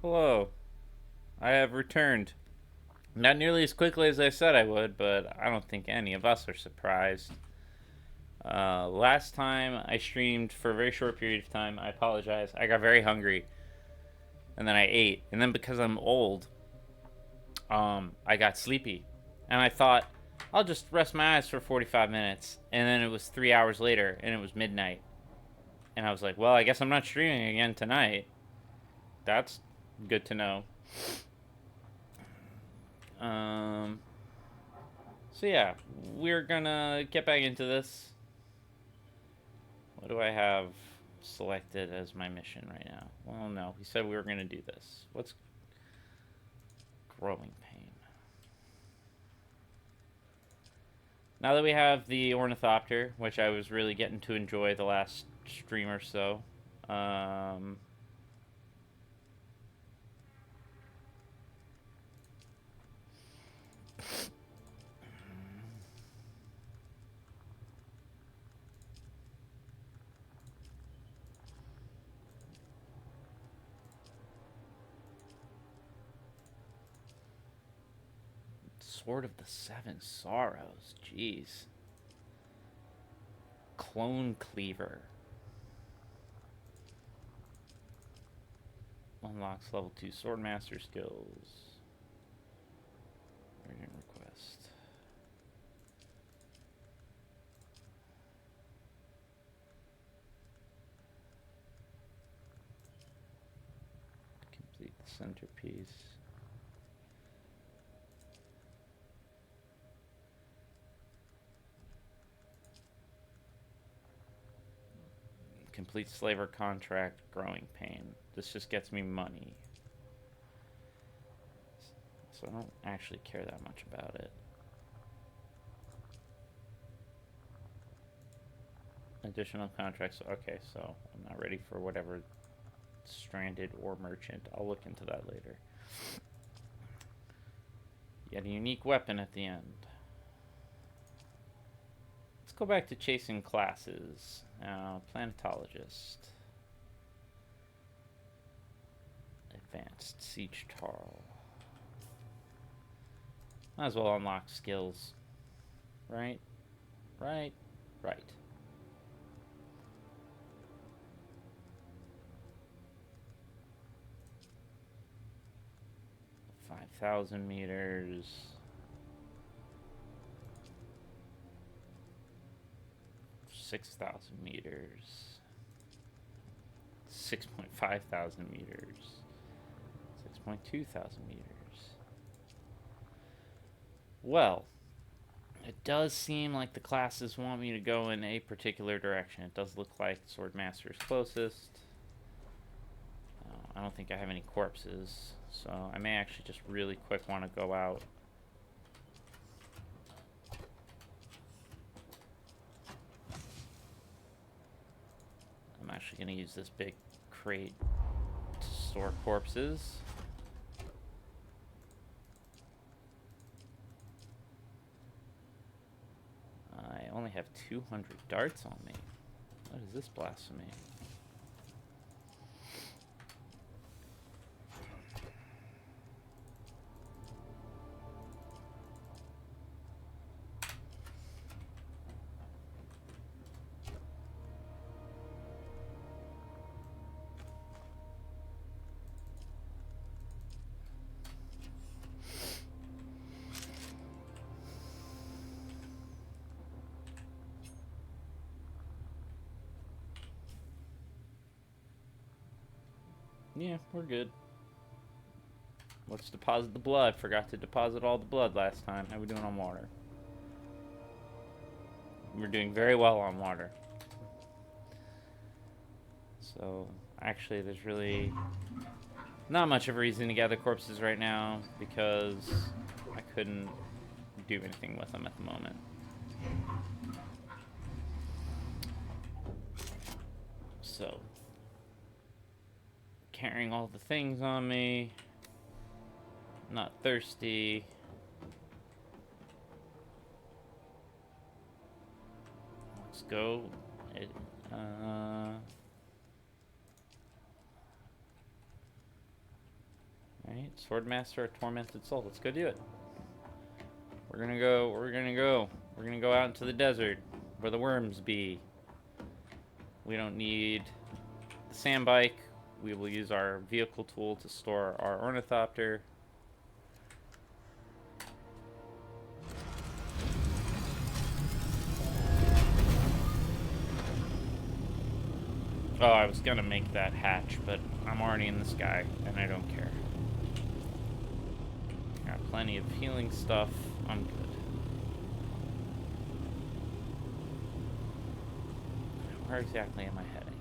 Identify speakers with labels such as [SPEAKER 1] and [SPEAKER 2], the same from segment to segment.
[SPEAKER 1] Hello, I have returned. Not nearly as quickly as I said I would, but I don't think any of us are surprised. Last time I streamed for a very short period of time, I apologize. I got very hungry, and then I ate, and then because I'm old, I got sleepy, and I thought I'll just rest my eyes for 45 minutes, and then it was 3 hours later, and it was midnight, and I was like, well, I guess I'm not streaming again tonight. That's good to know. Um, So yeah, we're gonna get back into this. What do I have selected as my mission right now? Well, no, he said we were gonna do this. What's growing pain? Now that we have the ornithopter, which I was really getting to enjoy the last stream or so, um, Sword of the Seven Sorrows. Jeez. Clone Cleaver. Unlocks level 2 Swordmaster skills. Urgent request. Complete the centerpiece. Complete slaver contract, growing pain. This just gets me money. So I don't actually care that much about it. Additional contracts. Okay, so I'm not ready for whatever stranded or merchant. I'll look into that later. Yet a unique weapon at the end. Let's go back to chasing classes. Planetologist. Advanced Siege Tarl. Might as well unlock skills. Right? Right? Right. 5,000 meters. 6,000 meters. 6.5 thousand meters. 6.2 thousand meters. Well, it does seem like the classes want me to go in a particular direction. It does look like Swordmaster is closest. I don't think I have any corpses, so I may actually just really quick want to go out. I'm actually going to use this big crate to store corpses. I only have 200 darts on me. What is this blasphemy? Yeah, we're good. Let's deposit the blood. Forgot to deposit all the blood last time. How are we doing on water? We're doing very well on water. So, actually, there's really not much of a reason to gather corpses right now because I couldn't do anything with them at the moment. So, carrying all the things on me. Not thirsty. Let's go. Alright, Swordmaster, a Tormented Soul. Let's go do it. We're gonna go. We're gonna go out into the desert where the worms be. We don't need the sand bike. We will use our vehicle tool to store our ornithopter. Oh, I was gonna make that hatch, but I'm already in the sky, and I don't care. Got plenty of healing stuff. I'm good. Where exactly am I heading?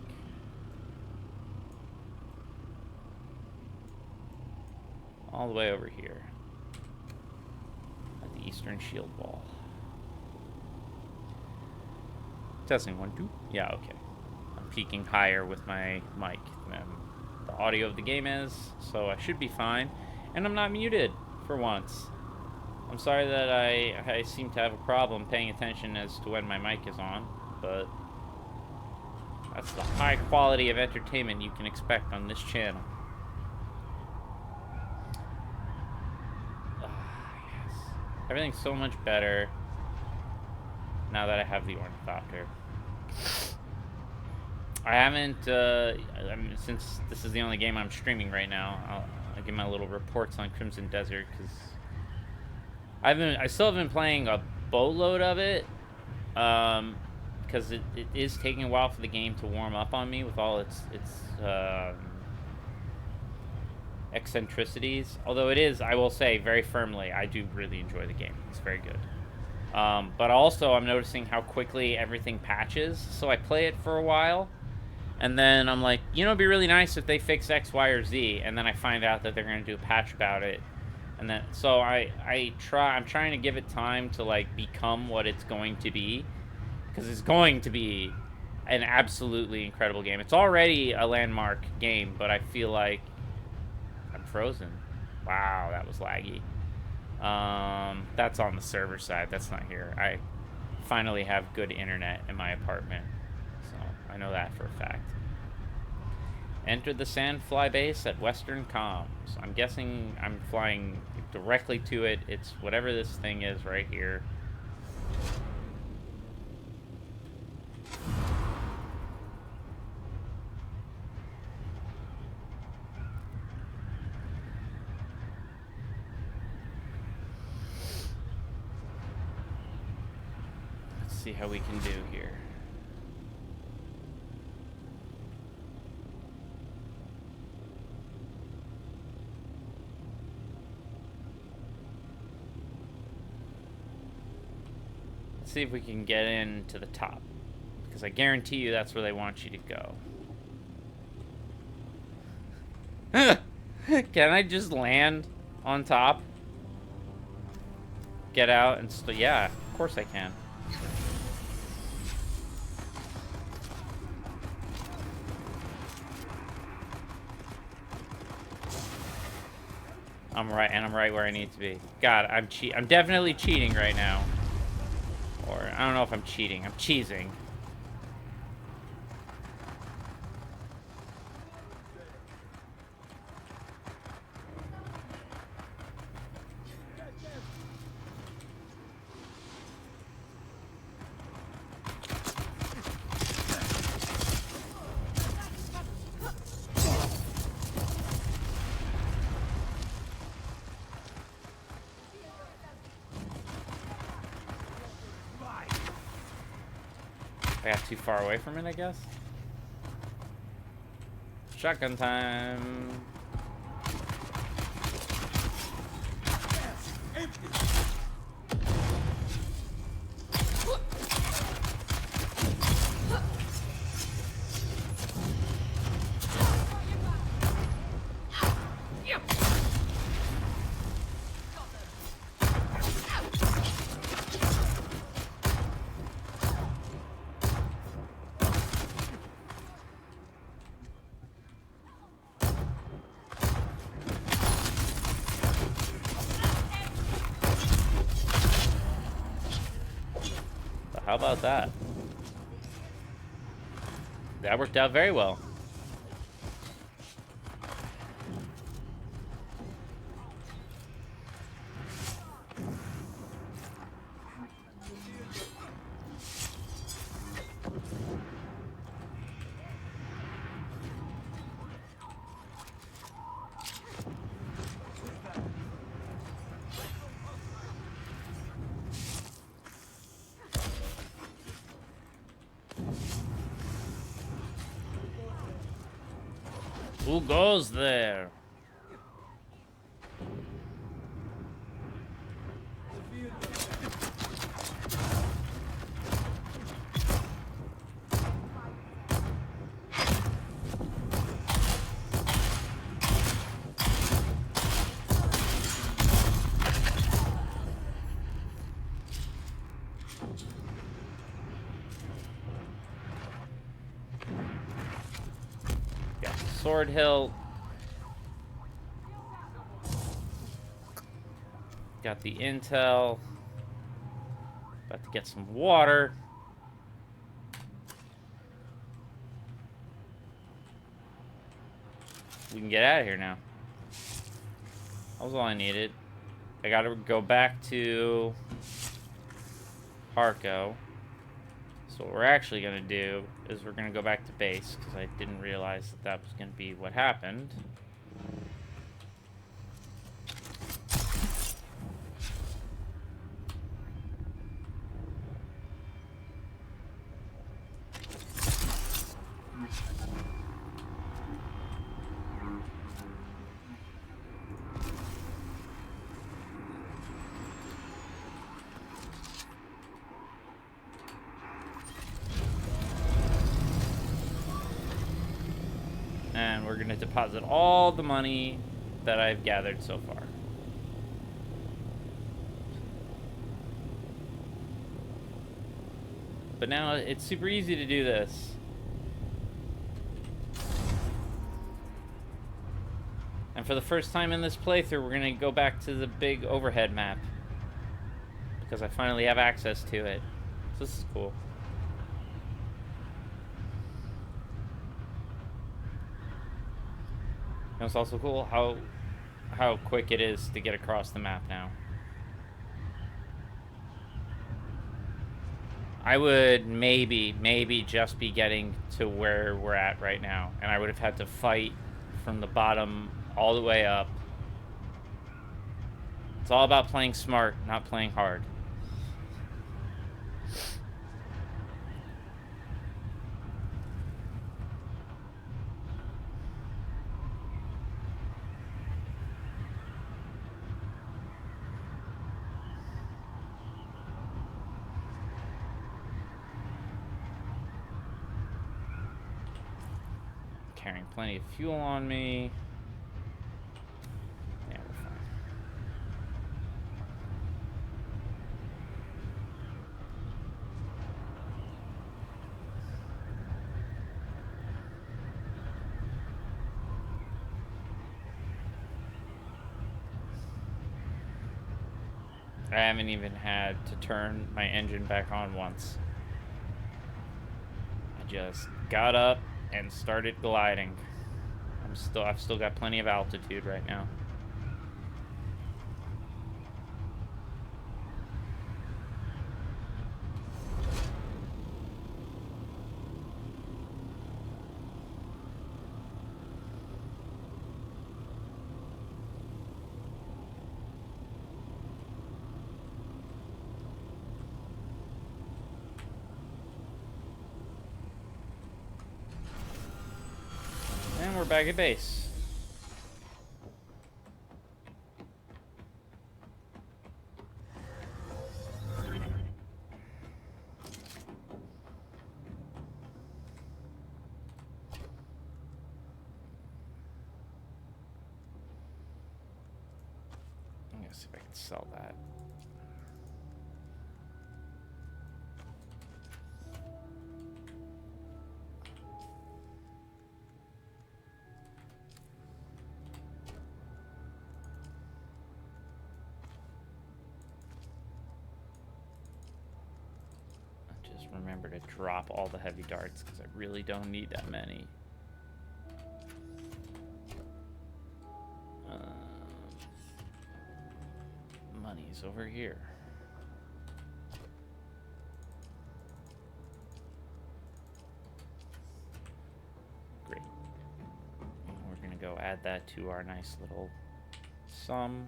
[SPEAKER 1] All the way over here. At the eastern shield wall. Testing 1, 2. Yeah, okay. I'm peaking higher with my mic than the audio of the game is, so I should be fine. And I'm not muted for once. I'm sorry that I seem to have a problem paying attention as to when my mic is on, but that's the high quality of entertainment you can expect on this channel. Yes. Everything's so much better now that I have the ornithopter. I haven't, I mean, since this is the only game I'm streaming right now, I'll give my little reports on Crimson Desert, because I still have been playing a boatload of it, because it is taking a while for the game to warm up on me with all its eccentricities. Although it is, I will say very firmly, I do really enjoy the game. It's very good. But also I'm noticing how quickly everything patches, so I play it for a while, and then I'm like, you know, it'd be really nice if they fix X, Y, or Z, and then I find out that they're going to do a patch about it, and then, so I'm trying to give it time to, like, become what it's going to be, because it's going to be an absolutely incredible game. It's already a landmark game, but I feel like I'm frozen. Wow, that was laggy. That's on the server side. That's not here. I finally have good internet in my apartment, so I know that for a fact. Enter the Sandfly base at Western Comms. I'm guessing I'm flying directly to it. It's whatever this thing is right here. See how we can do here. Let's see if we can get into the top, because I guarantee you that's where they want you to go. Can I just land on top? Get out and yeah, of course I can. I'm right, and I'm right where I need to be. God, I'm definitely cheating right now. Or, I don't know if I'm cheating. I'm cheesing. I got too far away from it, I guess. Shotgun time. How about that? That worked out very well. Who goes there? Got the sword hilt. Got the intel. About to get some water. We can get out of here now. That was all I needed. I gotta go back to Harco. So what we're actually gonna do is we're gonna go back to base, because I didn't realize that that was gonna be what happened. And we're going to deposit all the money that I've gathered so far. But now it's super easy to do this. And for the first time in this playthrough, we're going to go back to the big overhead map, because I finally have access to it. So this is cool. And it's also cool how quick it is to get across the map now. I would maybe just be getting to where we're at right now, and I would have had to fight from the bottom all the way up. It's all about playing smart, not playing hard. Carrying plenty of fuel on me. Yeah, we're fine. I haven't even had to turn my engine back on once. I just got up and started gliding. I've still got plenty of altitude right now. And we're back at base. I'm gonna see if I can sell that. Remember to drop all the heavy darts, because I really don't need that many. Money's over here. Great. And we're gonna go add that to our nice little sum.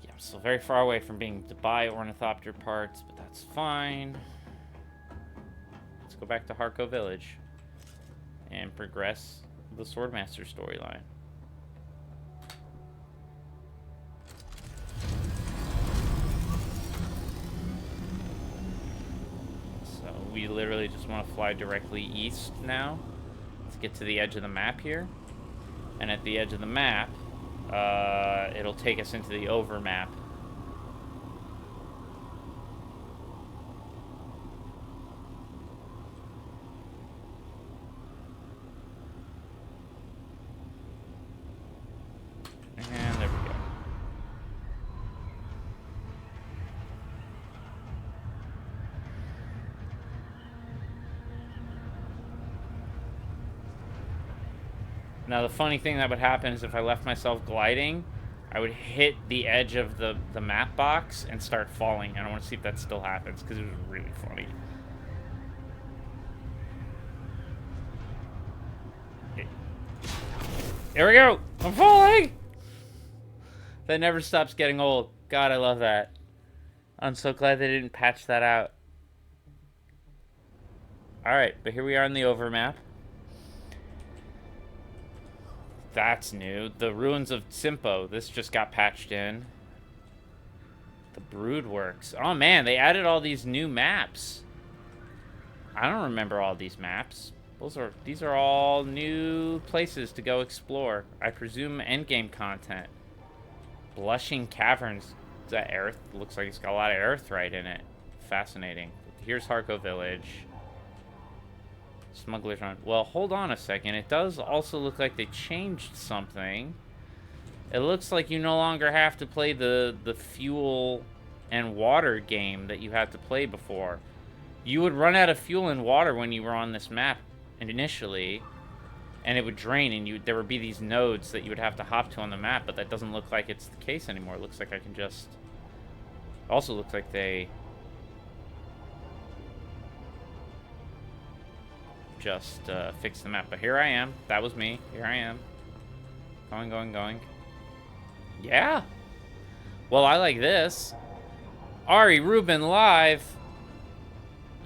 [SPEAKER 1] Yeah, I'm still very far away from being to buy ornithopter parts, but that's fine. Let's go back to Harco Village and progress the Swordmaster storyline. So we literally just want to fly directly east now. Let's get to the edge of the map here. And at the edge of the map, it'll take us into the overmap. And there we go. Now the funny thing that would happen is if I left myself gliding, I would hit the edge of the map box and start falling. And I want to see if that still happens because it was really funny. There we go! I'm falling! That never stops getting old. God, I love that. I'm so glad they didn't patch that out. Alright, but here we are in the overmap. That's new. The Ruins of Simpo. This just got patched in. The Brood Works. Oh man, they added all these new maps. I don't remember all these maps. These are all new places to go explore. I presume endgame content. Blushing Caverns. Is that Aerith? Looks like it's got a lot of Aerithite in it. Fascinating. Here's Harco Village. Smuggler's Run. Well, hold on a second. It does also look like they changed something. It looks like you no longer have to play the fuel and water game that you had to play before. You would run out of fuel and water when you were on this map initially, and it would drain, and there would be these nodes that you would have to hop to on the map, but that doesn't look like it's the case anymore. It looks like I can just... Also looks like they... just fix the map. But here I am. That was me. Here I am. Going. Yeah. Well, I like this. Ari Rubin live.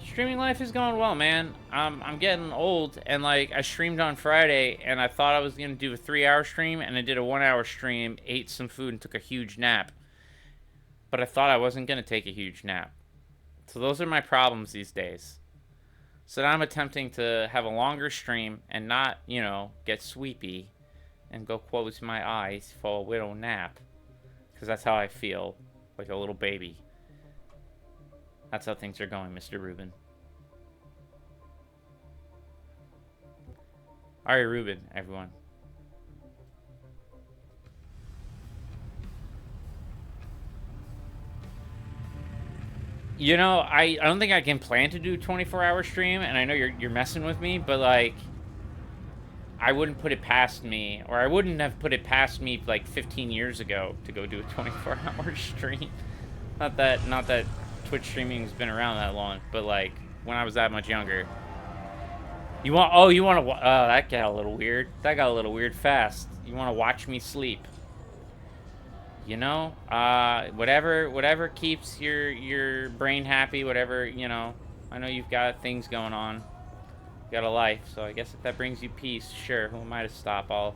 [SPEAKER 1] Streaming life is going well, man. I'm getting old, and like I streamed on Friday, and I thought I was gonna do a 3-hour stream, and I did a 1-hour stream, ate some food, and took a huge nap. But I thought I wasn't gonna take a huge nap. So those are my problems these days. So now I'm attempting to have a longer stream and not, you know, get sweepy and go close my eyes for a little nap. Because that's how I feel, like a little baby. That's how things are going, Mr. Rubin. Ari Rubin, everyone. You know, I don't think I can plan to do a 24-hour stream, and I know you're messing with me, but like, I wouldn't put it past me, or I wouldn't have put it past me like 15 years ago to go do a 24-hour stream. Not that Twitch streaming's been around that long, but like when I was that much younger. You want to? Oh, that got a little weird. That got a little weird fast. You want to watch me sleep? You know, whatever keeps your brain happy, whatever, you know. I know you've got things going on. You got a life, so I guess if that brings you peace, sure, who am I to stop? I'll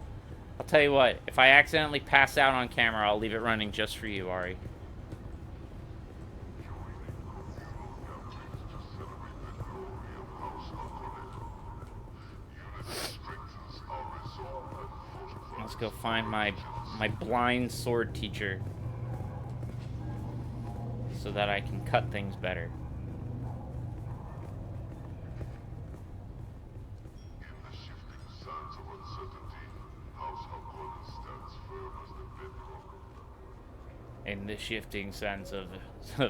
[SPEAKER 1] tell you what, if I accidentally pass out on camera, I'll leave it running just for you, Ari. Let's go find my blind sword teacher so that I can cut things better. In the shifting sands of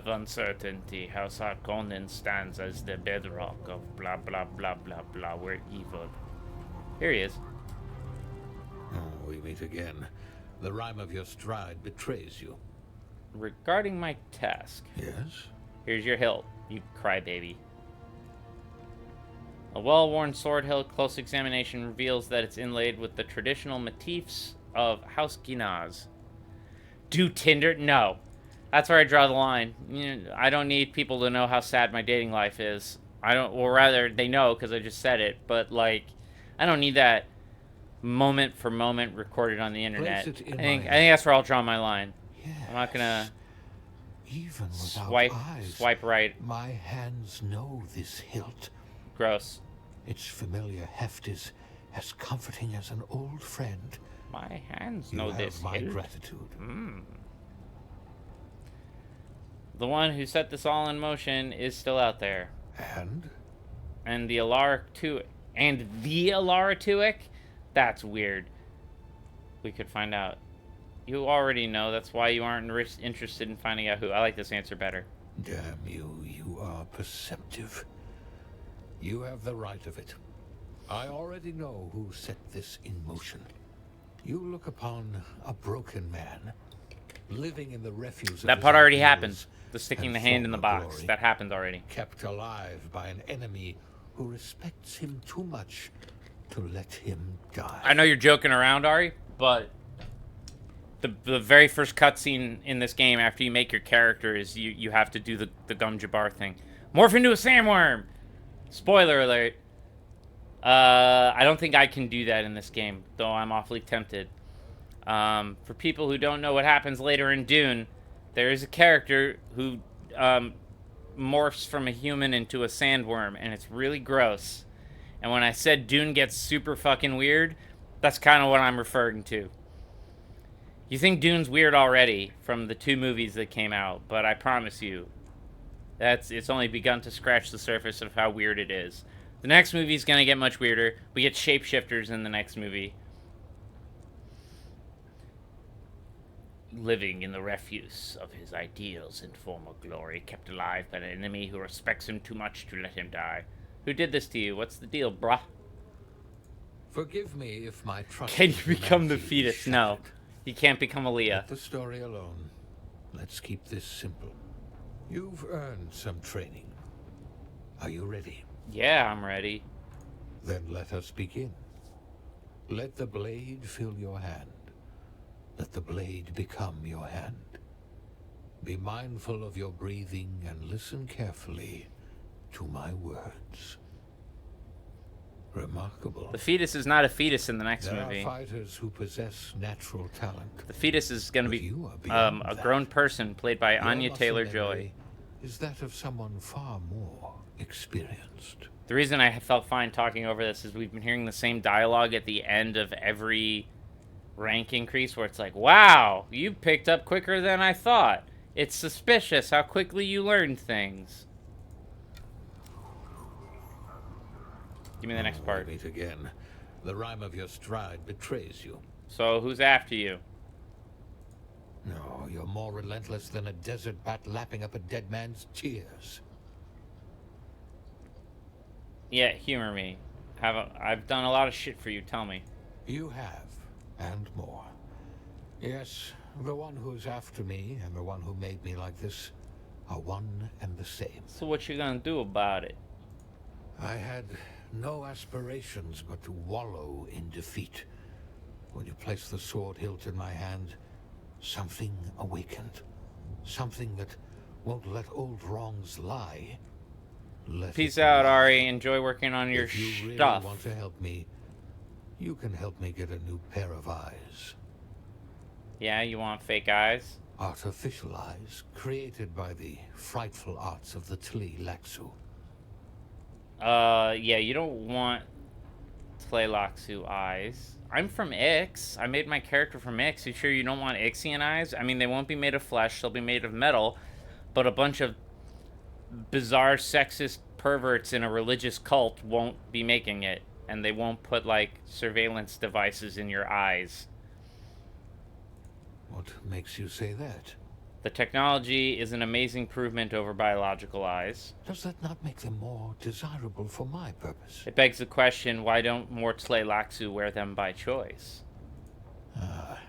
[SPEAKER 1] uncertainty, House Harkonnen stands as the bedrock of blah blah blah blah blah. We're evil. Here he is.
[SPEAKER 2] Oh, we meet again. The rhyme of your stride betrays you.
[SPEAKER 1] Regarding my task.
[SPEAKER 2] Yes?
[SPEAKER 1] Here's your hilt, you crybaby. A well-worn sword hilt, close examination reveals that it's inlaid with the traditional motifs of House Ginaz. Do Tinder? No. That's where I draw the line. You know, I don't need people to know how sad my dating life is. Or rather, they know because I just said it. But, like, I don't need that moment for moment recorded on the internet.
[SPEAKER 2] Place it in
[SPEAKER 1] I think
[SPEAKER 2] my-
[SPEAKER 1] that's where I'll draw my line.
[SPEAKER 2] Yes.
[SPEAKER 1] I'm not gonna
[SPEAKER 2] Even without eyes,
[SPEAKER 1] swipe right.
[SPEAKER 2] my hands know this hilt.
[SPEAKER 1] Gross.
[SPEAKER 2] Its familiar heft is as comforting as an old friend.
[SPEAKER 1] My hands
[SPEAKER 2] You
[SPEAKER 1] know
[SPEAKER 2] have
[SPEAKER 1] this.
[SPEAKER 2] my
[SPEAKER 1] hilt.
[SPEAKER 2] gratitude.
[SPEAKER 1] The one who set this all in motion is still out there.
[SPEAKER 2] And
[SPEAKER 1] The Alara Tuic? That's weird. We could find out. You already know. That's why you aren't interested in finding out who. I like this answer better.
[SPEAKER 2] damn you, you are perceptive. You have the right of it. I already know who set this in motion. You look upon a broken man, living in the refuse of
[SPEAKER 1] That
[SPEAKER 2] his
[SPEAKER 1] part already
[SPEAKER 2] ideals
[SPEAKER 1] happened. The sticking
[SPEAKER 2] and
[SPEAKER 1] the hand in the
[SPEAKER 2] former
[SPEAKER 1] box.
[SPEAKER 2] glory,
[SPEAKER 1] That happened already.
[SPEAKER 2] kept alive by an enemy who respects him too much to let him die.
[SPEAKER 1] I know you're joking around, Ari, but the very first cutscene in this game after you make your character is you have to do the dumb Jabbar thing. Morph into a sandworm! Spoiler alert. I don't think I can do that in this game, though I'm awfully tempted. For people who don't know what happens later in Dune, there is a character who morphs from a human into a sandworm, and it's really gross. And when I said Dune gets super fucking weird, that's kind of what I'm referring to. You think Dune's weird already from the 2 movies that came out, but I promise you, it's only begun to scratch the surface of how weird it is. The next movie's gonna get much weirder. We get shapeshifters in the next movie. Living in the refuse of his ideals and former glory, kept alive by an enemy who respects him too much to let him die. Who did this to you? What's the deal, bruh?
[SPEAKER 2] Forgive me if my trust.
[SPEAKER 1] Can you
[SPEAKER 2] in
[SPEAKER 1] become the
[SPEAKER 2] humanity is
[SPEAKER 1] fetus? No.
[SPEAKER 2] shattered.
[SPEAKER 1] You can't become Aaliyah.
[SPEAKER 2] Let the story alone. Let's keep this simple. You've earned some training. Are you ready?
[SPEAKER 1] Yeah, I'm ready.
[SPEAKER 2] Then let us begin. Let the blade fill your hand. Let the blade become your hand. Be mindful of your breathing and listen carefully to my words. Remarkable.
[SPEAKER 1] The fetus is not a fetus in the next
[SPEAKER 2] There
[SPEAKER 1] movie.
[SPEAKER 2] are fighters who possess natural talent.
[SPEAKER 1] The fetus is going to
[SPEAKER 2] But
[SPEAKER 1] be
[SPEAKER 2] you are beyond
[SPEAKER 1] a
[SPEAKER 2] that.
[SPEAKER 1] grown person played by
[SPEAKER 2] Your
[SPEAKER 1] Anya
[SPEAKER 2] muscle
[SPEAKER 1] Taylor-Joy.
[SPEAKER 2] memory is that of someone far more experienced.
[SPEAKER 1] The reason I felt fine talking over this is we've been hearing the same dialogue at the end of every rank increase where it's like, wow, you picked up quicker than I thought. It's suspicious how quickly you learn things. Give me the next part.
[SPEAKER 2] We meet again. The rhyme of your stride betrays you.
[SPEAKER 1] So, who's after you?
[SPEAKER 2] No, you're more relentless than a desert bat lapping up a dead man's tears.
[SPEAKER 1] Yeah, humor me. I've done a lot of shit for you, tell me.
[SPEAKER 2] You have, and more. Yes, the one who's after me and the one who made me like this are one and the same.
[SPEAKER 1] So what you gonna do about it?
[SPEAKER 2] I had no aspirations but to wallow in defeat. When you placed the sword hilt in my hand, something awakened. Something that won't let old wrongs lie. Let
[SPEAKER 1] Peace
[SPEAKER 2] it
[SPEAKER 1] out,
[SPEAKER 2] lie.
[SPEAKER 1] Ari. Enjoy working on your
[SPEAKER 2] If you really
[SPEAKER 1] stuff.
[SPEAKER 2] want to help me, you can help me get a new pair of eyes.
[SPEAKER 1] Yeah, you want fake eyes?
[SPEAKER 2] Artificial eyes, created by the frightful arts of the Tli Laxu.
[SPEAKER 1] Yeah, you don't want Tleilaxu eyes. I'm from Ix. I made my character from Ix. You sure you don't want Ixian eyes? I mean, they won't be made of flesh, they'll be made of metal, but a bunch of bizarre sexist perverts in a religious cult won't be making it, and they won't put, like, surveillance devices in your eyes.
[SPEAKER 2] What makes you say that?
[SPEAKER 1] The technology is an amazing improvement over biological eyes.
[SPEAKER 2] Does that not make them more desirable for my purpose?
[SPEAKER 1] It begs the question, why don't more Tleilaxu wear them by choice?
[SPEAKER 2] Ah,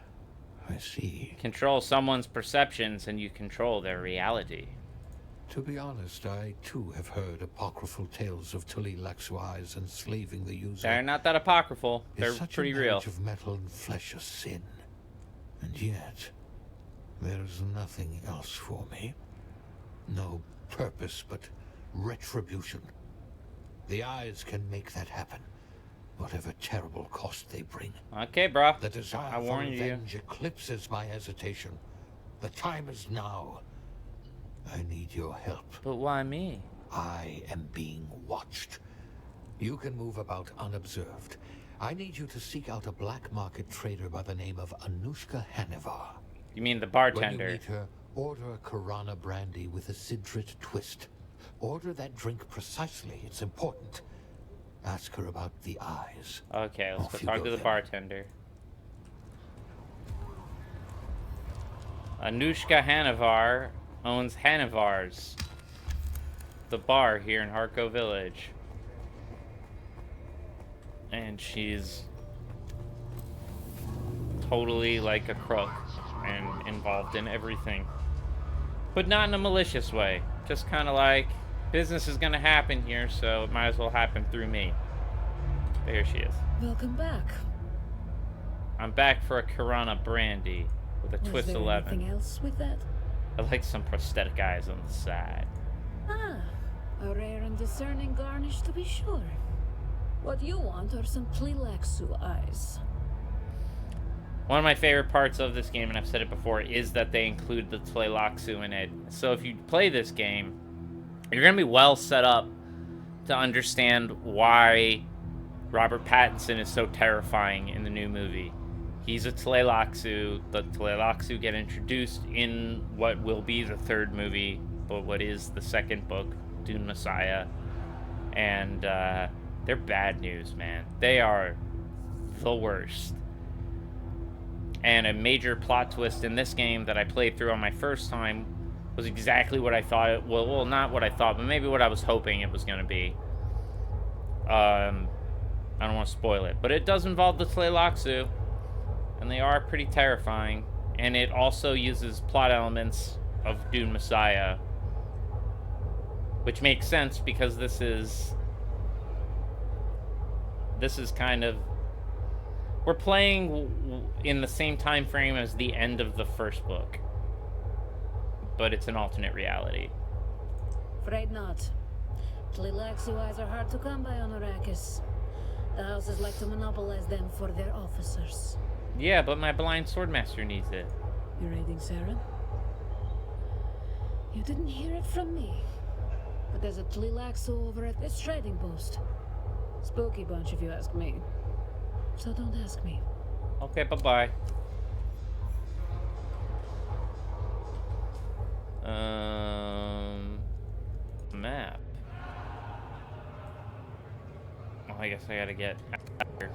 [SPEAKER 2] I see.
[SPEAKER 1] Control someone's perceptions and you control their reality.
[SPEAKER 2] To be honest, I too have heard apocryphal tales of Tli Laxu eyes enslaving the user.
[SPEAKER 1] They're not that apocryphal.
[SPEAKER 2] Is
[SPEAKER 1] They're
[SPEAKER 2] such
[SPEAKER 1] pretty
[SPEAKER 2] a
[SPEAKER 1] real.
[SPEAKER 2] marriage of metal and flesh a sin? And yet, there is nothing else for me. No purpose but retribution. The eyes can make that happen. whatever terrible cost they bring.
[SPEAKER 1] Okay, bro.
[SPEAKER 2] The
[SPEAKER 1] I
[SPEAKER 2] desire for
[SPEAKER 1] warned you.
[SPEAKER 2] revenge eclipses my hesitation. The time is now. I need your help.
[SPEAKER 1] But why me?
[SPEAKER 2] I am being watched. You can move about unobserved. I need you to seek out a black market trader by the name of Anushka Hanivar.
[SPEAKER 1] You mean the
[SPEAKER 2] When
[SPEAKER 1] bartender?
[SPEAKER 2] you meet her, order a Karana brandy with a Sidrit twist. Order that drink precisely. It's important. Ask her about the eyes.
[SPEAKER 1] Okay, let's
[SPEAKER 2] Off
[SPEAKER 1] go
[SPEAKER 2] you
[SPEAKER 1] talk to the
[SPEAKER 2] then.
[SPEAKER 1] bartender. Anushka Hanivar owns Hanivar's, the bar here in Harko Village. And she's totally like a crook and involved in everything. But not in a malicious way. Just kind of like, business is going to happen here, so it might as well happen through me. But here she is.
[SPEAKER 3] Welcome back.
[SPEAKER 1] I'm back for a Karana brandy with a
[SPEAKER 3] Was
[SPEAKER 1] twist
[SPEAKER 3] there
[SPEAKER 1] 11.
[SPEAKER 3] anything else with that?
[SPEAKER 1] I like some prosthetic eyes on the side.
[SPEAKER 3] Ah, a rare and discerning garnish to be sure. What you want are some Tlilaxu eyes.
[SPEAKER 1] One of my favorite parts of this game, and I've said it before, is that they include the Tleilaxu in it. So if you play this game, you're going to be well set up to understand why Robert Pattinson is so terrifying in the new movie. He's a Tleilaxu. The Tleilaxu get introduced in what will be the third movie, but what is the second book, Dune Messiah. And they're bad news, man. They are the worst. And a major plot twist in this game that I played through on my first time was exactly what I thought it... Well, not what I thought, but maybe what I was hoping it was going to be. I don't want to spoil it. But it does involve the Tleilaxu. And they are pretty terrifying. And it also uses plot elements of Dune Messiah. Which makes sense because this is kind of... We're playing in the same time frame as the end of the first book. But it's an alternate reality.
[SPEAKER 3] Afraid not. Tlilaxu eyes are hard to come by on Arrakis. The houses like to monopolize them for their officers.
[SPEAKER 1] Yeah, but my blind swordmaster needs it.
[SPEAKER 3] You're raiding Saren? You didn't hear it from me. But there's a Tlilaxu over at this trading post. Spooky bunch if you ask me. So don't ask me.
[SPEAKER 1] Okay, bye-bye. Map. Well, I guess I gotta get out here.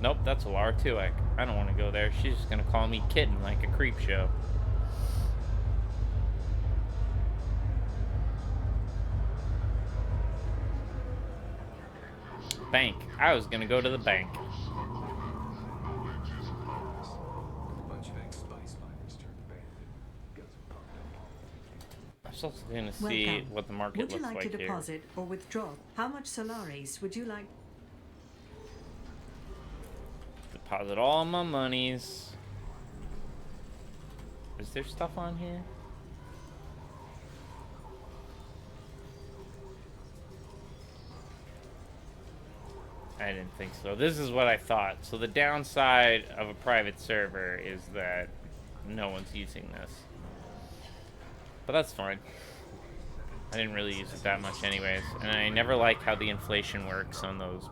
[SPEAKER 1] Nope, that's Lara Tuek. I don't want to go there. She's just gonna call me kitten like a creep show. Bank. I was gonna go to the bank. I'm also gonna see
[SPEAKER 4] Welcome.
[SPEAKER 1] what the market
[SPEAKER 4] Would you
[SPEAKER 1] looks
[SPEAKER 4] like to
[SPEAKER 1] here.
[SPEAKER 4] deposit or withdraw? How much Solaris would you like?
[SPEAKER 1] Deposit all my monies. Is there stuff on here? I didn't think so. This is what I thought. So the downside of a private server is that no one's using this. But that's fine. I didn't really use it that much anyways. And I never like how the inflation works on those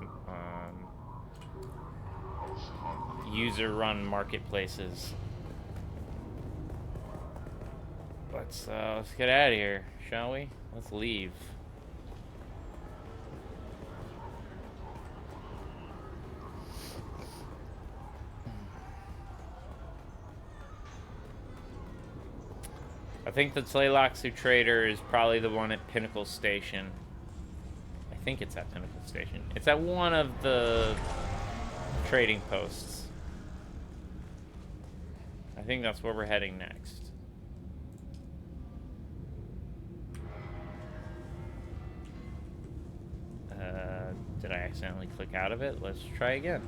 [SPEAKER 1] user-run marketplaces. Let's get out of here, shall we? Let's leave. I think the Tleilaxu trader is probably the one at Pinnacle Station. I think it's at Pinnacle Station. It's at one of the trading posts. I think that's where we're heading next. Did I accidentally click out of it? Let's try again.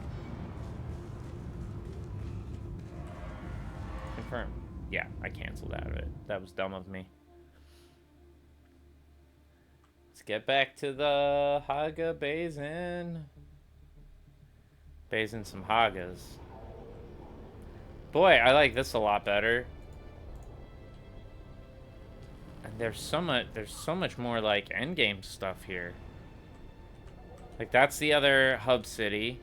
[SPEAKER 1] Confirm. Yeah, I canceled out of it. That was dumb of me. Let's get back to the Haga Basin. Basin some Hagas. Boy, I like this a lot better. And there's so much more like endgame stuff here. Like that's the other hub city.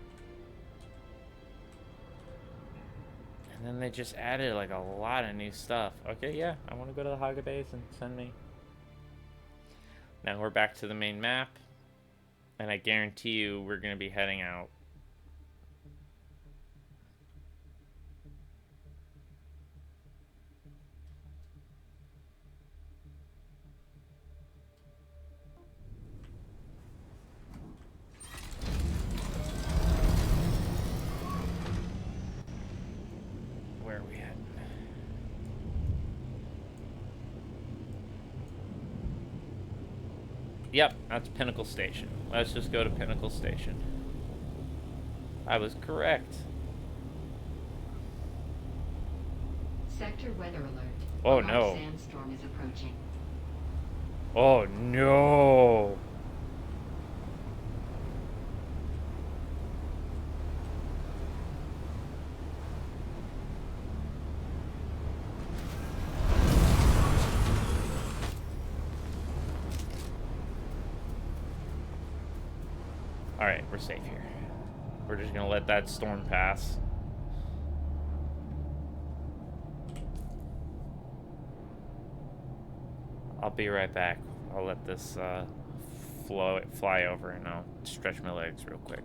[SPEAKER 1] And then they just added like a lot of new stuff. Okay, yeah, I want to go to the Haga Basin. Send me. Now we're back to the main map. And I guarantee you we're going to be heading out. Where are we at? Yep, that's Pinnacle Station. Let's just go to Pinnacle Station. I was correct.
[SPEAKER 5] Sector weather alert.
[SPEAKER 1] Oh,
[SPEAKER 5] A large
[SPEAKER 1] no.
[SPEAKER 5] sandstorm is approaching.
[SPEAKER 1] Oh no. Alright, we're safe here. We're just gonna let that storm pass. I'll be right back. I'll let this fly over and I'll stretch my legs real quick.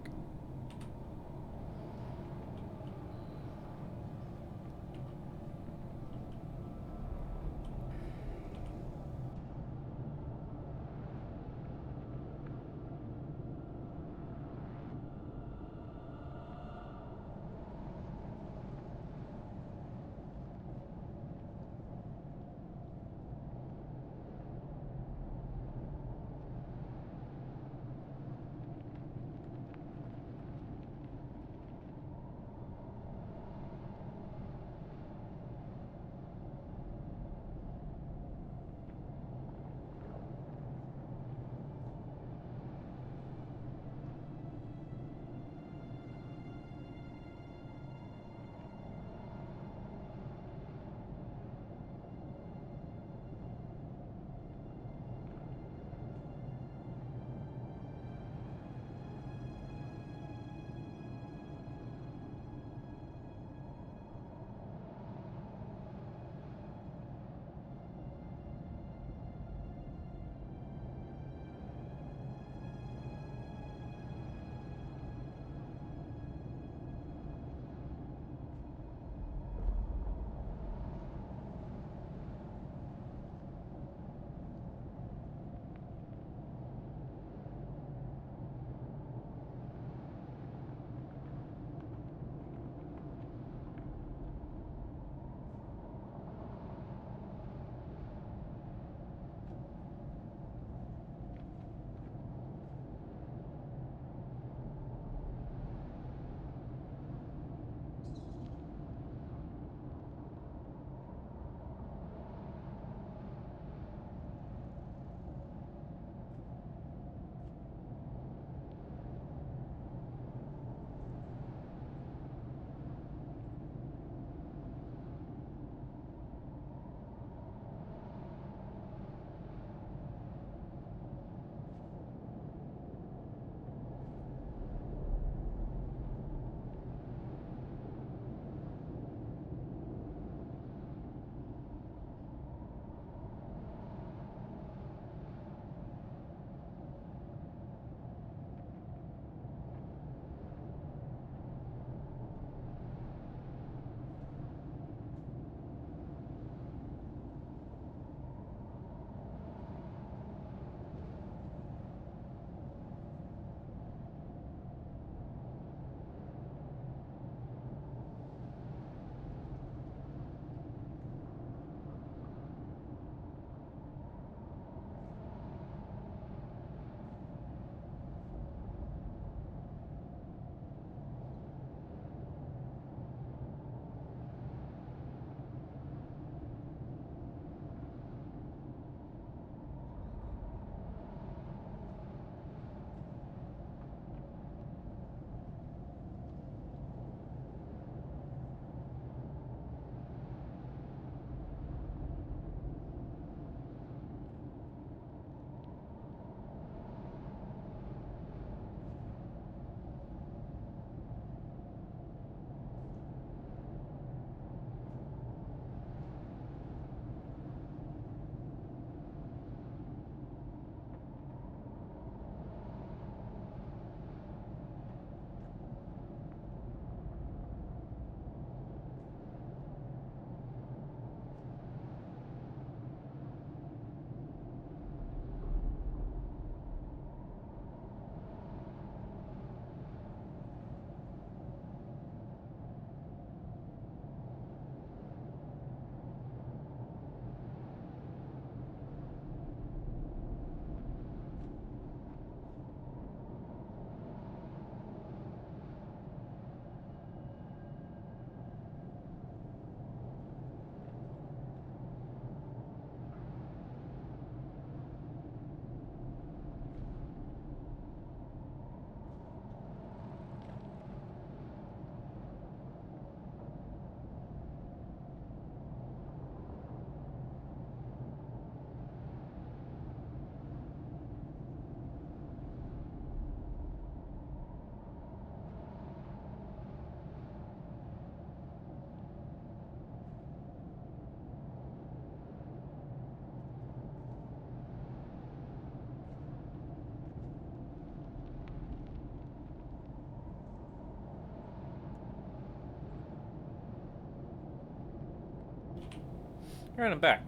[SPEAKER 1] Alright, I'm back.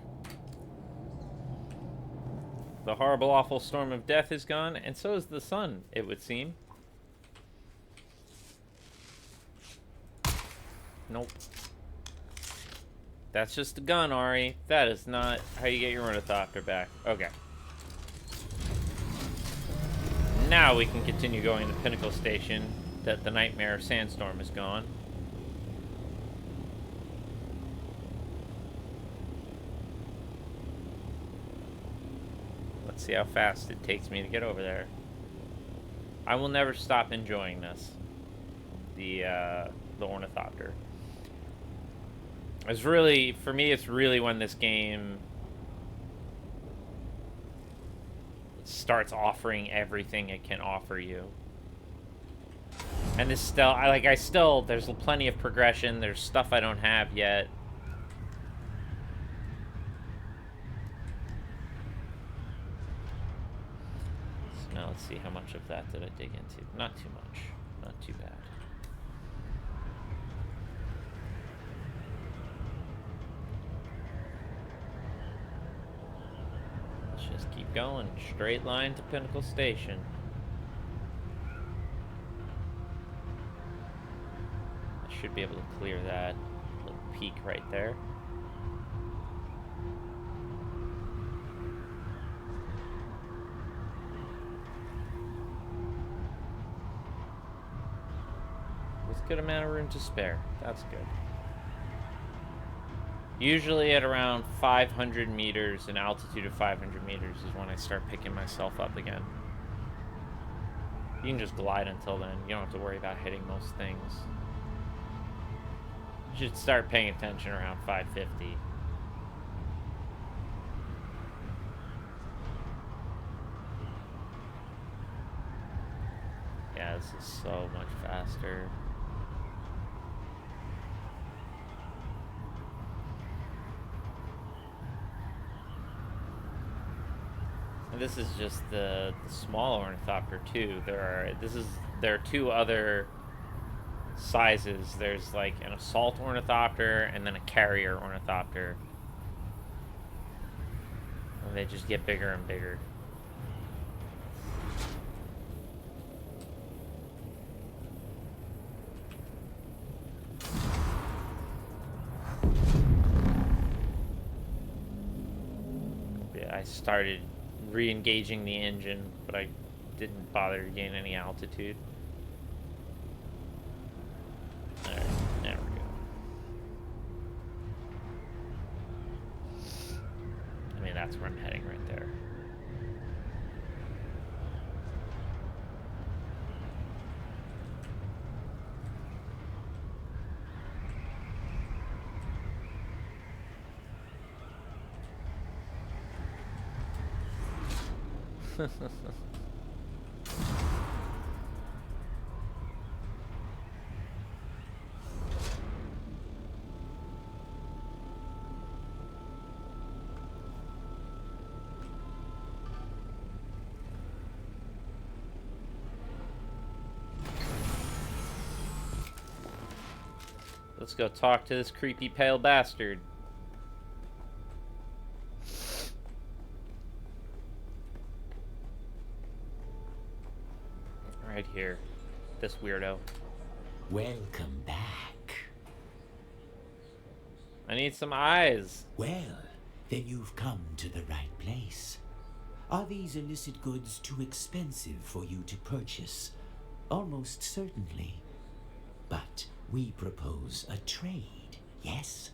[SPEAKER 1] The horrible, awful storm of death is gone, and so is the sun, it would seem. Nope. That's just a gun, Ari. That is not how you get your ornithopter back. Okay. Now we can continue going to Pinnacle Station that the nightmare sandstorm is gone. Let's see how fast it takes me to get over there. I will never stop enjoying this. The ornithopter. It's really, for me, it's really when this game starts offering everything it can offer you. And this still, there's plenty of progression. There's stuff I don't have yet. So now let's see how much of that did I dig into. Not too much. Not too bad. Let's just keep going. Straight line to Pinnacle Station. Should be able to clear that little peak right there. With a good amount of room to spare. That's good. Usually at around 500 meters, an altitude of 500 meters is when I start picking myself up again. You can just glide until then. You don't have to worry about hitting most things. You should start paying attention around 550. Yeah, this is so much faster. And this is just the small ornithopter too. There are two other sizes. There's like an assault ornithopter and then a carrier ornithopter. And they just get bigger and bigger. Yeah, I started re-engaging the engine, but I didn't bother to gain any altitude. There we go. I mean, that's where I'm heading right there. Let's go talk to this creepy pale bastard. Right here. This weirdo.
[SPEAKER 6] Welcome back.
[SPEAKER 1] I need some eyes.
[SPEAKER 6] Well, then you've come to the right place. Are these illicit goods too expensive for you to purchase? Almost certainly. But we propose a trade, yes?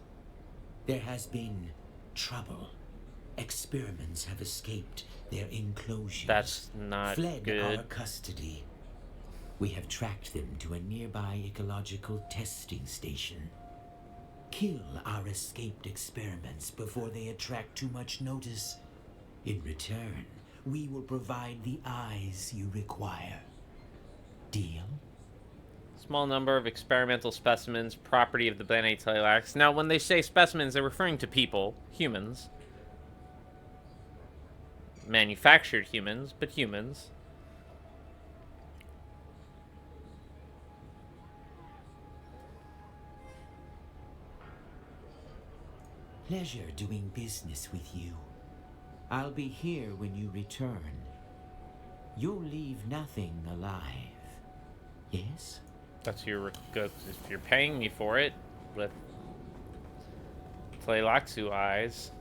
[SPEAKER 6] There has been trouble. Experiments have escaped their enclosures.
[SPEAKER 1] That's not
[SPEAKER 6] fled
[SPEAKER 1] good.
[SPEAKER 6] our custody. We have tracked them to a nearby ecological testing station. Kill our escaped experiments before they attract too much notice. In return, we will provide the eyes you require. Deal?
[SPEAKER 1] Small number of experimental specimens, property of the Blanate Tiliax. Now, when they say specimens, they're referring to people, humans. Manufactured humans, but humans.
[SPEAKER 6] pleasure doing business with you. I'll be here when you return. You'll leave nothing alive. Yes?
[SPEAKER 1] That's your good. If you're paying me for it with Tleilaxu eyes.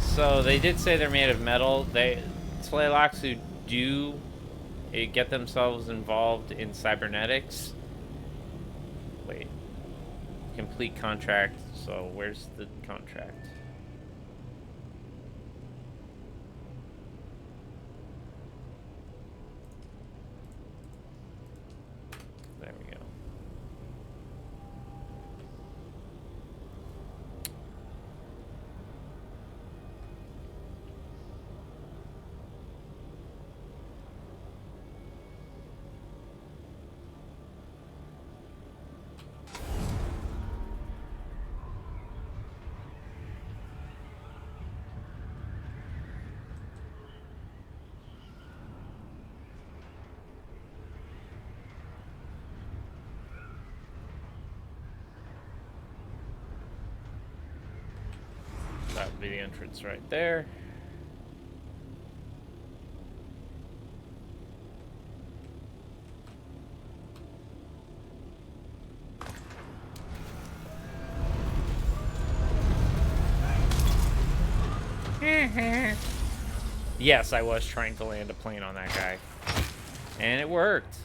[SPEAKER 1] So they did say they're made of metal. Tleilaxu do get themselves involved in cybernetics. Wait. Complete contract. So where's the contract? There we go. That would be the entrance right there. Yes, I was trying to land a plane on that guy. And it worked.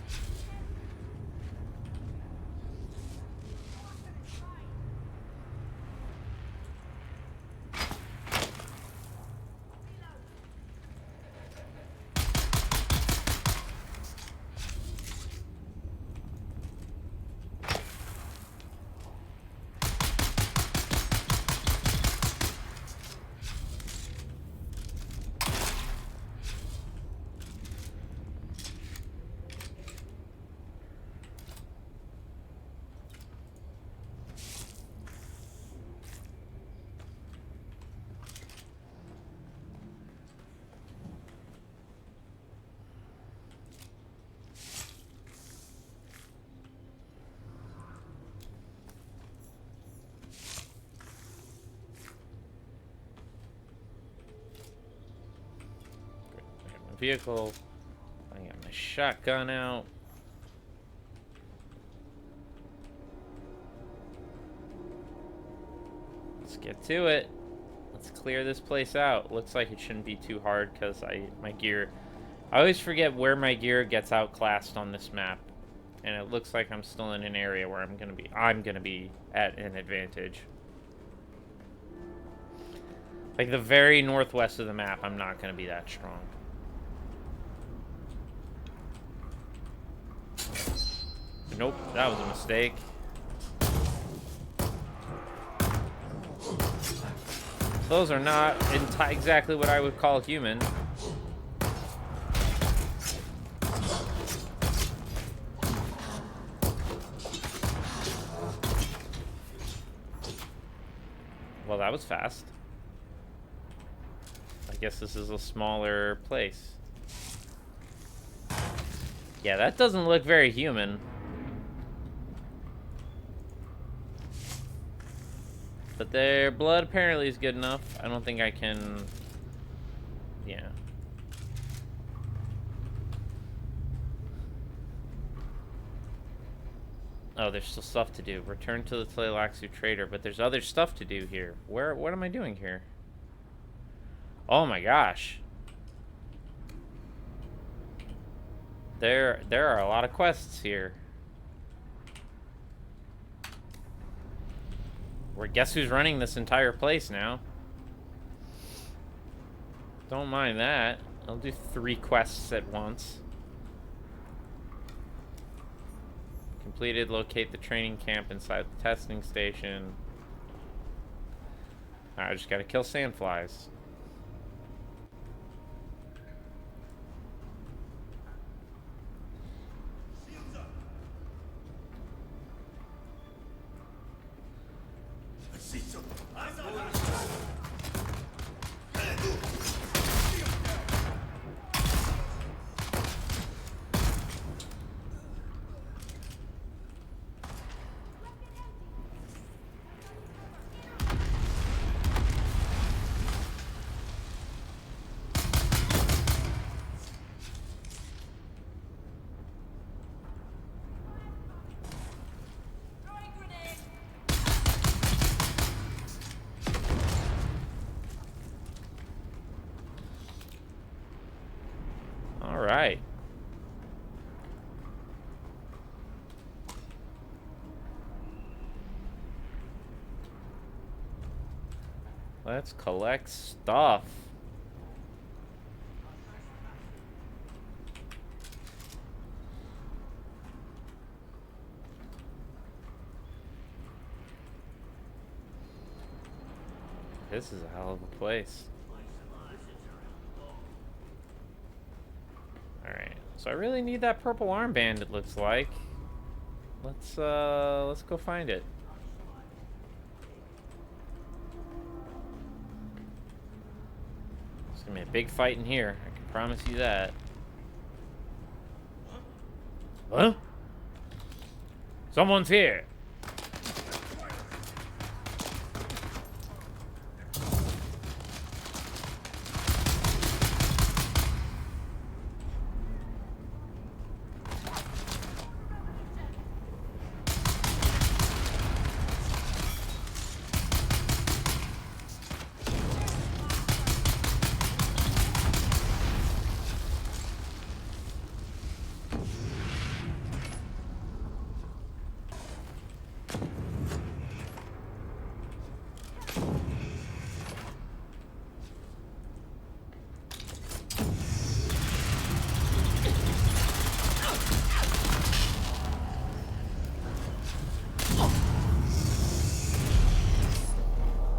[SPEAKER 1] Vehicle. I got my shotgun out. Let's get to it. Let's clear this place out. Looks like it shouldn't be too hard because my gear. I always forget where my gear gets outclassed on this map, and it looks like I'm still in an area where I'm gonna be at an advantage. Like the very northwest of the map, I'm not gonna be that strong. Nope, that was a mistake. Those are not exactly what I would call human. Well, that was fast. I guess this is a smaller place. Yeah, that doesn't look very human. But their blood apparently is good enough. I don't think I can... Yeah. Oh, there's still stuff to do. Return to the Tleilaxu trader, but there's other stuff to do here. What am I doing here? Oh my gosh. There are a lot of quests here. Well, guess who's running this entire place now? Don't mind that. I'll do 3 quests at once. Completed, locate the training camp inside the testing station. Alright, I just gotta kill sandflies. All right. Let's collect stuff. This is a hell of a place. Alright, so I really need that purple armband, it looks like. Let's go find it. It's gonna be a big fight in here, I can promise you that. Huh? Someone's here!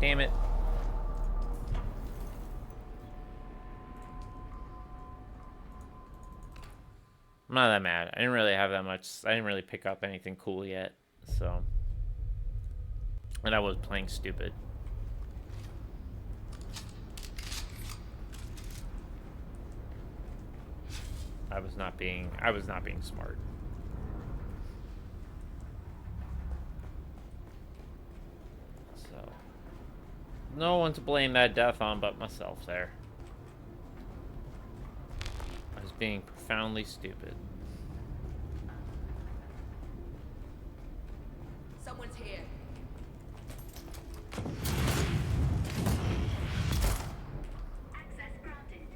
[SPEAKER 1] Damn it. I'm not that mad. I didn't really have that much. I didn't really pick up anything cool yet, so. And I was playing stupid. I was not being smart. So. No one to blame that death on but myself there. I was being profoundly stupid.
[SPEAKER 7] Someone's here.
[SPEAKER 5] Access granted.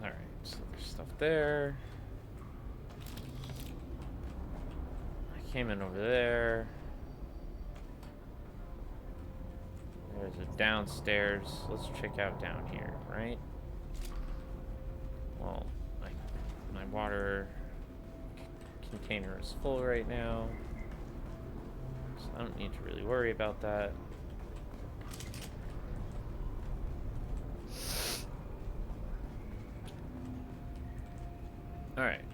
[SPEAKER 1] Alright, so there's stuff there. I came in over there. There's a downstairs. Let's check out down here, right? Well, my water container is full right now. So I don't need to really worry about that. Alright.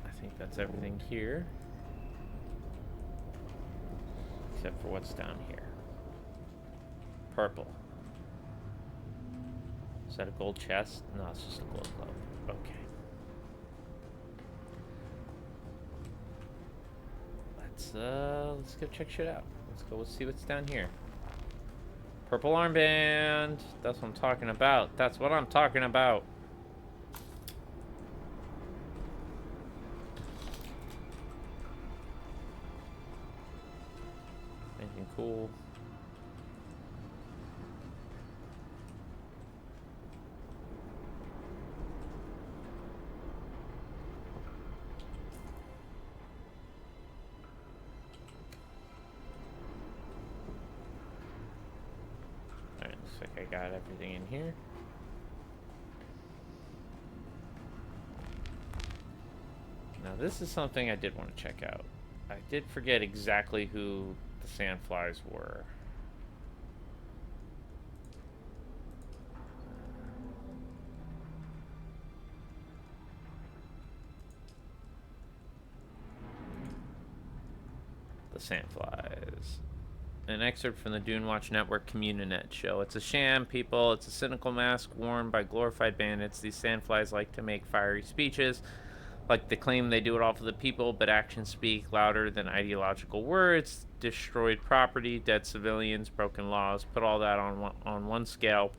[SPEAKER 1] I think that's everything here. Except for what's down here. Purple. Is that a gold chest? No, it's just a gold glove. Okay. Let's go check shit out. Let's see what's down here. Purple armband. That's what I'm talking about. That's what I'm talking about. Anything cool? Alright, looks like I got everything in here. Now this is something I did want to check out. I did forget exactly who the sandflies were. The sandflies. An excerpt from the Dune Watch Network Communinet show. It's a sham, people. It's a cynical mask worn by glorified bandits. These sandflies like to make fiery speeches Like they claim they do it all for the people, but actions speak louder than ideological words. Destroyed property, dead civilians, broken laws. Put all that on one scale,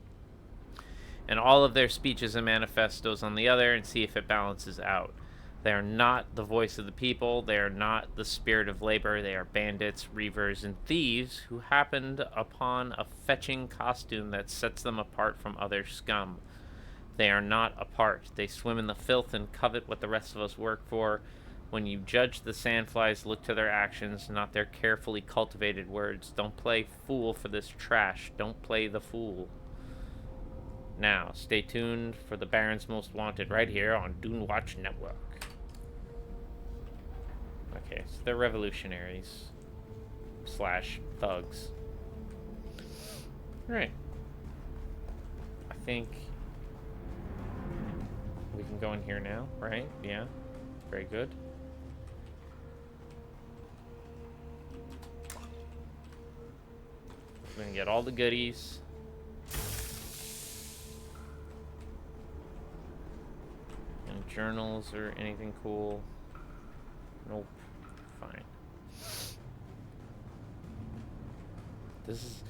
[SPEAKER 1] and all of their speeches and manifestos on the other, and see if it balances out. They are not the voice of the people. They are not the spirit of labor. They are bandits, reavers, and thieves who happened upon a fetching costume that sets them apart from other scum. They are not apart. They swim in the filth and covet what the rest of us work for. When you judge the sandflies, look to their actions, not their carefully cultivated words. Don't play fool for this trash. Don't play the fool. Now, stay tuned for the Baron's Most Wanted right here on Dune Watch Network. Okay, so they're revolutionaries / thugs. Alright. I think we can go in here now, right? Yeah. Very good. We're gonna get all the goodies. And journals or anything cool. Nope. Fine. This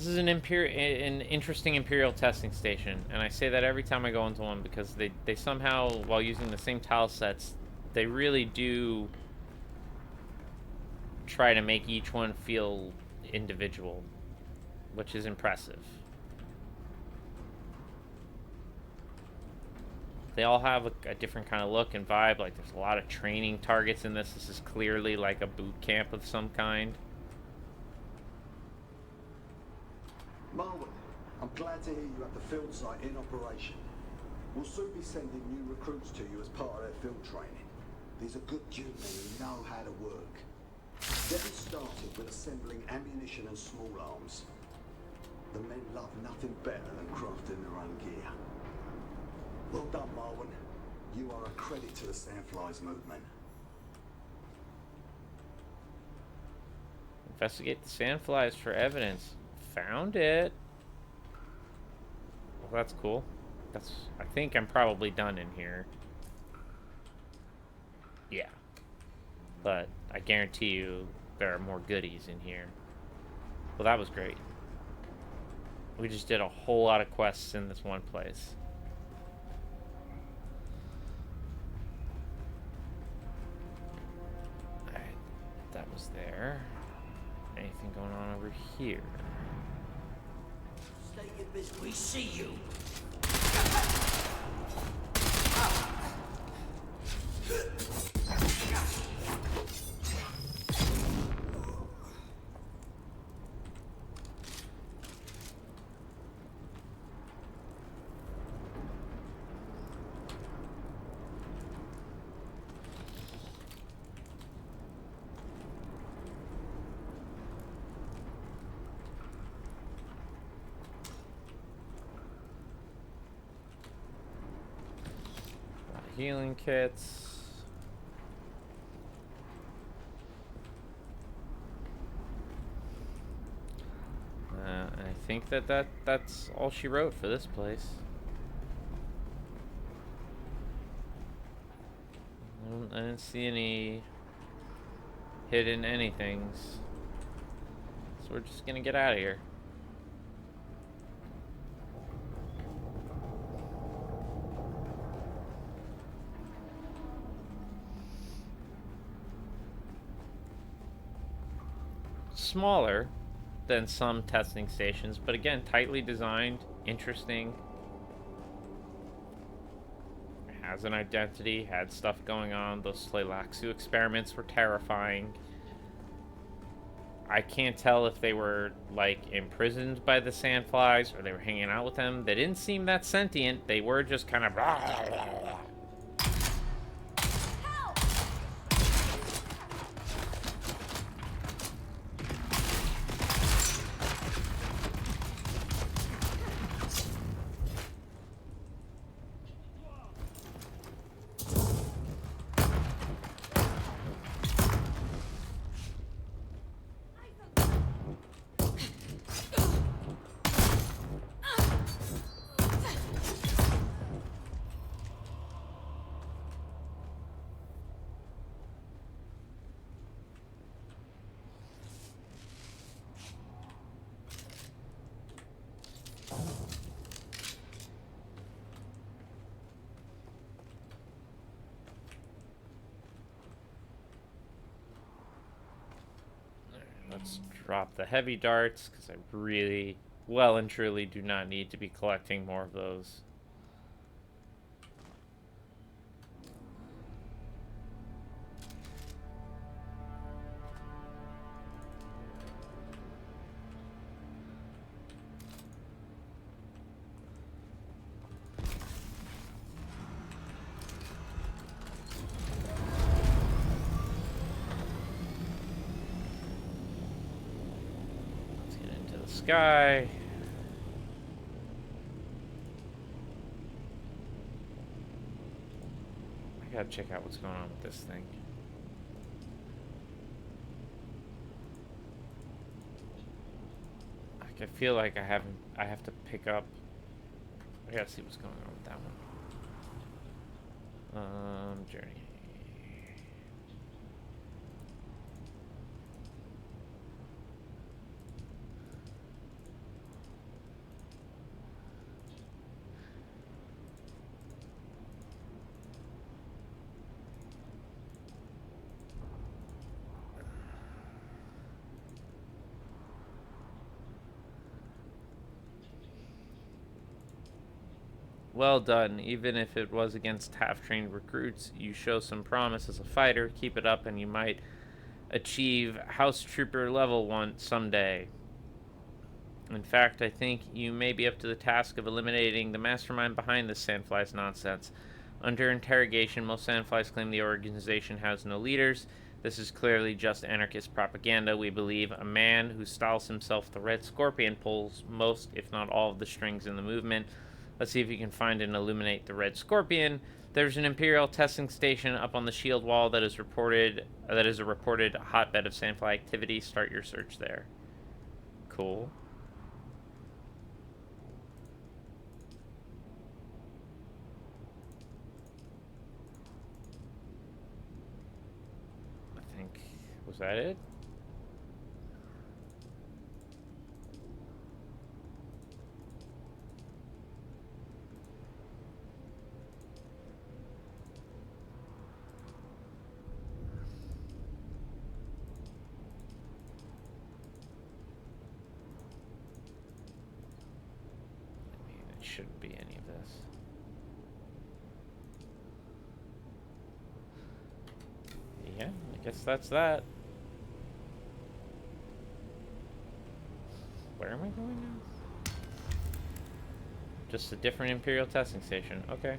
[SPEAKER 1] is an interesting Imperial testing station, and I say that every time I go into one because they somehow, while using the same tile sets, they really do try to make each one feel individual, which is impressive. They all have a different kind of look and vibe. Like, there's a lot of training targets in this. This is clearly like a boot camp of some kind.
[SPEAKER 7] Marwan, I'm glad to hear you have the field site in operation. We'll soon be sending new recruits to you as part of their field training. These are good Dune men who know how to work. Get them started with assembling ammunition and small arms. The men love nothing better than crafting their own gear. Well done, Marwan. You are a credit to the Sandflies movement.
[SPEAKER 1] Investigate the sandflies for evidence. Found it. Well, that's cool. I think I'm probably done in here. Yeah. But I guarantee you there are more goodies in here. Well, that was great. We just did a whole lot of quests in this one place. Alright, that was there. Anything going on over here?
[SPEAKER 6] Stay in business. We see you.
[SPEAKER 1] Healing kits. I think that's all she wrote for this place. I didn't see any hidden anythings. So we're just gonna get out of here. Smaller than some testing stations, but again, tightly designed, interesting. Has an identity, had stuff going on. Those Slaylaxu experiments were terrifying. I can't tell if they were, like, imprisoned by the sandflies or they were hanging out with them. They didn't seem that sentient. They were just kind of... Let's drop the heavy darts, because I really, well and truly do not need to be collecting more of those. Sky. I gotta check out what's going on with this thing. I feel like I have to pick up. I gotta see what's going on with that one. Journey. Well done. Even if it was against half-trained recruits, you show some promise as a fighter. Keep it up and you might achieve House Trooper level 1 someday. In fact, I think you may be up to the task of eliminating the mastermind behind this Sandflies nonsense. Under interrogation, most Sandflies claim the organization has no leaders. This is clearly just anarchist propaganda. We believe a man who styles himself the Red Scorpion pulls most, if not all, of the strings in the movement. Let's see if you can find and illuminate the Red Scorpion. There's an Imperial testing station up on the shield wall that is a reported hotbed of Sandfly activity. Start your search there. Cool. I think, was that it? Shouldn't be any of this. Yeah, I guess that's that. Where am I going now? Just a different Imperial testing station. Okay.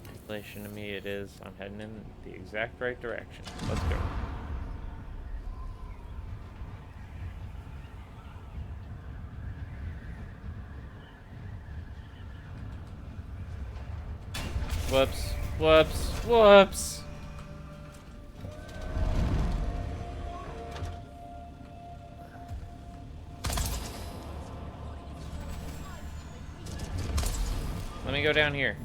[SPEAKER 1] In relation to me, it is. I'm heading in the exact right direction. Let's go. Whoops, whoops, whoops. Let me go down here.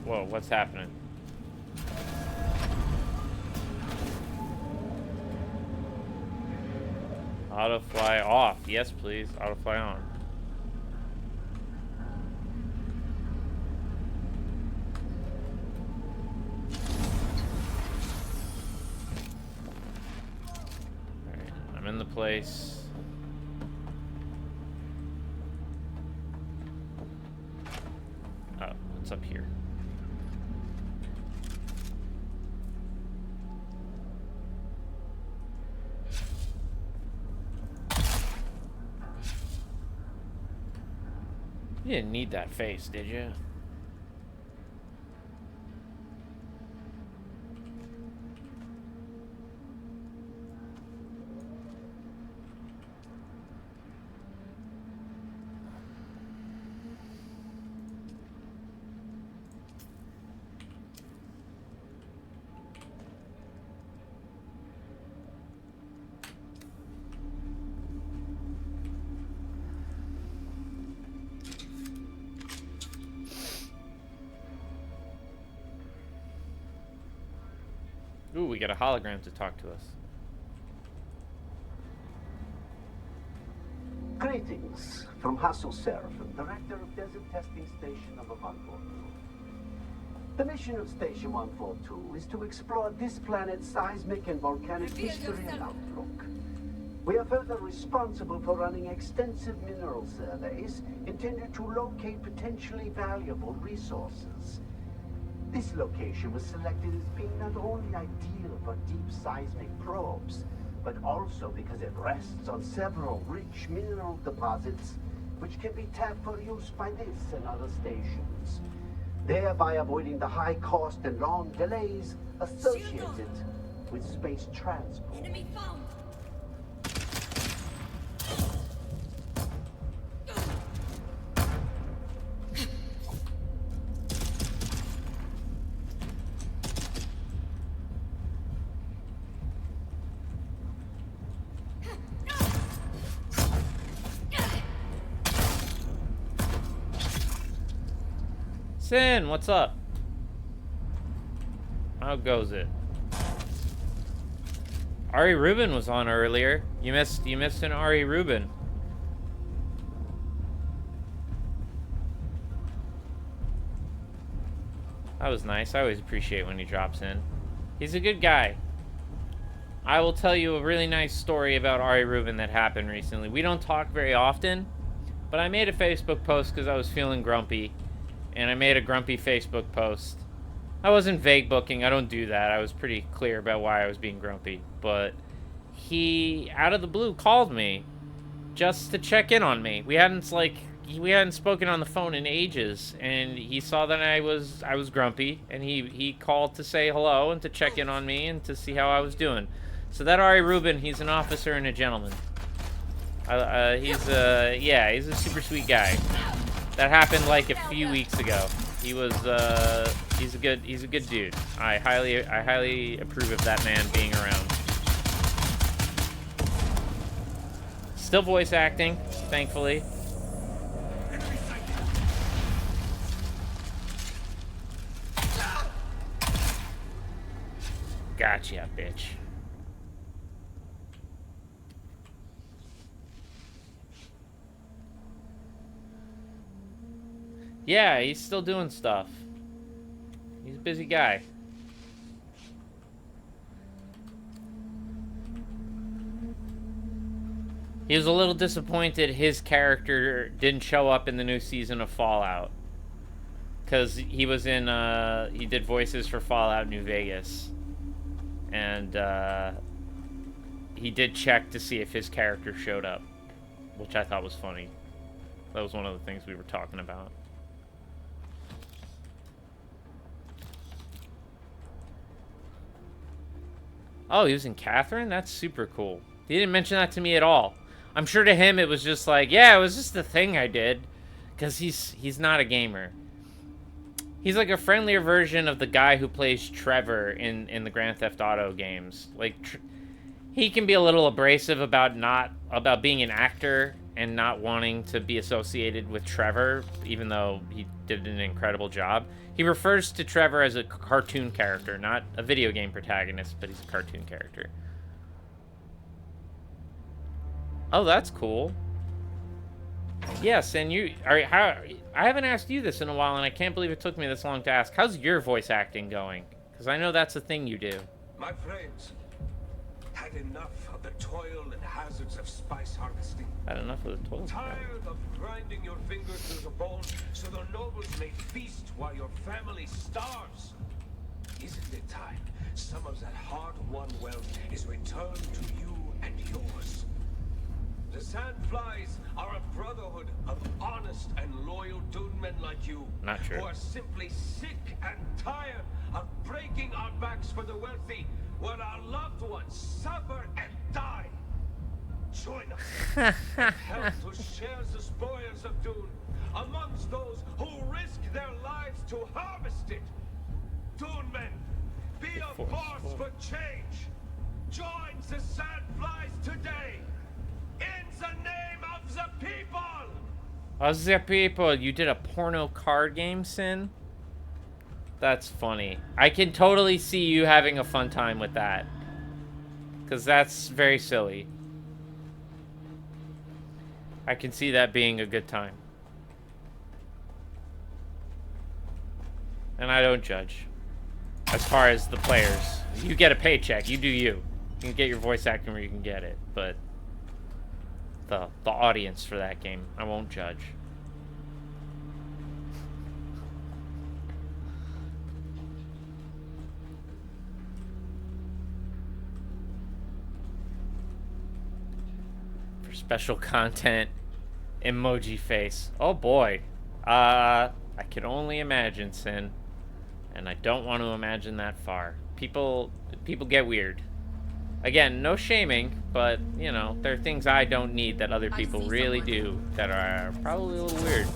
[SPEAKER 1] Whoa, what's happening? Auto fly off. Yes, please. Auto fly on. I'm in the place. Oh, what's up here? You didn't need that face, did you? Ooh, we got a hologram to talk to us.
[SPEAKER 8] Greetings from Hassel Seraph, Director of Desert Testing Station number 1. The mission of Station 142 is to explore this planet's seismic and volcanic history and outlook. We are further responsible for running extensive mineral surveys intended to locate potentially valuable resources. This location was selected as being not only ideal for deep seismic probes, but also because it rests on several rich mineral deposits which can be tapped for use by this and other stations, thereby avoiding the high cost and long delays associated with space transport.
[SPEAKER 5] Enemy found!
[SPEAKER 1] Sin, what's up? How goes it? Ari Rubin was on earlier. You missed an Ari Rubin. That was nice. I always appreciate when he drops in. He's a good guy. I will tell you a really nice story about Ari Rubin that happened recently. We don't talk very often, but I made a Facebook post because I was feeling grumpy. And I made a grumpy Facebook post. I wasn't vague booking. I don't do that. I was pretty clear about why I was being grumpy. But he, out of the blue, called me just to check in on me. We hadn't spoken on the phone in ages, and he saw that I was grumpy, and he called to say hello and to check in on me and to see how I was doing. So that Ari Rubin, he's an officer and a gentleman. He's a super sweet guy. That happened like a few weeks ago. He was he's a good dude. I highly approve of that man being around. Still voice acting, thankfully. Gotcha, bitch. Yeah, he's still doing stuff. He's a busy guy. He was a little disappointed his character didn't show up in the new season of Fallout. Because he was in, he did voices for Fallout New Vegas. And, he did check to see if his character showed up. Which I thought was funny. That was one of the things we were talking about. Oh, he was in Catherine? That's super cool. He didn't mention that to me at all. I'm sure to him it was just like, yeah, it was just the thing I did. Because he's not a gamer. He's like a friendlier version of the guy who plays Trevor in the Grand Theft Auto games. Like, he can be a little abrasive about being an actor and not wanting to be associated with Trevor, even though he did an incredible job. He refers to Trevor as a cartoon character, not a video game protagonist, but he's a cartoon character. Oh, that's cool. Yes, and I haven't asked you this in a while, and I can't believe it took me this long to ask. How's your voice acting going? Because I know that's a thing you do.
[SPEAKER 9] My friends, had enough of the toil and hazards of spice harvesting.
[SPEAKER 1] Had enough of the toil.
[SPEAKER 9] Tired of grinding your fingers to the bone so the nobles may feast while your family starves. Isn't it time some of that hard-won wealth is returned to you and yours? The Sandflies are a brotherhood of honest and loyal dudemen like you.
[SPEAKER 1] Not true.
[SPEAKER 9] Who are simply sick and tired of breaking our backs for the wealthy while our loved ones suffer and die. Join us and help to share the spoils of Dune amongst those who risk their lives to harvest it. Dune men, be a force for change. Join the Sandflies today. In the name of the people!
[SPEAKER 1] Of the people, you did a porno card game, Sin? That's funny. I can totally see you having a fun time with that. Because that's very silly. I can see that being a good time. And I don't judge. As far as the players. You get a paycheck, you do you. You can get your voice acting where you can get it, but the audience for that game, I won't judge. For special content, emoji face. Oh boy. I can only imagine, Sin. And I don't want to imagine that far. People get weird. Again, no shaming, but, you know, there are things I don't need that other people really do that are probably a little weird.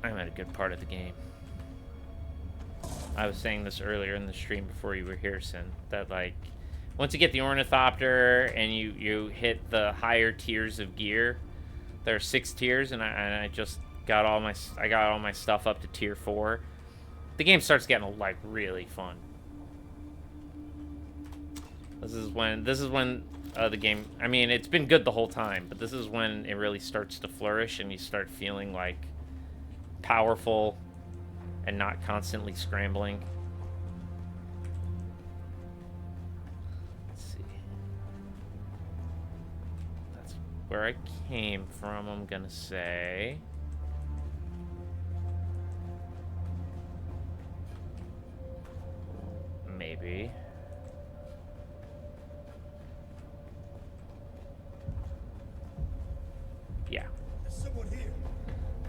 [SPEAKER 1] I'm at a good part of the game. I was saying this earlier in the stream before you were here, Sin, that like once you get the Ornithopter and you hit the higher tiers of gear, there are 6 tiers, and I just got all my stuff up to tier 4. The game starts getting like really fun. This is when the game, I mean, it's been good the whole time, but this is when it really starts to flourish and you start feeling like powerful and not constantly scrambling. Let's see. That's where I came from, I'm gonna say. Maybe. Yeah.
[SPEAKER 10] There's someone here.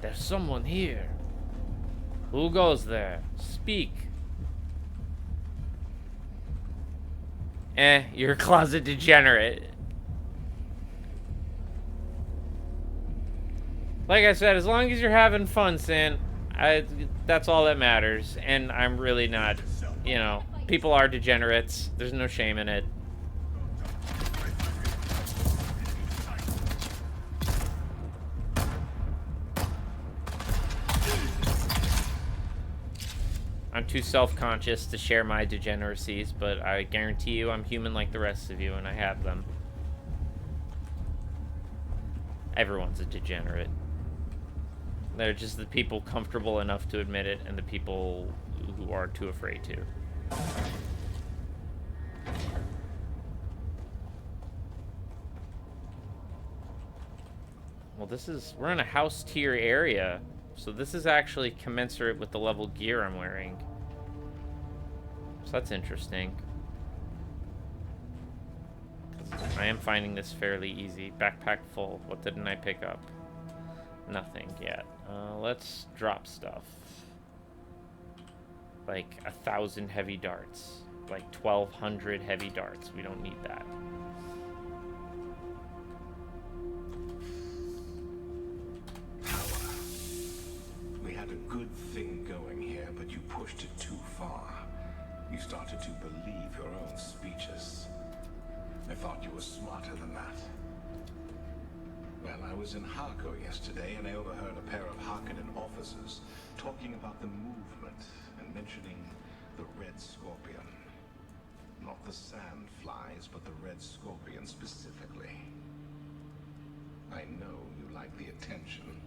[SPEAKER 1] There's someone here. Who goes there? Speak. You're a closet degenerate. Like I said, as long as you're having fun, Sin, that's all that matters. And I'm really not, you know, people are degenerates. There's no shame in it. I'm too self-conscious to share my degeneracies, but I guarantee you I'm human like the rest of you, and I have them. Everyone's a degenerate. They're just the people comfortable enough to admit it, and the people who are too afraid to. Well, we're in a house tier area. So this is actually commensurate with the level gear I'm wearing. So that's interesting. I am finding this fairly easy. Backpack full. What didn't I pick up? Nothing yet. Let's drop stuff. Like 1,000 heavy darts. Like 1,200 heavy darts. We don't need that.
[SPEAKER 9] Good thing going here, but you pushed it too far. You started to believe your own speeches. I thought you were smarter than that. Well, I was in Harko yesterday, and I overheard a pair of Harkonnen officers talking about the movement and mentioning the Red Scorpion. Not the sand flies, but the Red Scorpion specifically. I know you like the attention,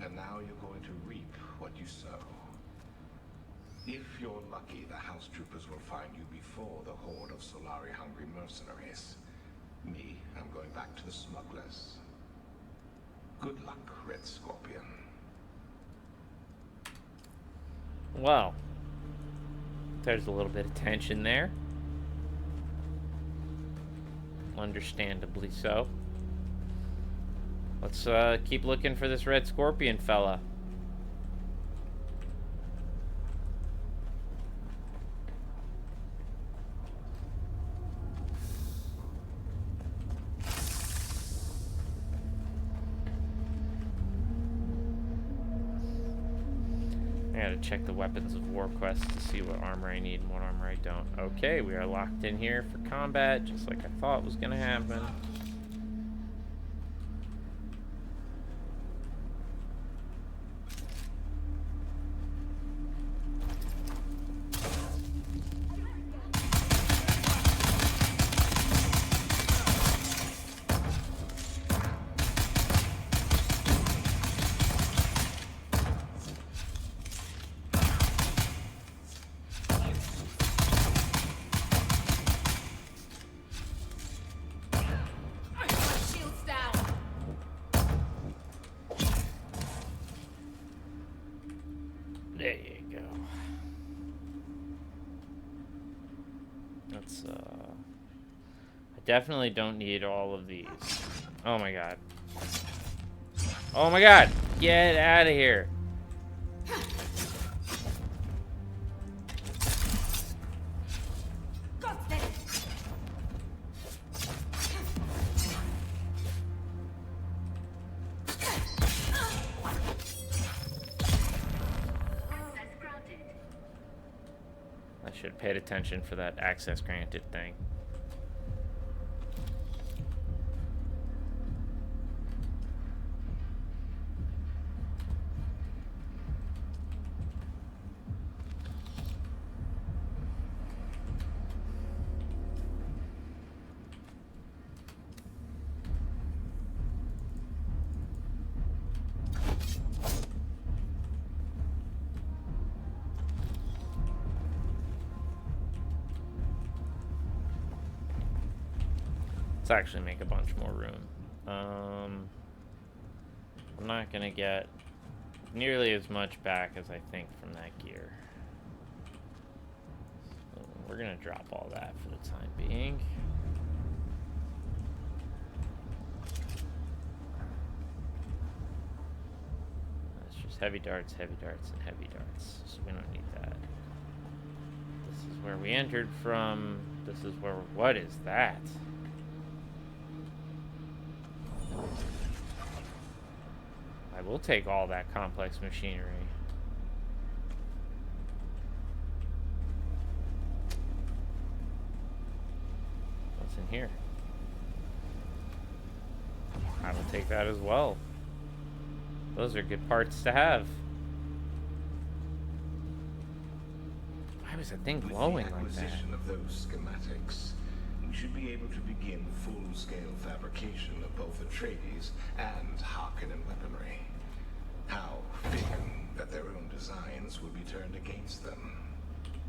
[SPEAKER 9] and now you're going to reap what you sow. If you're lucky, the house troopers will find you before the horde of Solari-hungry mercenaries. Me, I'm going back to the smugglers. Good luck, Red Scorpion.
[SPEAKER 1] Well, there's a little bit of tension there. Understandably so. Let's keep looking for this Red Scorpion fella. I gotta check the Weapons of War quest to see what armor I need and what armor I don't. Okay, we are locked in here for combat, just like I thought was gonna happen. There you go. That's, I definitely don't need all of these. Oh my god. Oh my god! Get out of here! I should have paid attention for that access granted thing. Let's actually make a bunch more room. I'm not gonna get nearly as much back as I think from that gear. So we're gonna drop all that for the time being. That's just heavy darts, and heavy darts. So we don't need that. This is where we entered from. This is where... What is that? I will take all that complex machinery. What's in here? I will take that as well. Those are good parts to have. Why was that thing glowing like that?
[SPEAKER 10] With the acquisition of those schematics, we should be able to begin full-scale fabrication of both Atreides and Harkonnen weaponry. How fitting that their own designs would be turned against them.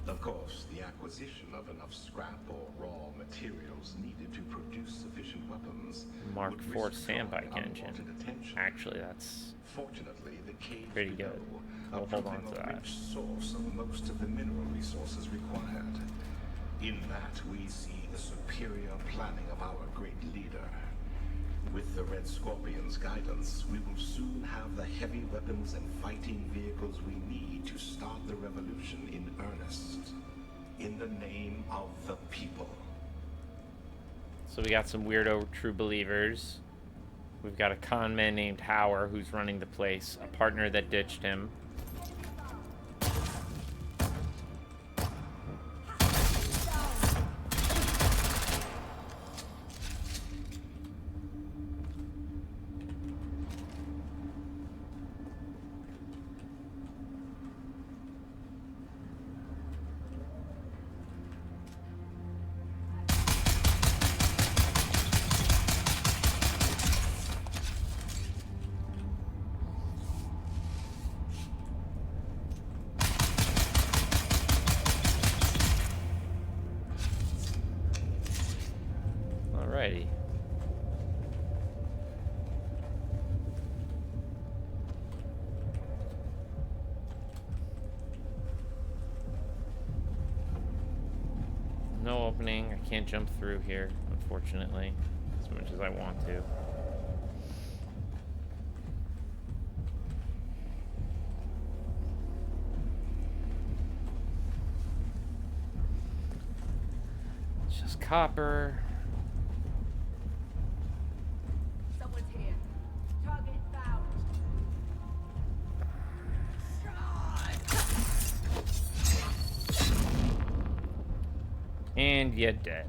[SPEAKER 10] Of course, the acquisition of enough scrap or raw materials needed to produce sufficient weapons.
[SPEAKER 1] Mark
[SPEAKER 10] would
[SPEAKER 1] IV
[SPEAKER 10] risk
[SPEAKER 1] sandbike
[SPEAKER 10] drawing
[SPEAKER 1] engine.
[SPEAKER 10] unwanted attention.
[SPEAKER 1] Actually, that's
[SPEAKER 10] Fortunately, the cave
[SPEAKER 1] pretty good. We'll hold on to
[SPEAKER 10] a
[SPEAKER 1] that.
[SPEAKER 10] rich source of most of the mineral resources required. In that, we see the superior planning of our great leader. With the Red Scorpion's guidance, we will soon have the heavy weapons and fighting vehicles we need to start the revolution in earnest. In the name of the people.
[SPEAKER 1] So we got some weirdo true believers. We've got a con man named Hauer who's running the place, a partner that ditched him. Alrighty. No opening. I can't jump through here, unfortunately, as much as I want to. It's just copper.
[SPEAKER 5] Someone's here. Target found.
[SPEAKER 1] And you're dead.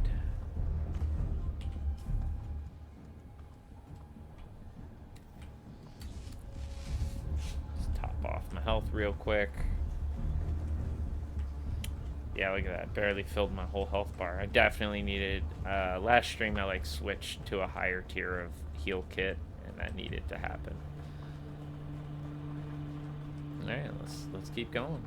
[SPEAKER 1] Let's top off my health real quick. Yeah, look at that. Barely filled my whole health bar. I definitely needed... last stream I switched to a higher tier of heal kit, and that needed to happen. Alright, let's keep going.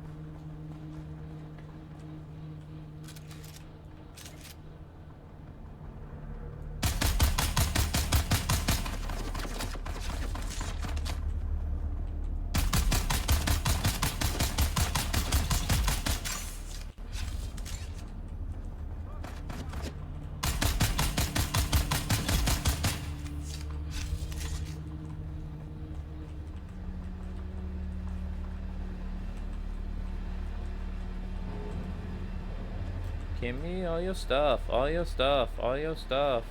[SPEAKER 1] Give me all your stuff, all your stuff, all your stuff.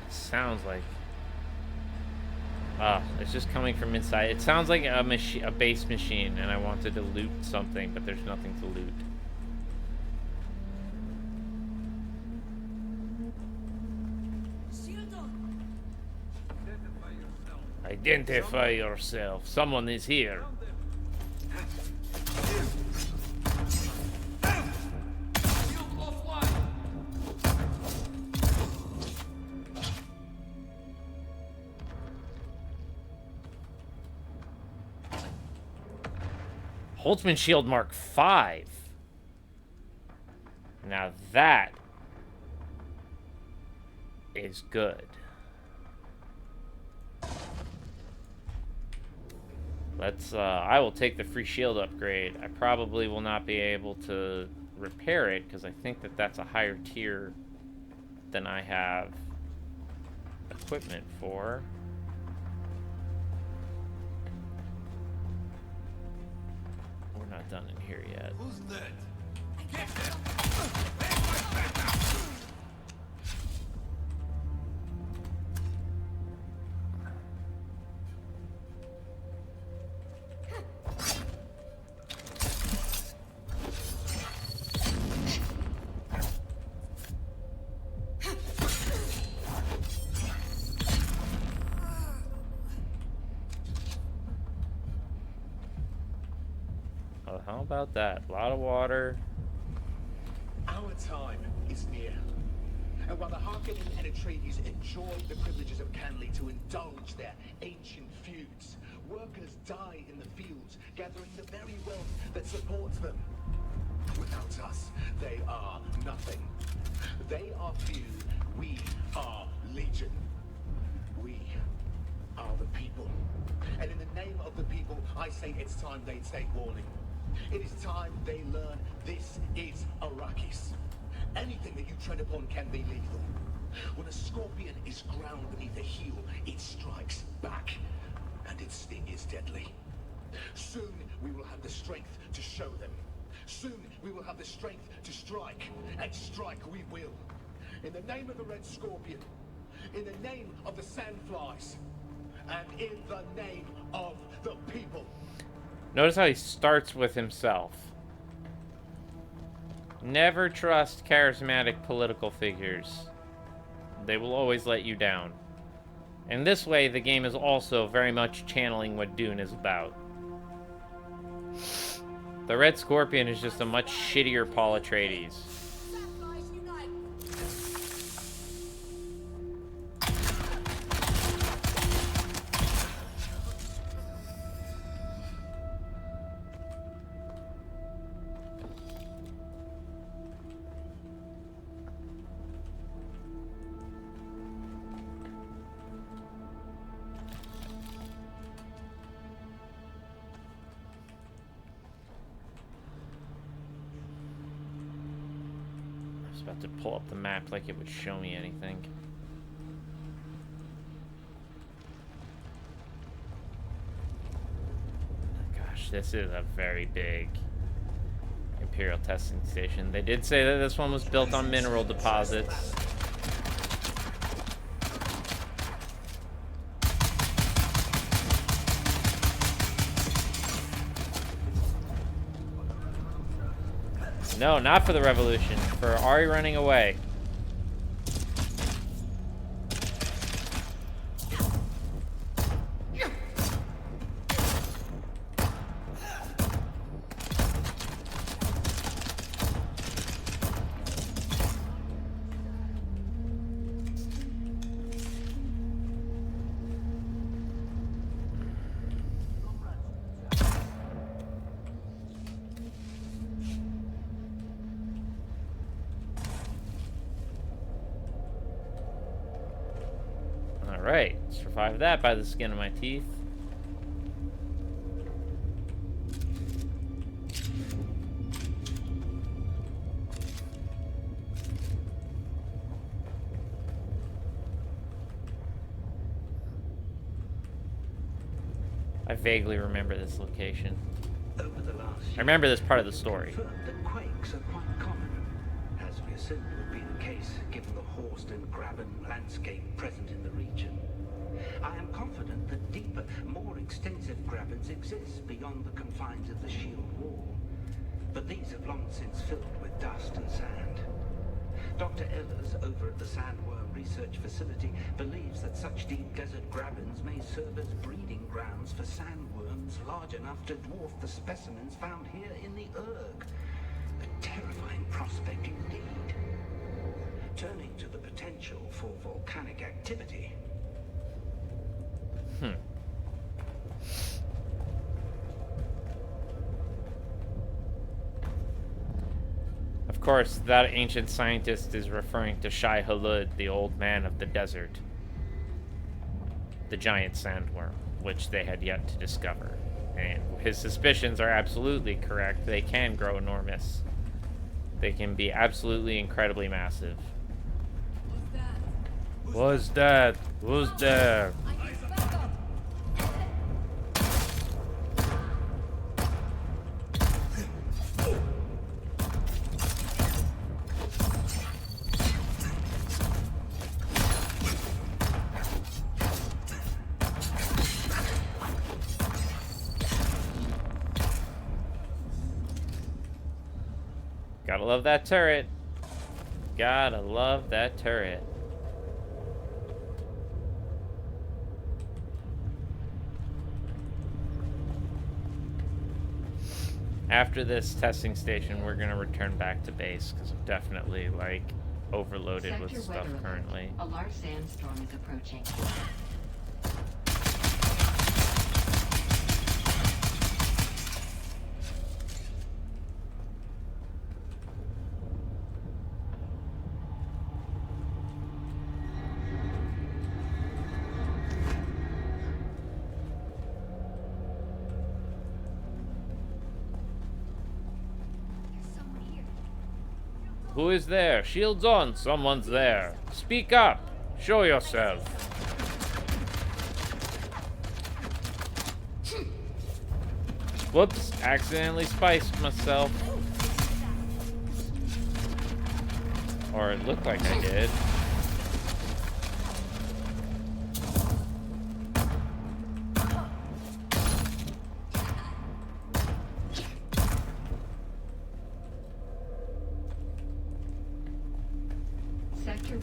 [SPEAKER 1] It sounds like... it's just coming from inside. It sounds like a base machine, and I wanted to loot something, but there's nothing to loot. Identify yourself. Someone is here. Holtzman Shield Mark 5. Now that is good. Let's, I will take the free shield upgrade. I probably will not be able to repair it because I think that that's a higher tier than I have equipment for. We're not done in here yet.
[SPEAKER 9] Who's that?
[SPEAKER 1] Oh, how about that? A lot of water.
[SPEAKER 11] Our time is near. And while the Harkonnen and Atreides enjoy the privileges of Canley to indulge their ancient feuds, workers die in the fields, gathering the very wealth that supports them. Without us, they are nothing. They are few, we are legion. We are the people. And in the name of the people, I say it's time they take warning. It is time they learn this is Arrakis. Anything that you tread upon can be lethal. When a scorpion is ground beneath a heel, it strikes back, and its sting is deadly. Soon we will have the strength to show them. Soon we will have the strength to strike, and strike we will. In the name of the Red Scorpion, in the name of the Sandflies, and in the name of the people.
[SPEAKER 1] Notice how he starts with himself. Never trust charismatic political figures. They will always let you down. And this way, the game is also very much channeling what Dune is about. The Red Scorpion is just a much shittier Paul Atreides. To pull up the map like it would show me anything. Gosh, this is a very big Imperial testing station. They did say that this one was built on mineral deposits. No, not for the revolution. For Ari running away. Alright, survived that by the skin of my teeth. I vaguely remember this location.
[SPEAKER 8] Over the last
[SPEAKER 1] I remember this part of the story.
[SPEAKER 8] confirmed that quakes are quite common, as we assumed would be the case given the Horst and Graben landscape present in the region. I am confident that deeper, more extensive Grabens exist beyond the confines of the shield wall, but these have long since filled with dust and sand. Dr. Ehlers, over at the Sandworm Research Facility, believes that such deep desert Grabens may serve as breeding grounds for sandworms large enough to dwarf the specimens found here in the Urg. A terrifying prospect indeed. Turning to the potential for volcanic activity.
[SPEAKER 1] Of course, that ancient scientist is referring to Shai Hulud, the old man of the desert. The giant sandworm, which they had yet to discover. And his suspicions are absolutely correct. They can grow enormous. They can be absolutely incredibly massive. What's that? Who's there? Gotta love that turret. Gotta love that turret. After this testing station, we're gonna return back to base because I'm definitely like overloaded with stuff currently.
[SPEAKER 12] A large sandstorm is approaching.
[SPEAKER 1] Who is there? Shields on. Someone's there. Speak up. Show yourself. Whoops. Accidentally spiced myself. Or it looked like I did.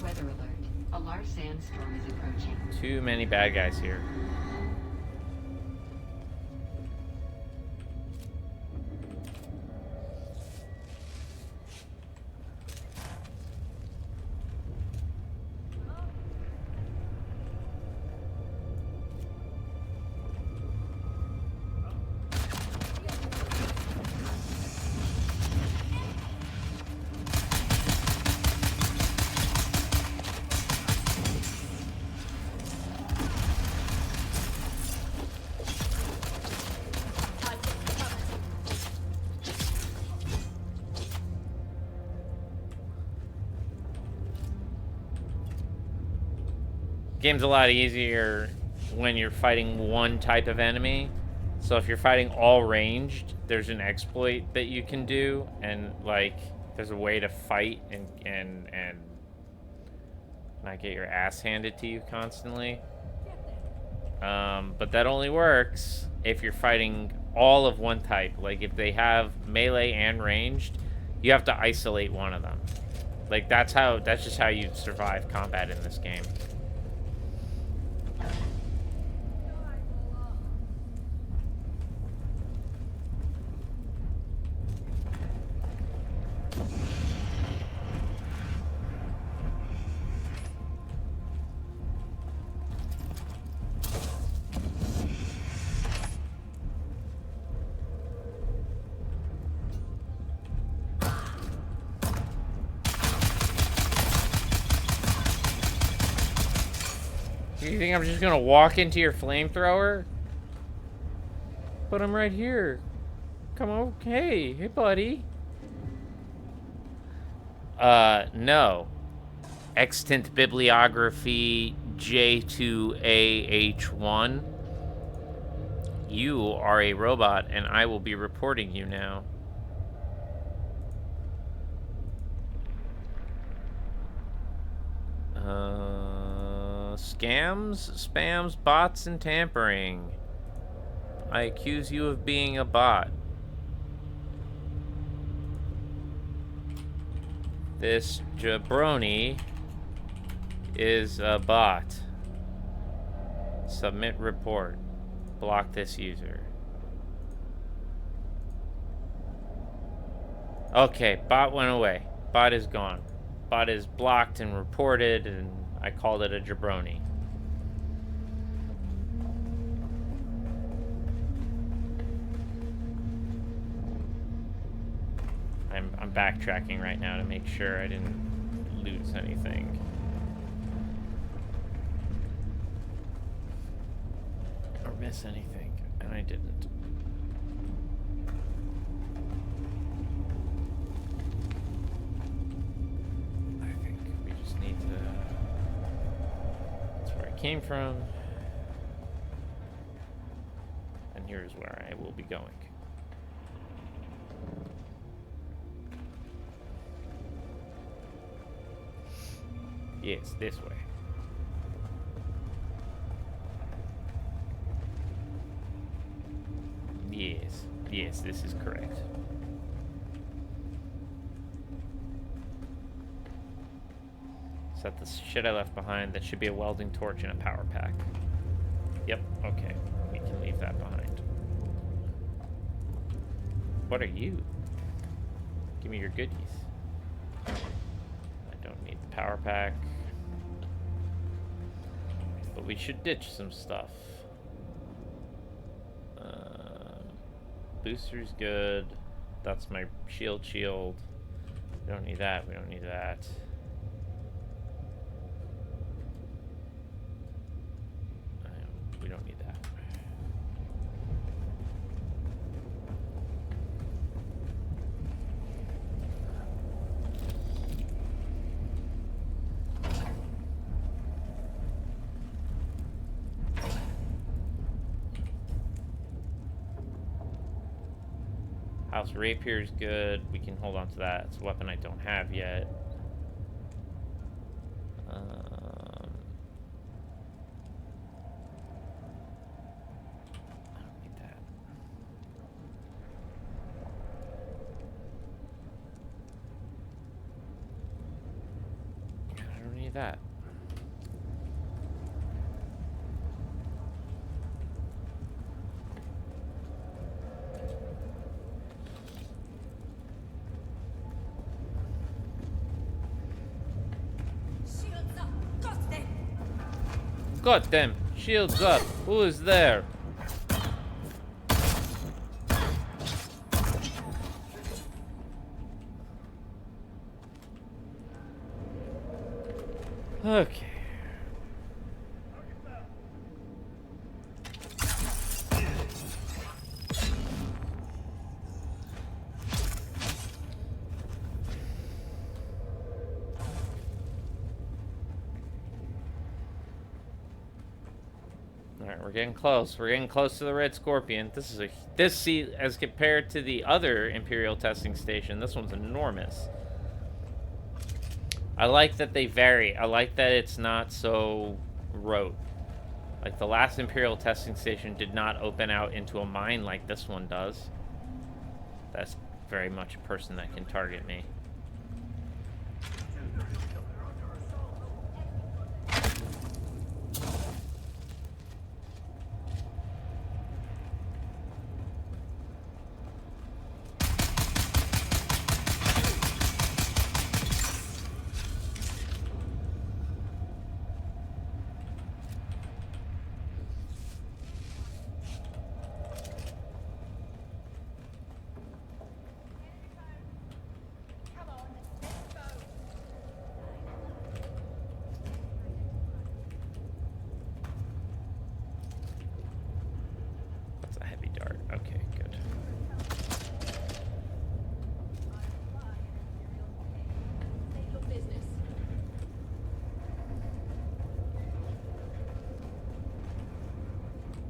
[SPEAKER 12] Weather alert. A large sandstorm is approaching.
[SPEAKER 1] Too many bad guys here. Game's a lot easier when you're fighting one type of enemy. So if you're fighting all ranged, there's an exploit that you can do, and like there's a way to fight and not get your ass handed to you constantly. But that only works if you're fighting all of one type. Like if they have melee and ranged, you have to isolate one of them. Like that's just how you survive combat in this game. You think I'm just gonna walk into your flamethrower? But I'm right here. Come on, hey buddy. No. Extant bibliography J2AH1. You are a robot, and I will be reporting you now. Scams, spams, bots, and tampering. I accuse you of being a bot. This jabroni is a bot. Submit report. Block this user. Okay, bot went away. Bot is gone. Bot is blocked and reported, and I called it a jabroni. I'm backtracking right now to make sure I didn't lose anything. Or miss anything, and I didn't. I think we just need to... That's where I came from. And here's where I will be going. Yes, this way. Yes, this is correct. Is that the shit I left behind? That should be a welding torch and a power pack. Yep, okay. We can leave that behind. What are you? Give me your goodies. I don't need the power pack. But we should ditch some stuff. Booster's good. That's my shield. We don't need that. We don't need that. We don't need that. House Rapier's good. We can hold on to that. It's a weapon I don't have yet. I don't need that. I don't need that. Got them. Shields up. Who is there? Okay. Alright, we're getting close. We're getting close to the Red Scorpion. See, as compared to the other Imperial testing station, this one's enormous. I like that they vary. I like that it's not so rote. Like the last Imperial testing station did not open out into a mine like this one does. That's very much a person that can target me.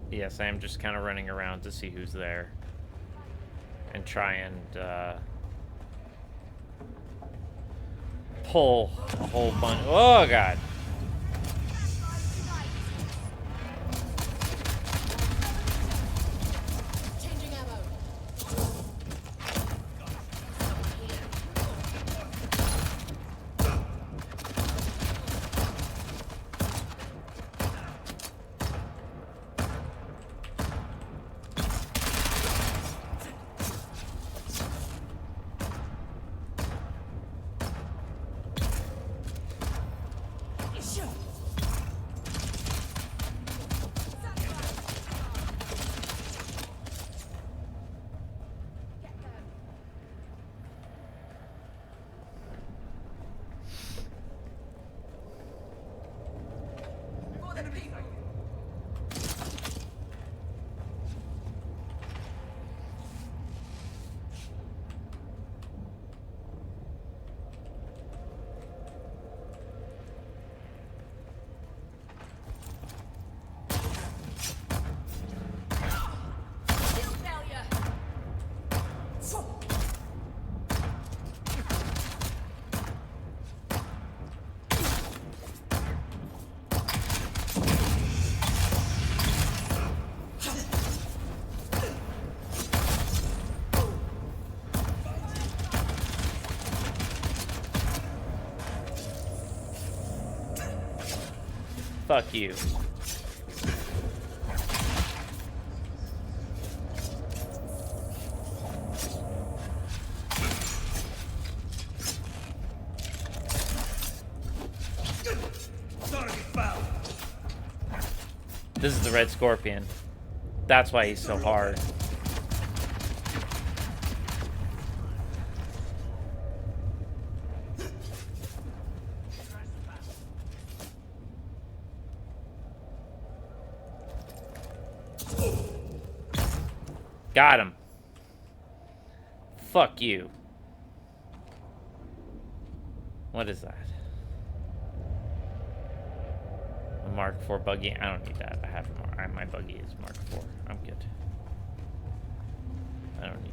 [SPEAKER 1] Yes, I am just kind of running around to see who's there. and try and pull a whole bunch. Oh god. Fuck you. This is the Red Scorpion. That's why he's so hard. Got him. Fuck you. What is that? A Mark IV buggy? I don't need that. I have my buggy is Mark IV. I'm good. I don't need that.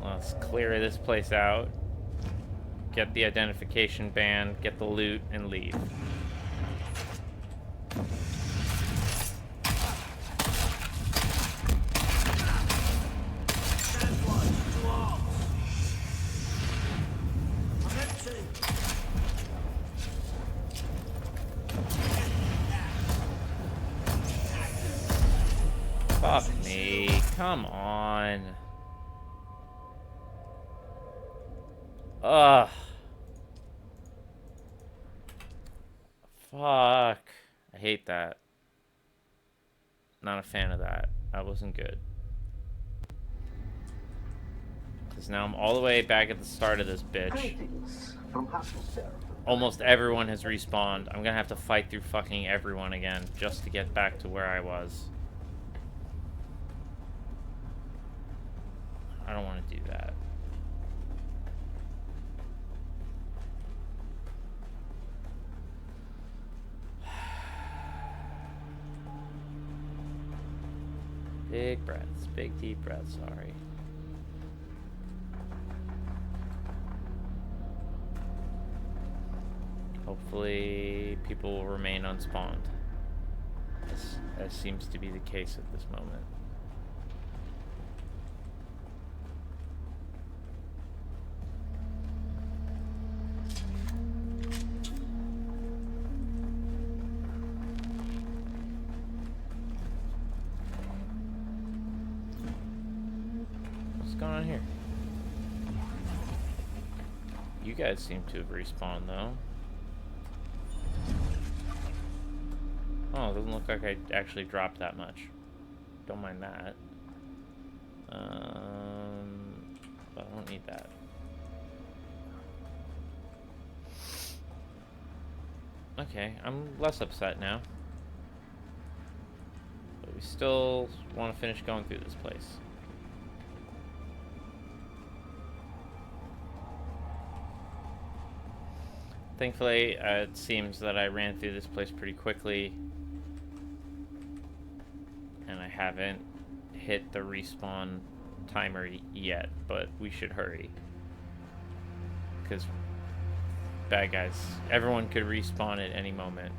[SPEAKER 1] Let's clear this place out. Get the identification band, get the loot, and leave. Fuck me. Come on. Ugh. Fuck. I hate that. Not a fan of that. That wasn't good. Because now I'm all the way back at the start of this bitch. Almost everyone has respawned. I'm gonna have to fight through fucking everyone again just to get back to where I was. I don't want to do that. Big breaths, big deep breaths, sorry. Hopefully people will remain unspawned. As seems to be the case at this moment. What's going on here? You guys seem to have respawned though. Oh, it doesn't look like I actually dropped that much. Don't mind that. But I don't need that. Okay, I'm less upset now. But we still want to finish going through this place. Thankfully, it seems that I ran through this place pretty quickly. And I haven't hit the respawn timer yet, but we should hurry. Because bad guys, everyone could respawn at any moment.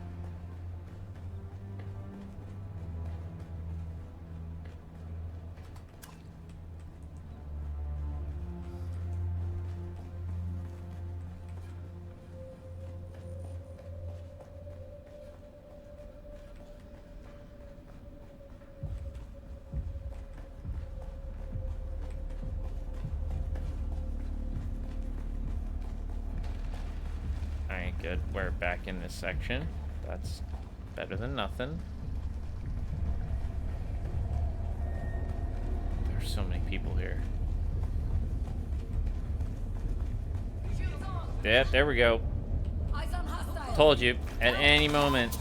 [SPEAKER 1] Alright, good. We're back in this section. That's better than nothing. There's so many people here. Yeah, there we go. Told you, at any moment.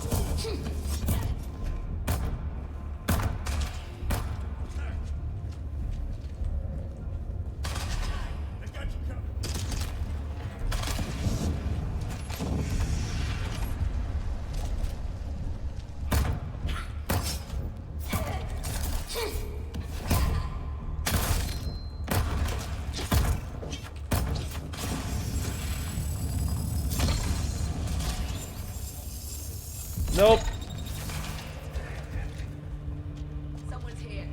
[SPEAKER 1] Nope.
[SPEAKER 5] Someone's here.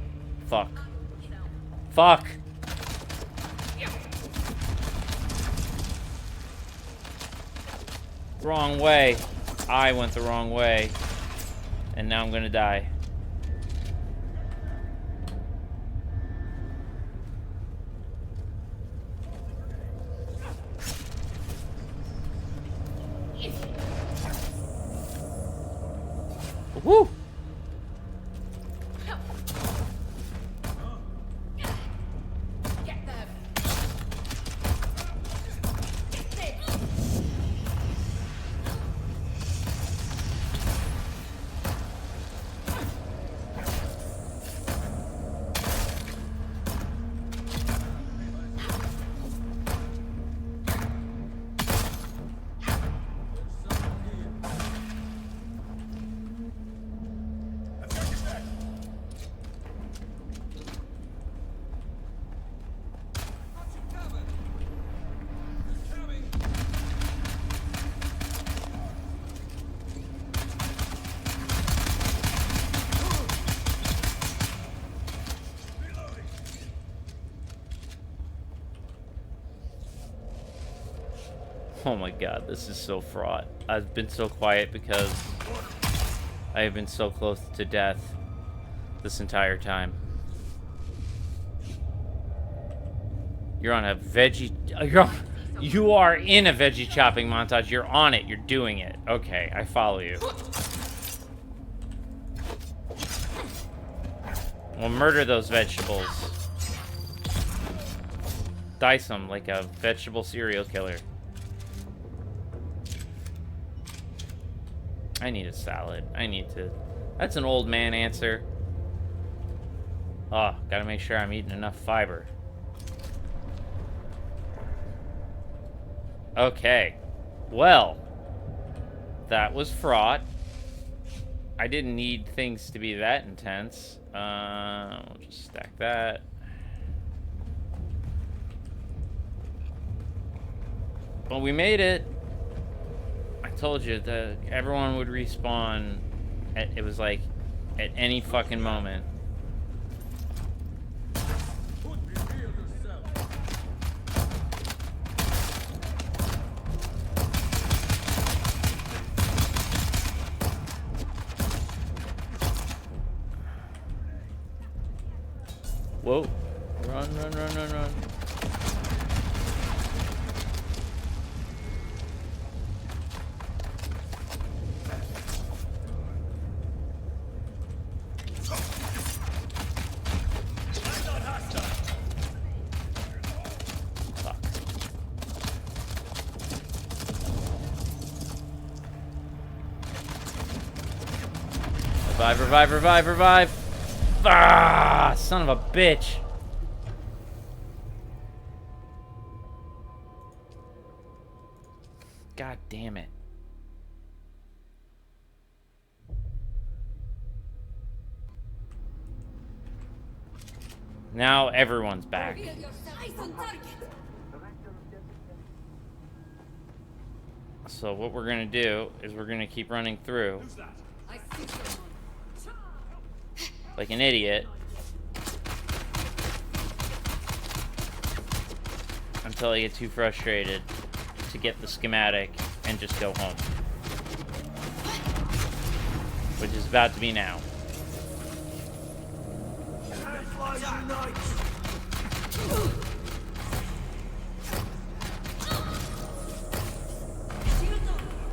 [SPEAKER 1] Fuck. Fuck. Wrong way. I went the wrong way. And now I'm gonna die. Woo!
[SPEAKER 5] Get them.
[SPEAKER 1] Oh my god, this is so fraught. I've been so quiet because I have been so close to death this entire time. You're on a veggie... You are in a veggie chopping montage. You're on it. You're doing it. Okay, I follow you. Well, murder those vegetables. Dice them like a vegetable serial killer. I need a salad. I need to... That's an old man answer. Oh, gotta make sure I'm eating enough fiber. Okay. Well, that was fraught. I didn't need things to be that intense. We'll just stack that. But we made it. I told you that everyone would respawn. It was like at any fucking moment. Whoa. Run, run, run, run, run. Revive, revive, revive, revive. Ah, son of a bitch. God damn it. Now everyone's back. So what we're gonna do is we're gonna keep running through like an idiot until I get too frustrated to get the schematic and just go home. Which is about to be now.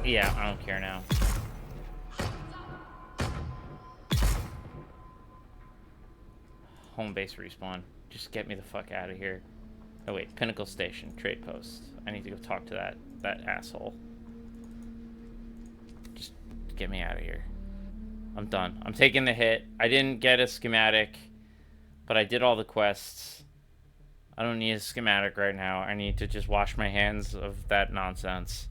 [SPEAKER 1] Yeah, I don't care now. Home base respawn. Just get me the fuck out of here. Oh wait, Pinnacle Station, trade post. I need to go talk to that asshole. Just get me out of here. I'm done. I'm taking the hit. I didn't get a schematic, but I did all the quests. I don't need a schematic right now. I need to just wash my hands of that nonsense.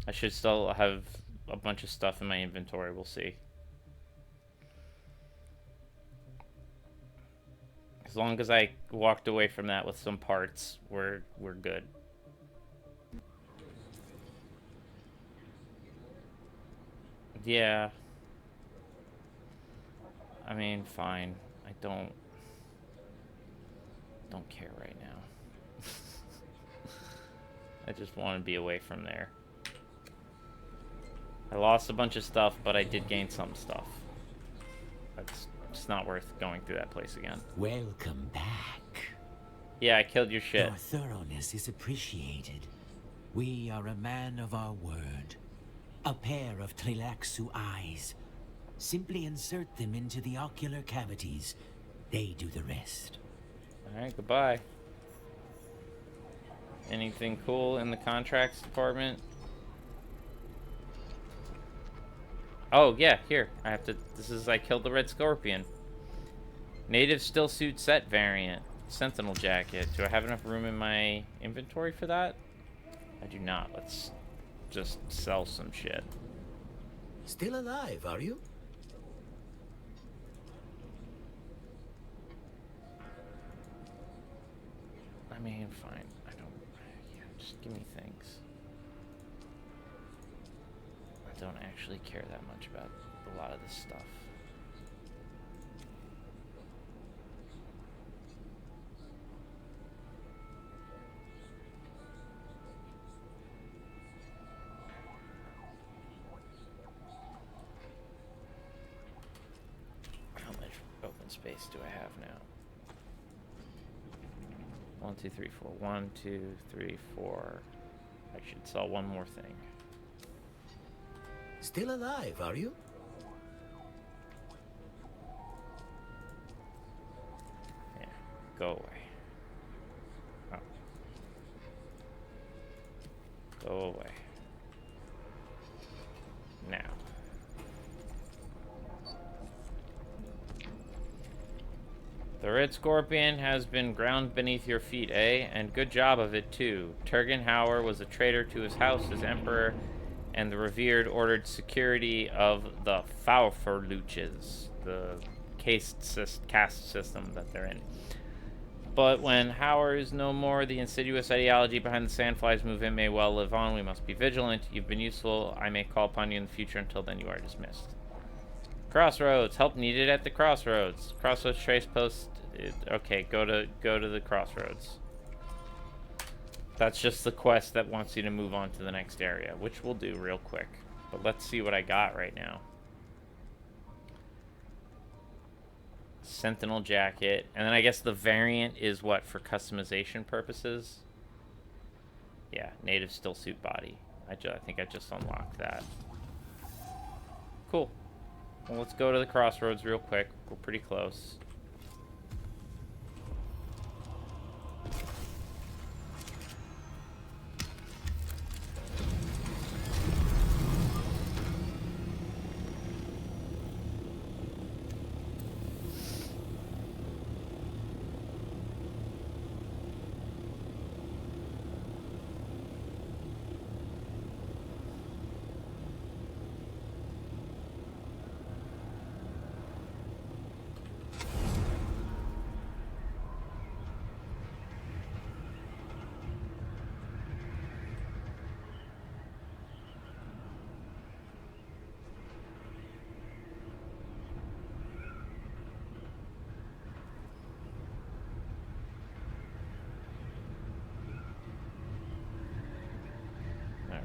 [SPEAKER 1] I should still have a bunch of stuff in my inventory. We'll see. As long as I walked away from that with some parts, we're good. Yeah. I mean, fine. I don't care right now. I just want to be away from there. I lost a bunch of stuff, but I did gain some stuff. That's just not worth going through that place again.
[SPEAKER 6] Welcome back.
[SPEAKER 1] Yeah, I killed your shit.
[SPEAKER 6] Your thoroughness is appreciated. We are a man of our word. A pair of Tleilaxu eyes. Simply insert them into the ocular cavities. They do the rest.
[SPEAKER 1] Alright, goodbye. Anything cool in the contracts department? Oh, yeah, here. I have to... This is... I killed the Red Scorpion. Native still suit set variant. Sentinel jacket. Do I have enough room in my inventory for that? I do not. Let's just sell some shit.
[SPEAKER 6] Still alive, are you?
[SPEAKER 1] I mean, fine. I don't... Yeah, just give me things. I don't actually care that much about a lot of this stuff. How much open space do I have now? 1, 2, 3, 4. 1, 2, 3, 4. I should sell one more thing.
[SPEAKER 6] Still alive, are you?
[SPEAKER 1] Yeah, go away. Oh. Go away. Now. The Red Scorpion has been ground beneath your feet, eh? And good job of it, too. Turgan Hauer was a traitor to his house as emperor, and the revered ordered security of the Faufurluches, the caste system that they're in. But when Hauer is no more, the insidious ideology behind the Sandflies movement may well live on. We must be vigilant. You've been useful. I may call upon you in the future. Until then, you are dismissed. Crossroads. Help needed at the Crossroads. Crossroads trace post. Okay, go to the Crossroads. That's just the quest that wants you to move on to the next area, which we'll do real quick. But let's see what I got right now. Sentinel jacket. And then I guess the variant is what, for customization purposes? Yeah, native still suit body. I think I just unlocked that. Cool. Well, let's go to the Crossroads real quick. We're pretty close.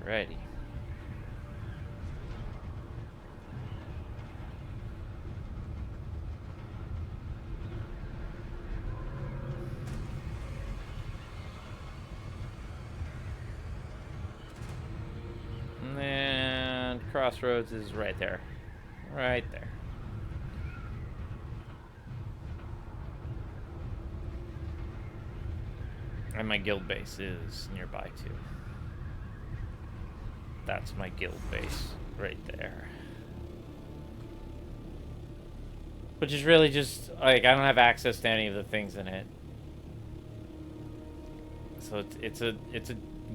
[SPEAKER 1] Alrighty. And Crossroads is right there. Right there. And my guild base is nearby too. That's my guild base right there. Which is really just, like, I don't have access to any of the things in it. So it's a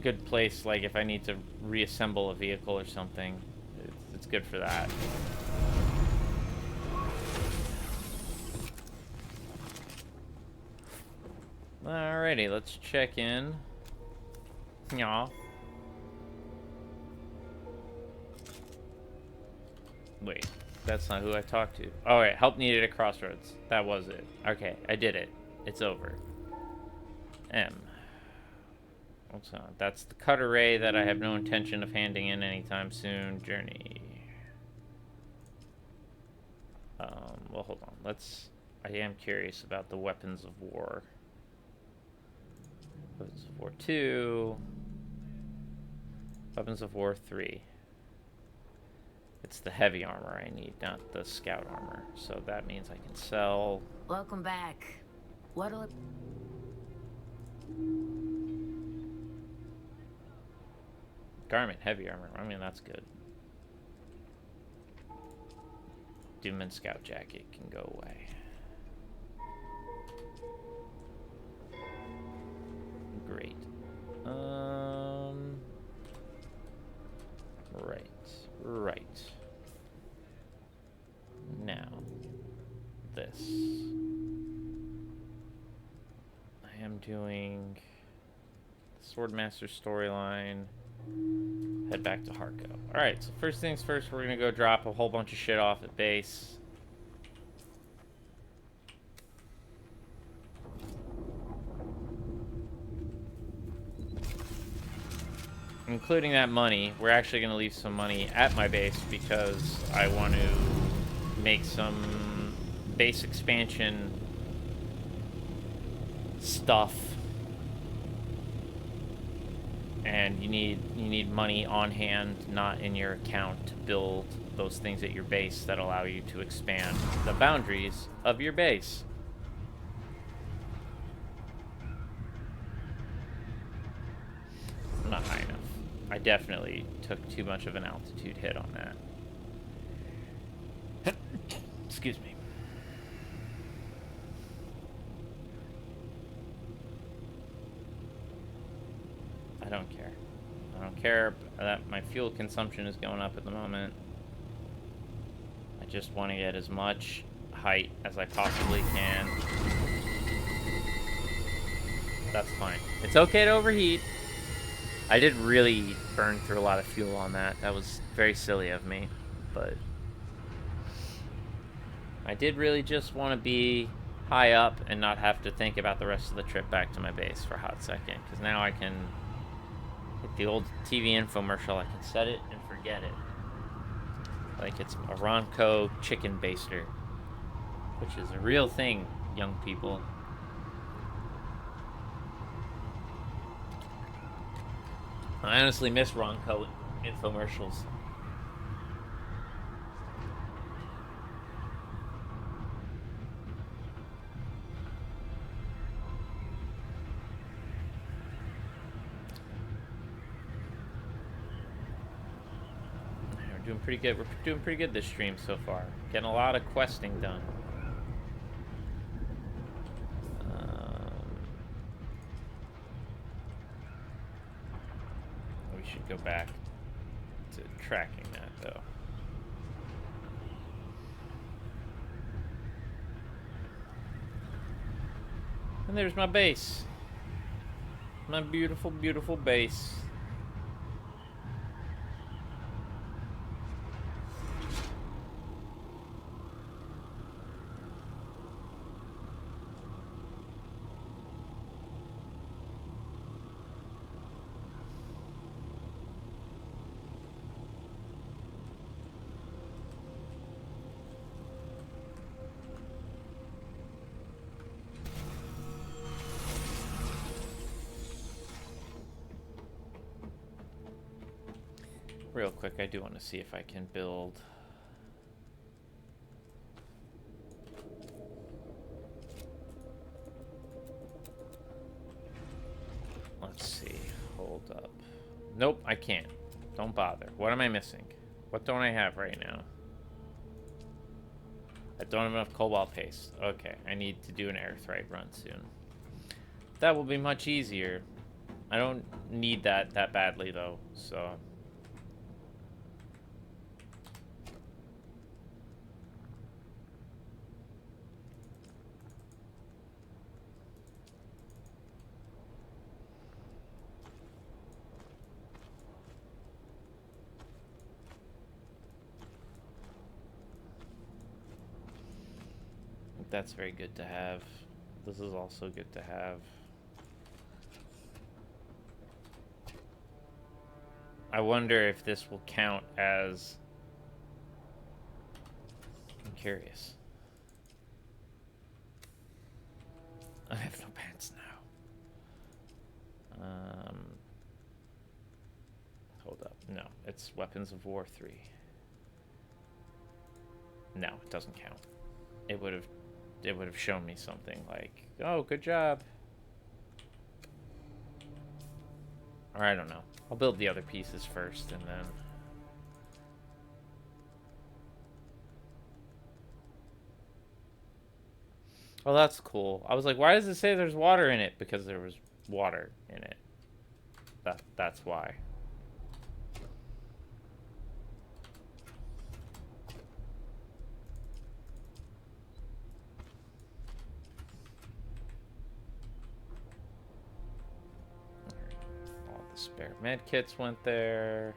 [SPEAKER 1] good place, like, if I need to reassemble a vehicle or something. It's good for that. Alrighty, let's check in. Yeah. Wait, that's not who I talked to. Oh, right, help needed at Crossroads. That was it. Okay, I did it. It's over. M. What's on? That's the cut array that I have no intention of handing in anytime soon. Journey. Well, hold on. I am curious about the weapons of war. Weapons of War 2. Weapons of War 3. It's the heavy armor I need, not the scout armor. So that means I can sell.
[SPEAKER 3] Welcome back. What'll it...
[SPEAKER 1] Garment, heavy armor. I mean, that's good. Doom and Scout Jacket can go away. Great. Right. Now, this. I am doing Swordmaster storyline. Head back to Harko. Alright, so first things first, we're gonna go drop a whole bunch of shit off at base. Including that money. We're actually gonna leave some money at my base because I want to make some base expansion stuff. And you need money on hand, not in your account, to build those things at your base that allow you to expand the boundaries of your base. Not high enough. I definitely took too much of an altitude hit on that. Excuse me. I don't care. I don't care that my fuel consumption is going up at the moment. I just want to get as much height as I possibly can. That's fine. It's okay to overheat. I did really burn through a lot of fuel on that. That was very silly of me, but I did really just want to be high up and not have to think about the rest of the trip back to my base for a hot second, because now I can hit the old TV infomercial. I can set it and forget it. Like it's a Ronco chicken baster, which is a real thing, young people. I honestly miss Ronco infomercials. We're doing pretty good. We're doing pretty good this stream so far. Getting a lot of questing done. We should go back to tracking that, though. And there's my base. My beautiful, beautiful base. Real quick, I do want to see if I can build. Let's see. Hold up. Nope, I can't. Don't bother. What am I missing? What don't I have right now? I don't have enough cobalt paste. Okay, I need to do an airthrite run soon. That will be much easier. I don't need that badly though, so. That's very good to have. This is also good to have. I wonder if this will count as... I'm curious. I have no pants now. Hold up. No, it's Weapons of War 3. No, it doesn't count. It would have shown me something like, oh, good job. Or I don't know. I'll build the other pieces first and then... Oh, that's cool. I was like, why does it say there's water in it? Because there was water in it. That's why. All the spare med kits went there.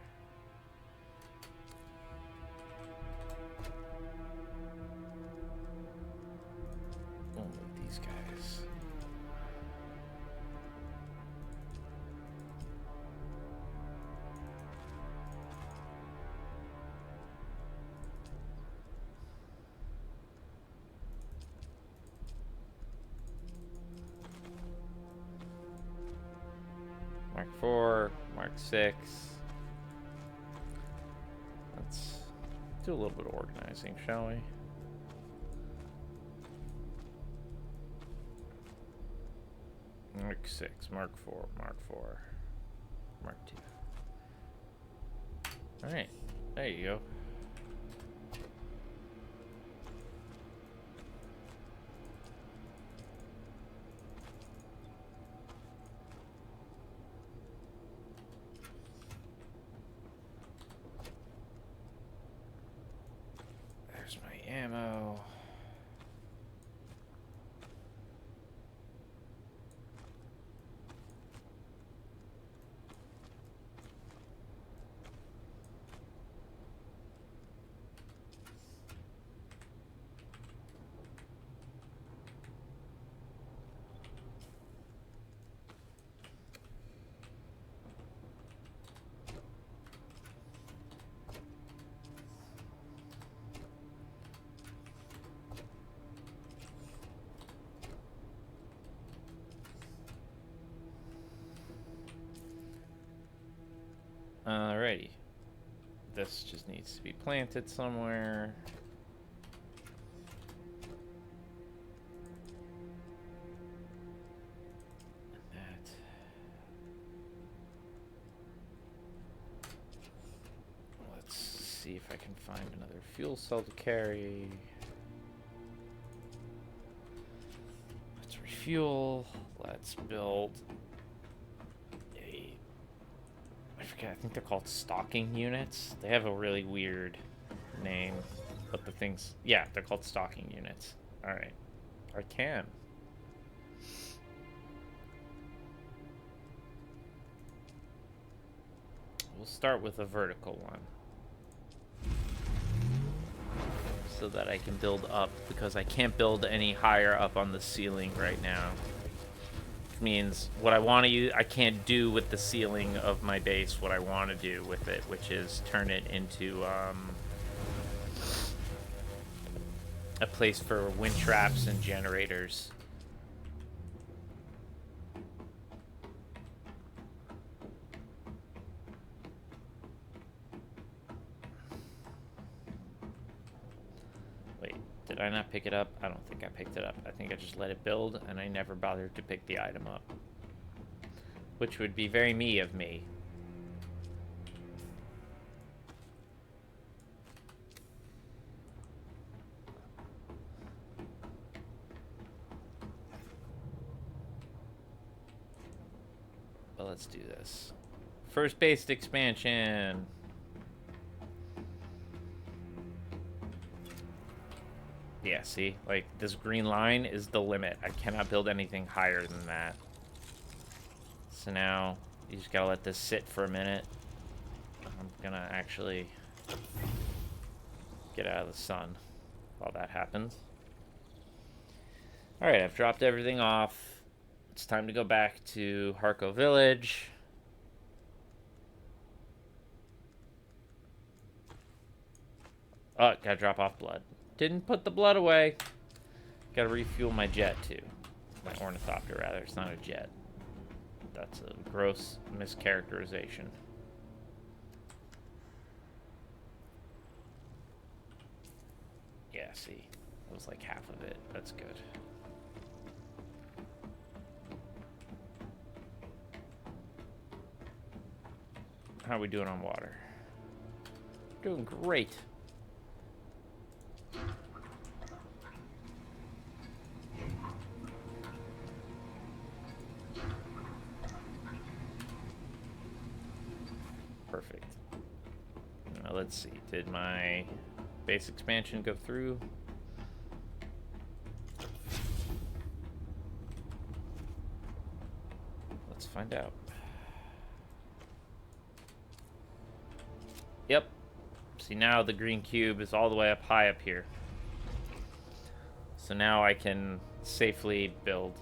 [SPEAKER 1] We'll move these guys. Mark 4, Mark 6. Let's do a little bit of organizing, shall we? Mark 6, Mark 4, Mark 4, Mark 2. Alright, there you go. There's my ammo. Alrighty. This just needs to be planted somewhere. And that. Let's see if I can find another fuel cell to carry. Let's refuel. Let's build a... I forget, I think they're called stocking units. They have a really weird name, but the things... Yeah, they're called stocking units. Alright. I can. We'll start with a vertical one. So that I can build up, because I can't build any higher up on the ceiling right now. Which means what I want to use, I can't do with the ceiling of my base what I want to do with it, which is turn it into a place for wind traps and generators. Did I not pick it up? I don't think I picked it up. I think I just let it build, and I never bothered to pick the item up. Which would be very me of me. But let's do this. First based expansion. Yeah, see? Like, this green line is the limit. I cannot build anything higher than that. So now, you just gotta let this sit for a minute. I'm gonna actually get out of the sun while that happens. Alright, I've dropped everything off. It's time to go back to Harko Village. Oh, gotta drop off blood. Didn't put the blood away. Gotta refuel my jet, too. My ornithopter, rather. It's not a jet. That's a gross mischaracterization. Yeah, see. That was like half of it. That's good. How are we doing on water? Doing great. Perfect. Now let's see. Did my base expansion go through? Let's find out. Yep. See, now the green cube is all the way up high up here. So now I can safely build.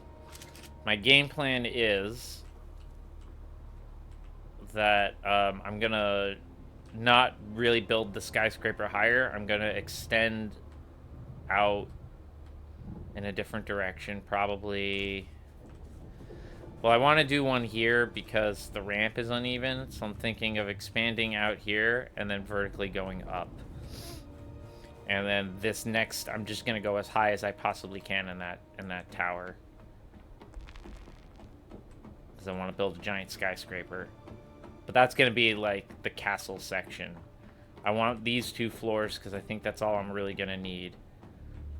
[SPEAKER 1] My game plan is that I'm gonna not really build the skyscraper higher. I'm gonna extend out in a different direction, probably. Well, I want to do one here because the ramp is uneven, so I'm thinking of expanding out here and then vertically going up. And then this next, I'm just gonna go as high as I possibly can in that tower, because I want to build a giant skyscraper. But that's gonna be like the castle section. I want these 2 floors because I think that's all I'm really gonna need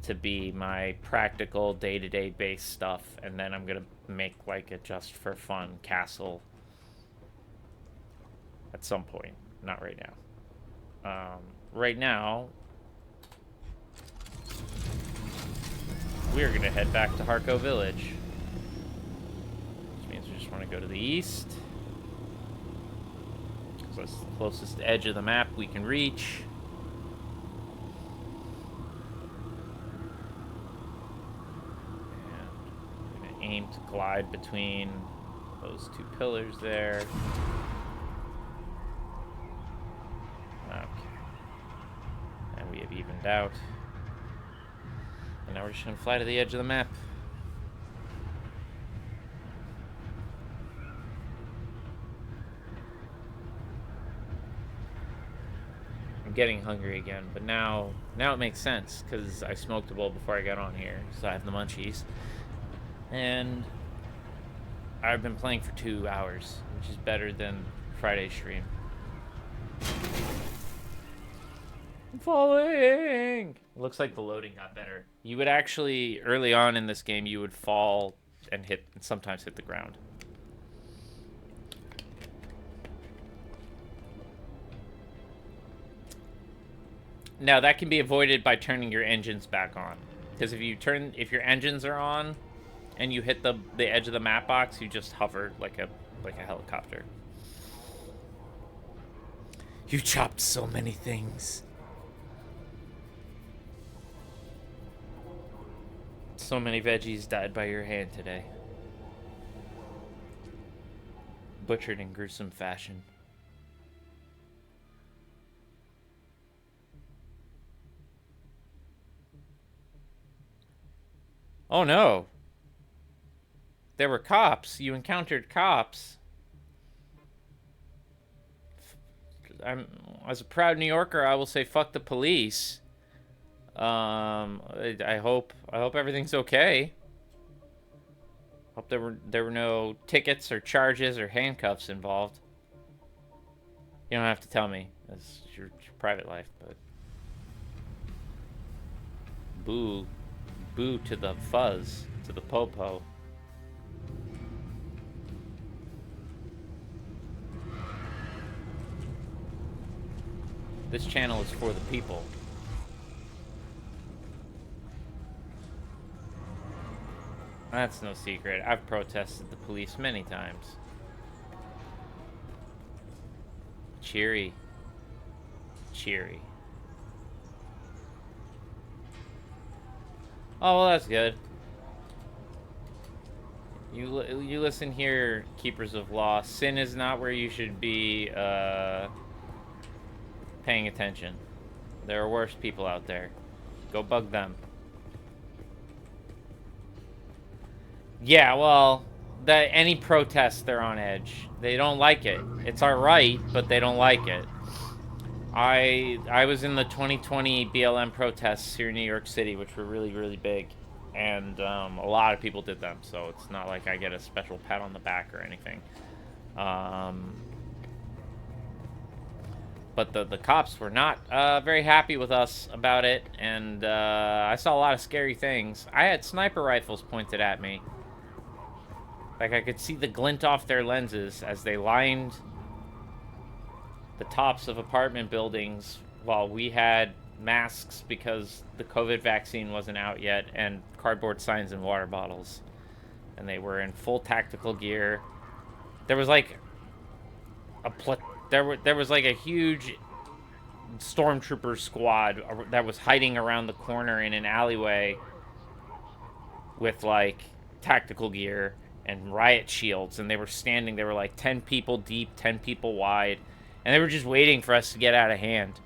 [SPEAKER 1] to be my practical day-to-day base stuff, and then I'm gonna make like a just for fun castle at some point. Not right now. Right now, we're gonna head back to Harko Village, which means we just want to go to the east, because that's the closest edge of the map we can reach. Aim to glide between those 2 pillars there. Okay. And we have evened out. And now we're just gonna fly to the edge of the map. I'm getting hungry again, but now it makes sense, because I smoked a bowl before I got on here, so I have the munchies. And I've been playing for 2 hours, which is better than Friday's stream. I'm falling! Looks like the loading got better. You would actually, early on in this game, you would fall and sometimes hit the ground. Now, that can be avoided by turning your engines back on. Because if your engines are on, and you hit the edge of the map box, you just hover like a helicopter. You chopped so many things. So many veggies died by your hand today. Butchered in gruesome fashion. Oh no! There were cops. You encountered cops. As a proud New Yorker, I will say fuck the police. I hope everything's okay. Hope there were no tickets or charges or handcuffs involved. You don't have to tell me. It's your private life, but boo to the fuzz, to the popo. This channel is for the people. That's no secret. I've protested the police many times. Cheery. Cheery. Oh, well, that's good. You listen here, Keepers of Law. Sin is not where you should be paying attention. There are worse people out there. Go bug them. Yeah, well, any protest, they're on edge. They don't like it. It's our right, but they don't like it. I was in the 2020 BLM protests here in New York City, which were really, really big. And a lot of people did them, so it's not like I get a special pat on the back or anything. But the cops were not very happy with us about it, and I saw a lot of scary things. I had sniper rifles pointed at me. Like, I could see the glint off their lenses as they lined the tops of apartment buildings while we had masks because the COVID vaccine wasn't out yet, and cardboard signs and water bottles. And they were in full tactical gear. There was like there was like a huge stormtrooper squad that was hiding around the corner in an alleyway with like tactical gear and riot shields, and they were standing. They were like 10 people deep, 10 people wide, and they were just waiting for us to get out of hand.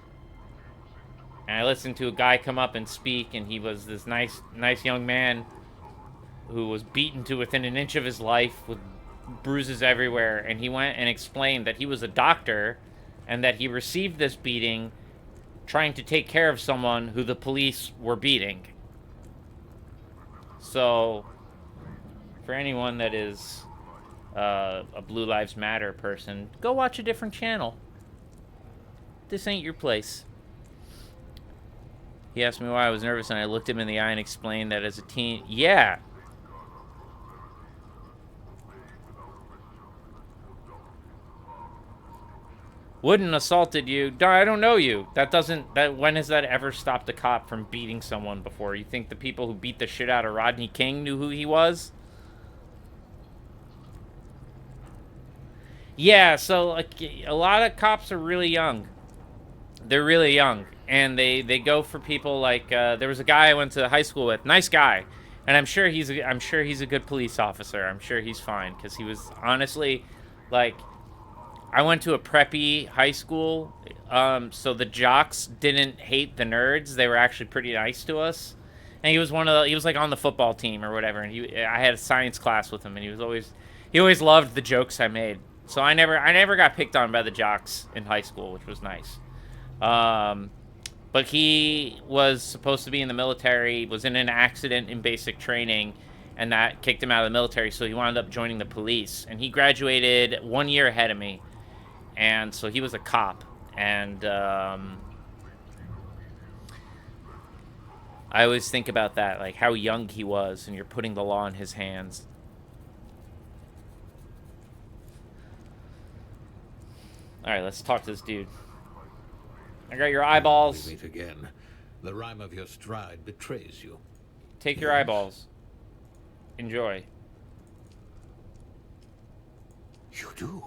[SPEAKER 1] And I listened to a guy come up and speak, and he was this nice young man who was beaten to within an inch of his life with bruises everywhere. And he went and explained that he was a doctor and that he received this beating trying to take care of someone who the police were beating. So, for anyone that is a Blue Lives Matter person, go watch a different channel. This ain't your place. He asked me why I was nervous, and I looked him in the eye and explained that as a teen... Yeah. Wooden assaulted you. I don't know you. When has that ever stopped a cop from beating someone before? You think the people who beat the shit out of Rodney King knew who he was? Yeah, so like a lot of cops are really young. They're really young, and they go for people like there was a guy I went to high school with, nice guy, and I'm sure he's a good police officer. I'm sure he's fine because he was honestly like, I went to a preppy high school, so the jocks didn't hate the nerds. They were actually pretty nice to us. And he was like on the football team or whatever, and I had a science class with him, and he always loved the jokes I made. So I never got picked on by the jocks in high school, which was nice. But he was supposed to be in the military, was in an accident in basic training, and that kicked him out of the military, so he wound up joining the police. And he graduated 1 year ahead of me. And so he was a cop. And I always think about that, like how young he was, and you're putting the law in his hands. Alright, let's talk to this dude. I got your eyeballs.
[SPEAKER 2] We meet again. The rhyme of your stride betrays you.
[SPEAKER 1] Take your eyeballs. Enjoy.
[SPEAKER 2] You do?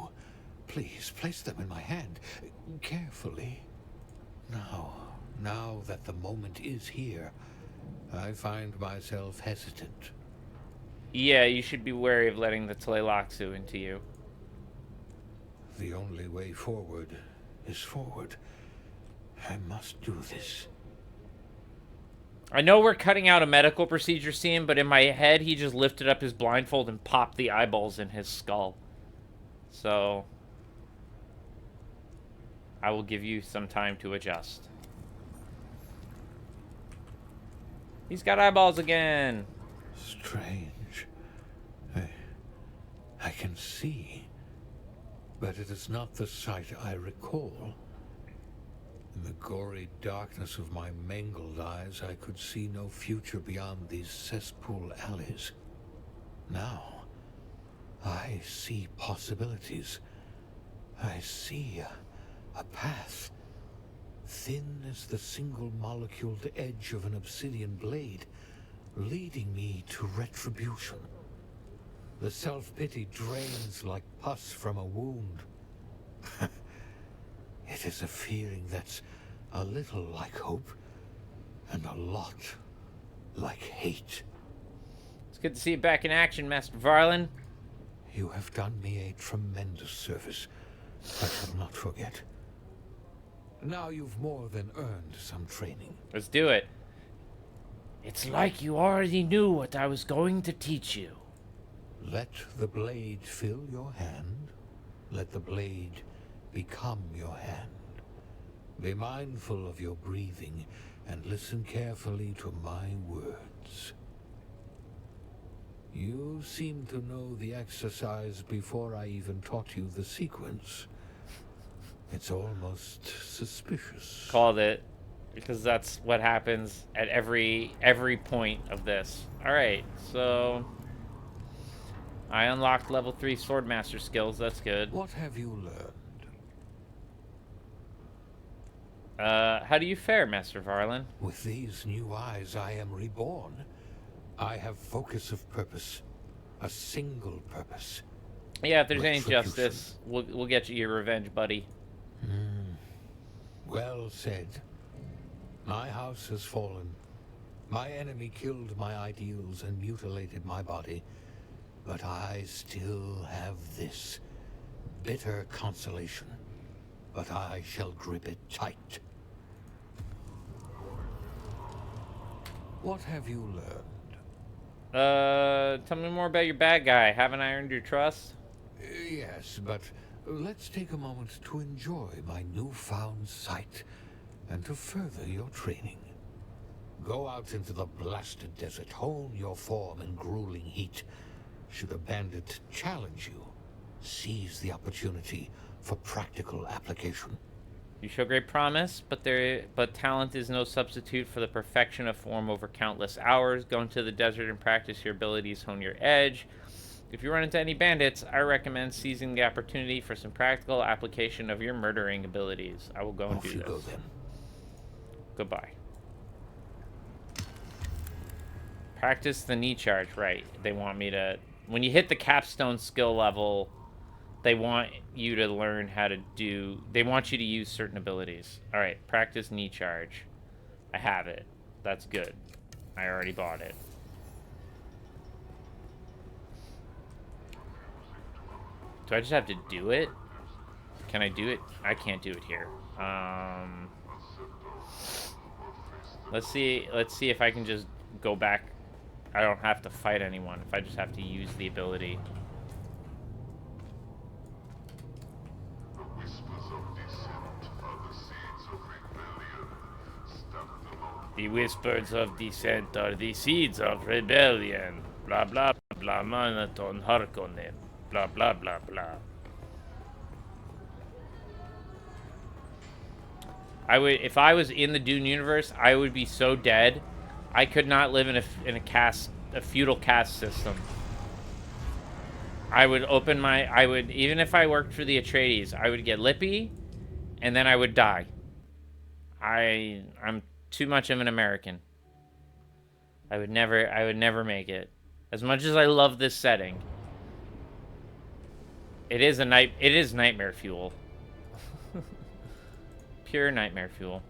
[SPEAKER 2] Please, place them in my hand. Carefully. Now that the moment is here, I find myself hesitant.
[SPEAKER 1] Yeah, you should be wary of letting the Tleilaxu into you.
[SPEAKER 2] The only way forward is forward. I must do this.
[SPEAKER 1] I know we're cutting out a medical procedure scene, but in my head, he just lifted up his blindfold and popped the eyeballs in his skull. So, I will give you some time to adjust. He's got eyeballs again.
[SPEAKER 2] Strange. I can see, but it is not the sight I recall. In the gory darkness of my mangled eyes, I could see no future beyond these cesspool alleys. Now, I see possibilities. I see a path, thin as the single-moleculed edge of an obsidian blade, leading me to retribution. The self-pity drains like pus from a wound. It is a feeling that's a little like hope, and a lot like hate.
[SPEAKER 1] It's good to see you back in action, Master Varlin.
[SPEAKER 2] You have done me a tremendous service. I shall not forget. Now you've more than earned some training.
[SPEAKER 1] Let's do it. It's like you already knew what I was going to teach you.
[SPEAKER 2] Let the blade fill your hand. Let the blade become your hand. Be mindful of your breathing and listen carefully to my words. You seem to know the exercise before I even taught you the sequence. It's almost suspicious.
[SPEAKER 1] Called it, because that's what happens at every point of this. All right, so I unlocked level 3 Swordmaster skills. That's good.
[SPEAKER 2] What have you learned?
[SPEAKER 1] How do you fare, Master Varlin?
[SPEAKER 2] With these new eyes, I am reborn. I have focus of purpose. A single purpose.
[SPEAKER 1] Yeah, if there's any justice, we'll get you your revenge, buddy.
[SPEAKER 2] Well said. My house has fallen. My enemy killed my ideals and mutilated my body. But I still have this bitter consolation. But I shall grip it tight. What have you learned?
[SPEAKER 1] Tell me more about your bad guy. Haven't I earned your trust?
[SPEAKER 2] Yes, but let's take a moment to enjoy my newfound sight and to further your training. Go out into the blasted desert, hone your form in grueling heat. Should a bandit challenge you, seize the opportunity for practical application.
[SPEAKER 1] You show great promise, but talent is no substitute for the perfection of form over countless hours. Go into the desert and practice your abilities, hone your edge. If you run into any bandits, I recommend seizing the opportunity for some practical application of your murdering abilities. I will go and do this.
[SPEAKER 2] Go then.
[SPEAKER 1] Goodbye. Practice the knee charge, right. They want me to... When you hit the capstone skill level, they want you to learn how to do... They want you to use certain abilities. Alright, practice knee charge. I have it. That's good. I already bought it. Do I just have to do it? Can I do it? I can't do it here. Let's see if I can just go back. I don't have to fight anyone if I just have to use the ability. The whispers of dissent are the seeds of rebellion. Blah blah blah monoton Harkonnen. Blah blah blah blah. If I was in the Dune universe, I would be so dead. I could not live in a feudal caste system. I would even if I worked for the Atreides, I would get lippy, and then I would die. I'm too much of an American. I would never make it. As much as I love this setting, it is nightmare fuel. Pure nightmare fuel.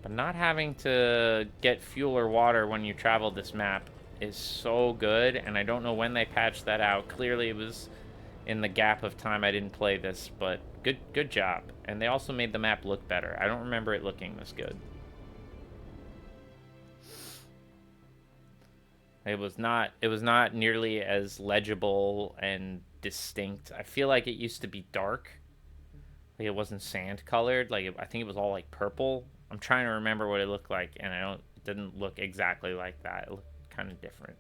[SPEAKER 1] But not having to get fuel or water when you travel this map is so good, and I don't know when they patched that out. Clearly it was in the gap of time I didn't play this, but good job. And they also made the map look better. I don't remember it looking this good. It was not nearly as legible and distinct. I feel like it used to be dark. Like it wasn't sand colored. Like I think it was all like purple. I'm trying to remember what it looked like, and it didn't look exactly like that. It looked kind of different.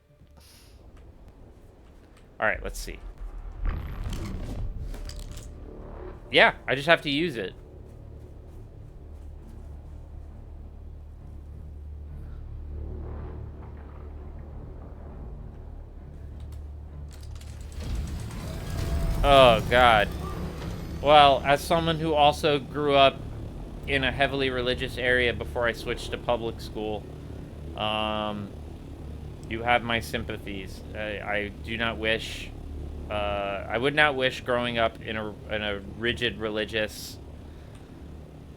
[SPEAKER 1] Alright, let's see. Yeah, I just have to use it. Oh, God. Well, as someone who also grew up in a heavily religious area before I switched to public school, you have my sympathies. I do not wish... I would not wish growing up in a rigid religious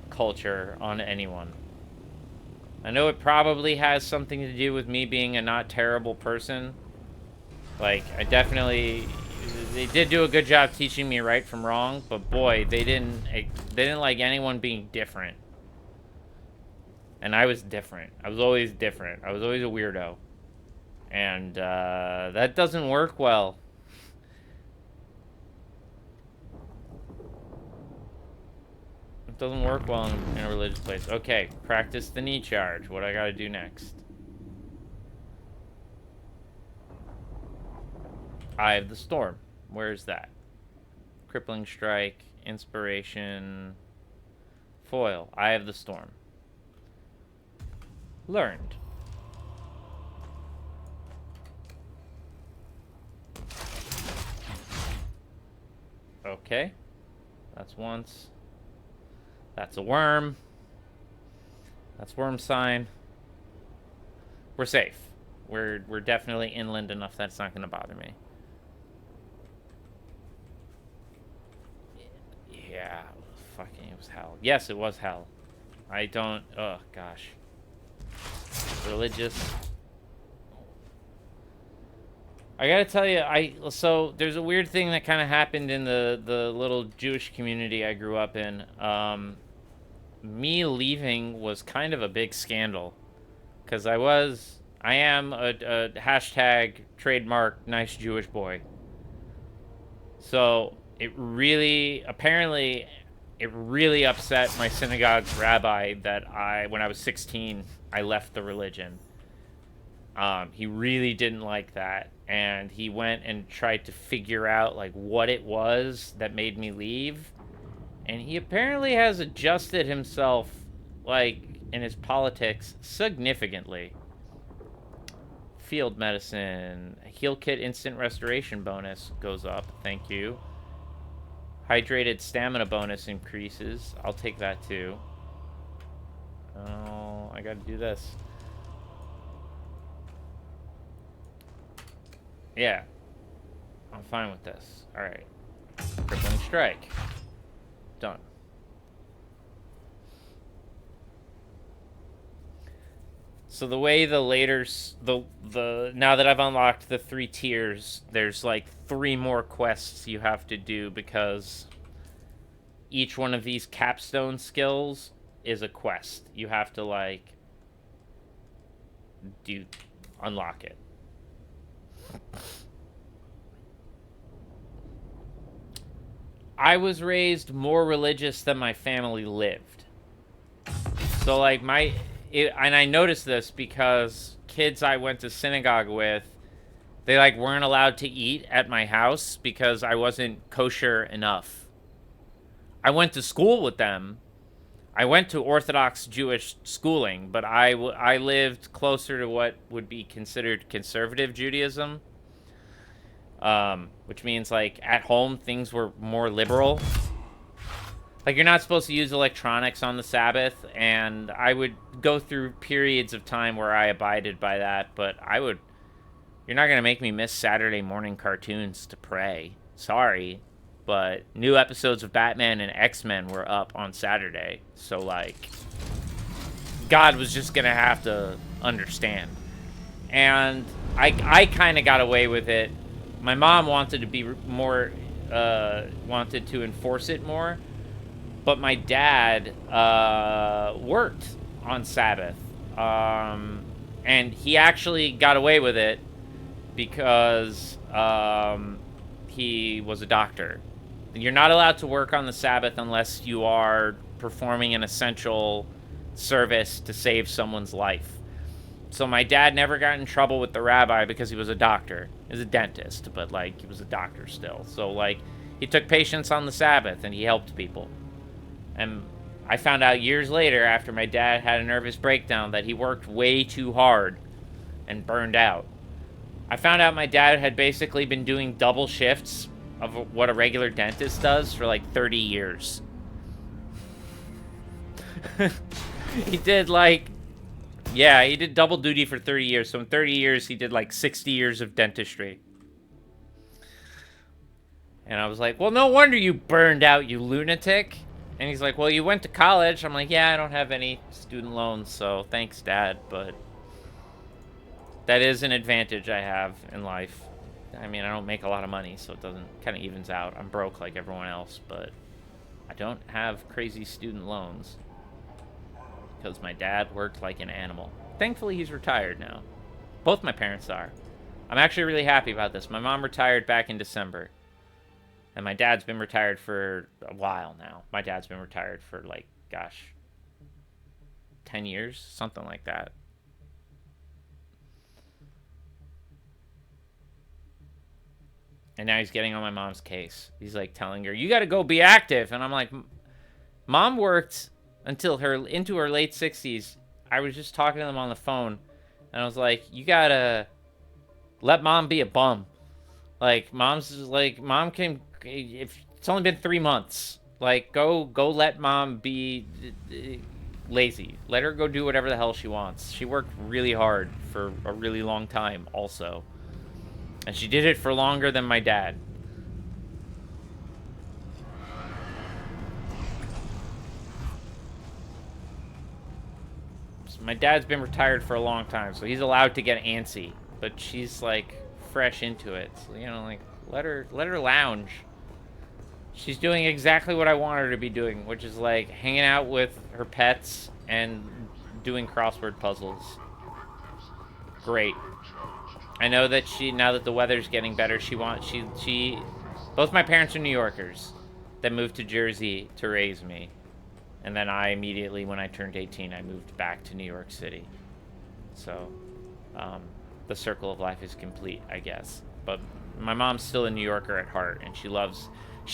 [SPEAKER 1] culture on anyone. I know it probably has something to do with me being a not terrible person. Like, I definitely... They did do a good job teaching me right from wrong, but boy, they didn't like anyone being different. And I was different. I was always different. I was always a weirdo. And that doesn't work well. It doesn't work well in a religious place. Okay, practice the knee charge. What I gotta do next? Eye of the Storm. Where's that? Crippling Strike, Inspiration, Foil, Eye of the Storm. Learned. Okay. That's once. That's a worm. That's worm sign. We're safe. We're definitely inland enough that it's not going to bother me. Yeah, fucking, it was hell. Yes, it was hell. I don't... Oh, gosh. Religious. I gotta tell you, so there's a weird thing that kind of happened in the little Jewish community I grew up in. Me leaving was kind of a big scandal. Because I am a hashtag trademark nice Jewish boy. So... apparently, it really upset my synagogue's rabbi that when I was 16, I left the religion. He really didn't like that, and he went and tried to figure out, like, what it was that made me leave, and he apparently has adjusted himself, like, in his politics significantly. Field medicine, heal kit instant restoration bonus goes up, thank you. Hydrated stamina bonus increases. I'll take that too. Oh, I gotta do this. Yeah. I'm fine with this. Alright. Crippling Strike. Done. So the way the now that I've unlocked the 3 tiers, there's like 3 more quests you have to do because each one of these capstone skills is a quest. You have to like unlock it. I was raised more religious than my family lived. So like and I noticed this because kids I went to synagogue with, they like weren't allowed to eat at my house because I wasn't kosher enough. I went to school with them. I went to Orthodox Jewish schooling, but I lived closer to what would be considered conservative Judaism. Which means like at home things were more liberal. Like, you're not supposed to use electronics on the Sabbath, and I would go through periods of time where I abided by that, but you're not going to make me miss Saturday morning cartoons to pray. Sorry, but new episodes of Batman and X-Men were up on Saturday, so, like, God was just going to have to understand. And I kind of got away with it. My mom wanted to be more, wanted to enforce it more. But my dad worked on Sabbath, and he actually got away with it because he was a doctor. You're not allowed to work on the Sabbath unless you are performing an essential service to save someone's life. So my dad never got in trouble with the rabbi because he was a doctor. He was a dentist, but, like, he was a doctor still. So, like, he took patients on the Sabbath, and he helped people. And I found out years later, after my dad had a nervous breakdown, that he worked way too hard and burned out. I found out my dad had basically been doing double shifts of what a regular dentist does for, like, 30 years. He did, like... Yeah, he did double duty for 30 years. So in 30 years, he did like 60 years of dentistry. And I was like, well, no wonder you burned out, you lunatic. And he's like, well, you went to college. I'm like, yeah, I don't have any student loans, so thanks, Dad. But that is an advantage I have in life. I mean, I don't make a lot of money, so it doesn't kind of evens out. I'm broke like everyone else, but I don't have crazy student loans. Because my dad worked like an animal. Thankfully, he's retired now. Both my parents are. I'm actually really happy about this. My mom retired back in December. And my dad's been retired for a while now. My dad's been retired for, like, gosh, 10 years? Something like that. And now he's getting on my mom's case. He's, like, telling her, you gotta go be active. And I'm like, Mom worked... until into her late 60s. I was just talking to them on the phone, and I was like, you gotta let Mom be a bum. Like, Mom can, if it's only been 3 months, like, go let Mom be lazy. Let her go do whatever the hell she wants. She worked really hard for a really long time also, and she did it for longer than my dad. My dad's been retired for a long time, so he's allowed to get antsy. But she's, like, fresh into it. So, you know, like, let her lounge. She's doing exactly what I want her to be doing, which is, like, hanging out with her pets and doing crossword puzzles. Great. I know that now that the weather's getting better, both my parents are New Yorkers that moved to Jersey to raise me. And then I immediately, when I turned 18, I moved back to New York City. So, the circle of life is complete, I guess. But my mom's still a New Yorker at heart, and she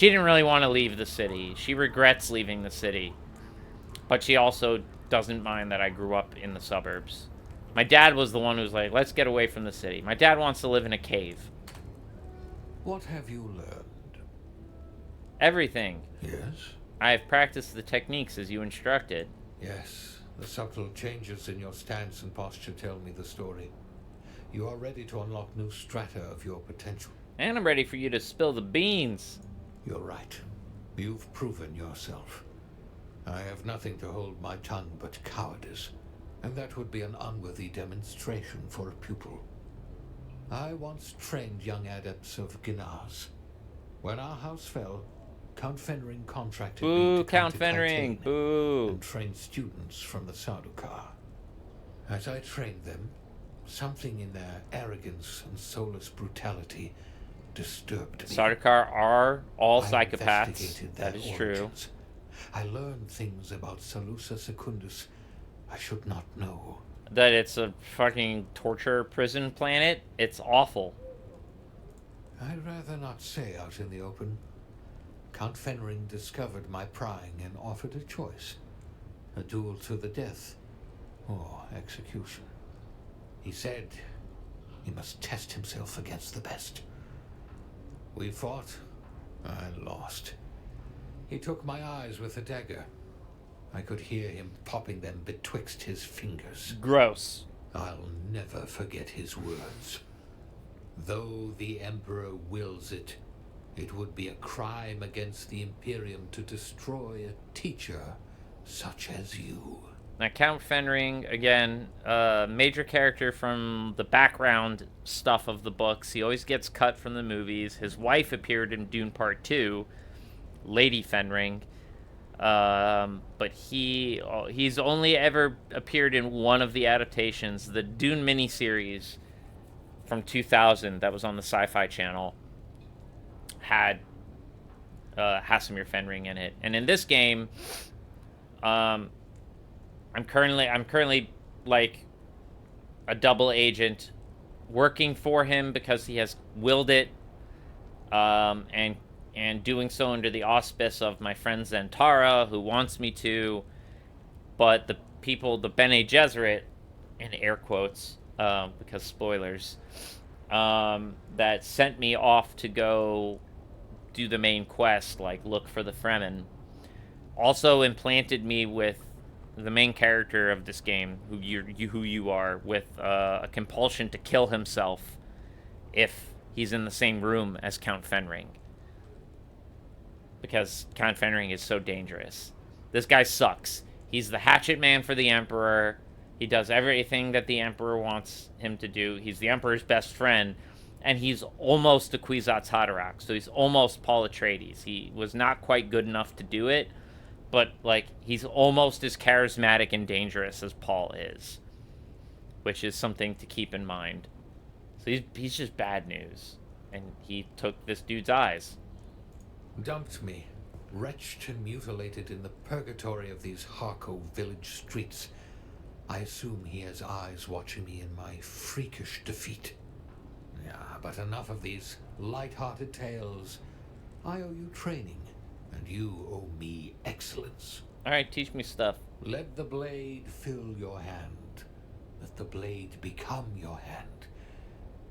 [SPEAKER 1] didn't really want to leave the city. She regrets leaving the city. But she also doesn't mind that I grew up in the suburbs. My dad was the one who was like, let's get away from the city. My dad wants to live in a cave.
[SPEAKER 2] What have you learned?
[SPEAKER 1] Everything.
[SPEAKER 2] Yes?
[SPEAKER 1] I have practiced the techniques as you instructed.
[SPEAKER 2] Yes, the subtle changes in your stance and posture tell me the story. You are ready to unlock new strata of your potential.
[SPEAKER 1] And I'm ready for you to spill the beans.
[SPEAKER 2] You're right. You've proven yourself. I have nothing to hold my tongue but cowardice, and that would be an unworthy demonstration for a pupil. I once trained young adepts of Ginaz. When our house fell, Count Fenring contracted me to
[SPEAKER 1] Count Fenring! Boo!
[SPEAKER 2] And train students from the Sardaukar. As I trained them, something in their arrogance and soulless brutality disturbed me.
[SPEAKER 1] Sardaukar are all psychopaths.
[SPEAKER 2] Investigated
[SPEAKER 1] That is
[SPEAKER 2] their
[SPEAKER 1] true.
[SPEAKER 2] origins. I learned things about Salusa Secundus I should not know.
[SPEAKER 1] That it's a fucking torture prison planet? It's awful.
[SPEAKER 2] I'd rather not say out in the open. Count Fenring discovered my prying and offered a choice. A duel to the death, or execution. He said he must test himself against the best. We fought. I lost. He took my eyes with a dagger. I could hear him popping them betwixt his fingers.
[SPEAKER 1] Gross.
[SPEAKER 2] I'll never forget his words. Though the Emperor wills it, it would be a crime against the Imperium to destroy a teacher such as you.
[SPEAKER 1] Now, Count Fenring, again, major character from the background stuff of the books. He always gets cut from the movies. His wife appeared in Dune Part 2, Lady Fenring. But he's only ever appeared in one of the adaptations, the Dune miniseries from 2000 that was on the Sci-Fi Channel. Had Hasimir Fenring in it, and in this game, I'm currently like a double agent working for him because he has willed it, and doing so under the auspice of my friend Zentara, who wants me to. But the people, the Bene Gesserit, in air quotes, because spoilers, that sent me off to go do the main quest, like look for the Fremen, also implanted me with the main character of this game, who you are, with a compulsion to kill himself if he's in the same room as Count Fenring, because Count Fenring is so dangerous. This guy sucks. He's the hatchet man for the Emperor. He does everything that the Emperor wants him to do. He's the Emperor's best friend, and he's almost a Kwisatz Haderach, so he's almost Paul Atreides. He was not quite good enough to do it, but, like, he's almost as charismatic and dangerous as Paul is, which is something to keep in mind. So he's just bad news, and he took this dude's eyes.
[SPEAKER 2] Dumped me, wretched and mutilated in the purgatory of these Harco village streets. I assume he has eyes watching me in my freakish defeat. Yeah, but enough of these light-hearted tales. I owe you training, and you owe me excellence.
[SPEAKER 1] Alright, teach me stuff.
[SPEAKER 2] Let the blade fill your hand. Let the blade become your hand.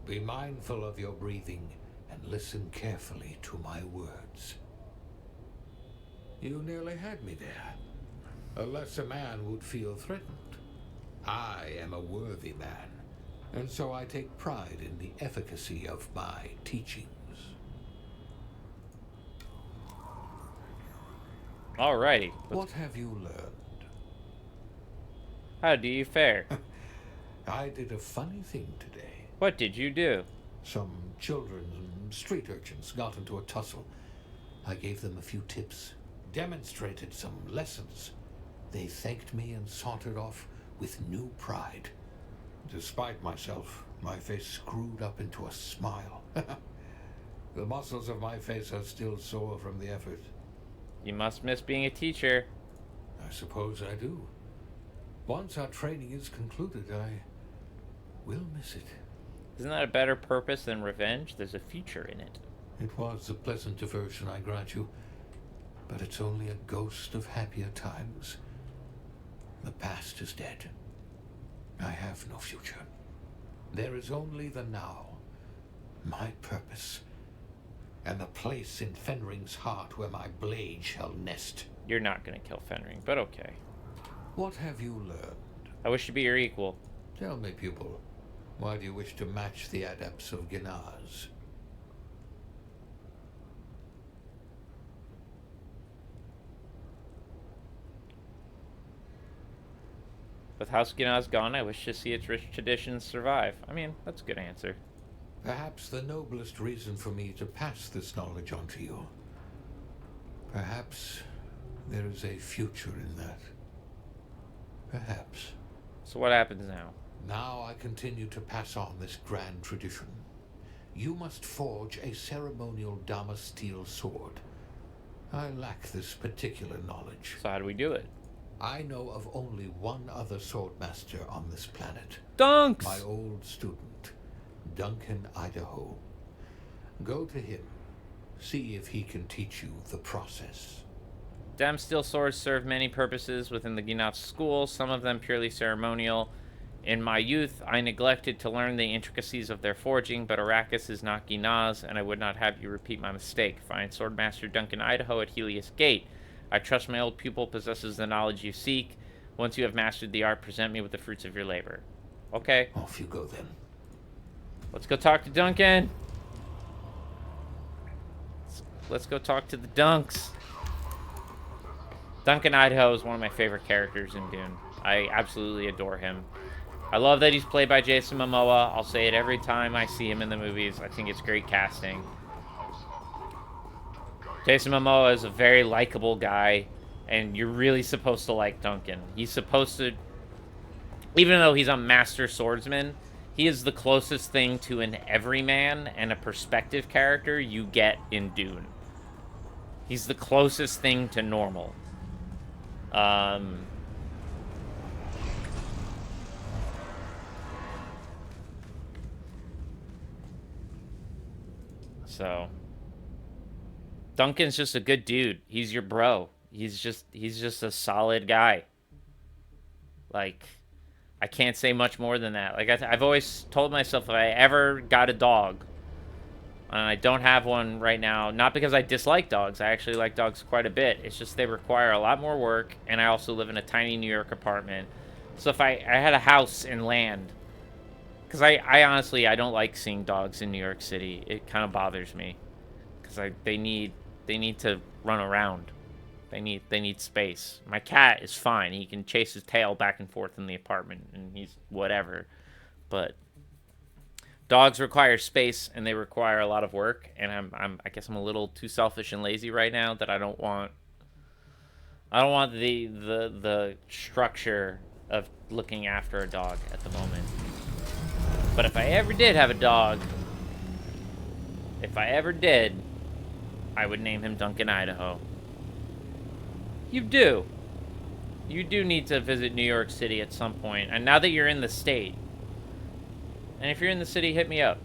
[SPEAKER 2] Be mindful of your breathing, and listen carefully to my words. You nearly had me there. A lesser man would feel threatened. I am a worthy man, and so I take pride in the efficacy of my teachings.
[SPEAKER 1] Alrighty.
[SPEAKER 2] What have you learned?
[SPEAKER 1] How do you fare?
[SPEAKER 2] I did a funny thing today.
[SPEAKER 1] What did you do?
[SPEAKER 2] Some children, street urchins, got into a tussle. I gave them a few tips, demonstrated some lessons. They thanked me and sauntered off with new pride. Despite myself, my face screwed up into a smile. The muscles of my face are still sore from the effort.
[SPEAKER 1] You must miss being a teacher.
[SPEAKER 2] I suppose I do. Once our training is concluded, I will miss it.
[SPEAKER 1] Isn't that a better purpose than revenge? There's a future in it.
[SPEAKER 2] It was a pleasant diversion, I grant you, but it's only a ghost of happier times. The past is dead. I have no future. There is only the now, my purpose, and the place in Fenring's heart where my blade shall nest.
[SPEAKER 1] You're not going to kill Fenring, but okay.
[SPEAKER 2] What have you learned?
[SPEAKER 1] I wish to be your equal.
[SPEAKER 2] Tell me, pupil, why do you wish to match the adepts of Ginaz?
[SPEAKER 1] With House Ginaz gone, I wish to see its rich traditions survive. I mean, that's a good answer.
[SPEAKER 2] Perhaps the noblest reason for me to pass this knowledge on to you. Perhaps there is a future in that. Perhaps.
[SPEAKER 1] So what happens now?
[SPEAKER 2] Now I continue to pass on this grand tradition. You must forge a ceremonial Dama steel sword. I lack this particular knowledge.
[SPEAKER 1] So how do we do it?
[SPEAKER 2] I know of only one other swordmaster on this planet.
[SPEAKER 1] Dunks!
[SPEAKER 2] My old student, Duncan Idaho. Go to him. See if he can teach you the process.
[SPEAKER 1] Dam steel swords serve many purposes within the Ginaz school, some of them purely ceremonial. In my youth, I neglected to learn the intricacies of their forging, but Arrakis is not Ginaz, and I would not have you repeat my mistake. Find Swordmaster Duncan Idaho at Helios Gate. I trust my old pupil possesses the knowledge you seek. Once you have mastered the art, present me with the fruits of your labor. Okay.
[SPEAKER 2] Off you go then.
[SPEAKER 1] Let's go talk to Duncan. Let's go talk to the Dunks. Duncan Idaho is one of my favorite characters in Dune. I absolutely adore him. I love that he's played by Jason Momoa. I'll say it every time I see him in the movies. I think it's great casting. Jason Momoa is a very likable guy, and you're really supposed to like Duncan. He's supposed to, even though he's a master swordsman, he is the closest thing to an everyman and a perspective character you get in Dune. He's the closest thing to normal. So Duncan's just a good dude. He's your bro. He's just a solid guy. Like, I can't say much more than that. Like, I've always told myself if I ever got a dog, and I don't have one right now, not because I dislike dogs. I actually like dogs quite a bit. It's just they require a lot more work, and I also live in a tiny New York apartment. So if I had a house and land, because I honestly, I don't like seeing dogs in New York City. It kind of bothers me, because they need to run around. They need space. My cat is fine. He can chase his tail back and forth in the apartment, and he's whatever. But dogs require space, and they require a lot of work. And I guess I'm a little too selfish and lazy right now that I don't want the structure of looking after a dog at the moment. But if I ever did have a dog, I would name him Duncan Idaho. You do need to visit New York City at some point. And now that you're in the state, and if you're in the city, hit me up.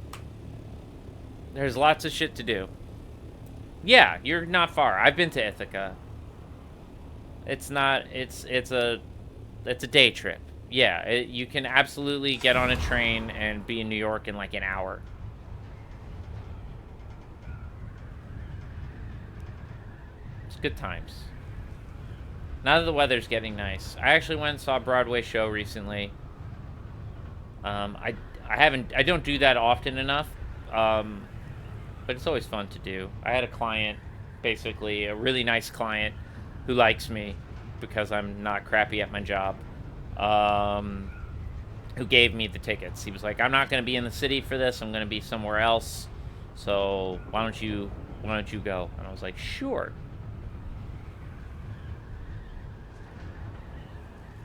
[SPEAKER 1] There's lots of shit to do. Yeah, you're not far. I've been to Ithaca. It's a day trip. Yeah, you can absolutely get on a train and be in New York in like an hour. It's good times. Now that the weather's getting nice. I actually went and saw a Broadway show recently. I don't do that often enough. But it's always fun to do. I had a client, basically a really nice client who likes me because I'm not crappy at my job. Who gave me the tickets. He was like, "I'm not going to be in the city for this. I'm going to be somewhere else. So why don't you go?" And I was like, "Sure."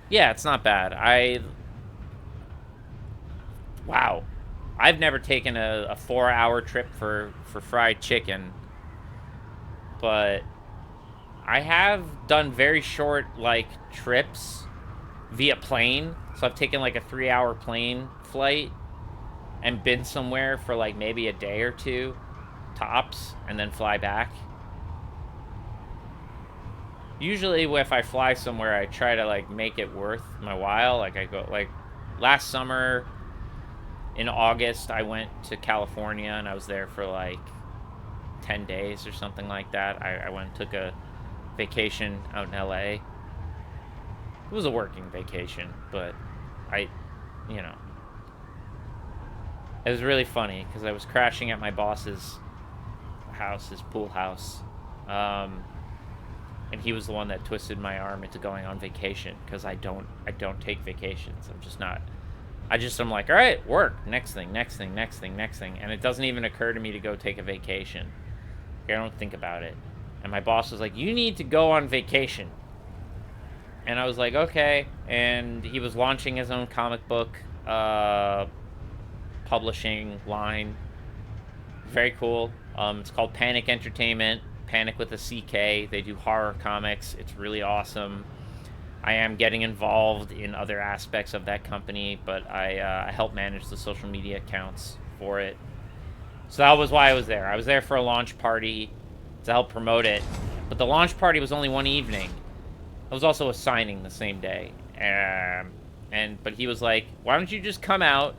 [SPEAKER 1] Yeah, it's not bad. Wow. I've never taken a 4-hour trip for fried chicken. But I have done very short, like, trips via plane. So I've taken, like, a 3-hour plane flight and been somewhere for, like, maybe a day or two, tops, and then fly back. Usually if I fly somewhere, I try to, like, make it worth my while. Like, I go, like, last summer in August, I went to California, and I was there for, like, 10 days or something like that. I went and took a vacation out in LA. It was a working vacation, but it was really funny because I was crashing at my boss's house, his pool house. And he was the one that twisted my arm into going on vacation because I don't take vacations. I'm like, all right, work, next thing. And it doesn't even occur to me to go take a vacation. I don't think about it. And my boss was like, "You need to go on vacation." And I was like, okay. And he was launching his own comic book publishing line. Very cool. It's called Panic Entertainment. Panic with a CK. They do horror comics. It's really awesome. I am getting involved in other aspects of that company, but I help manage the social media accounts for it. So that was why I was there. I was there for a launch party to help promote it. But the launch party was only one evening. It was also a signing the same day. But he was like, "Why don't you just come out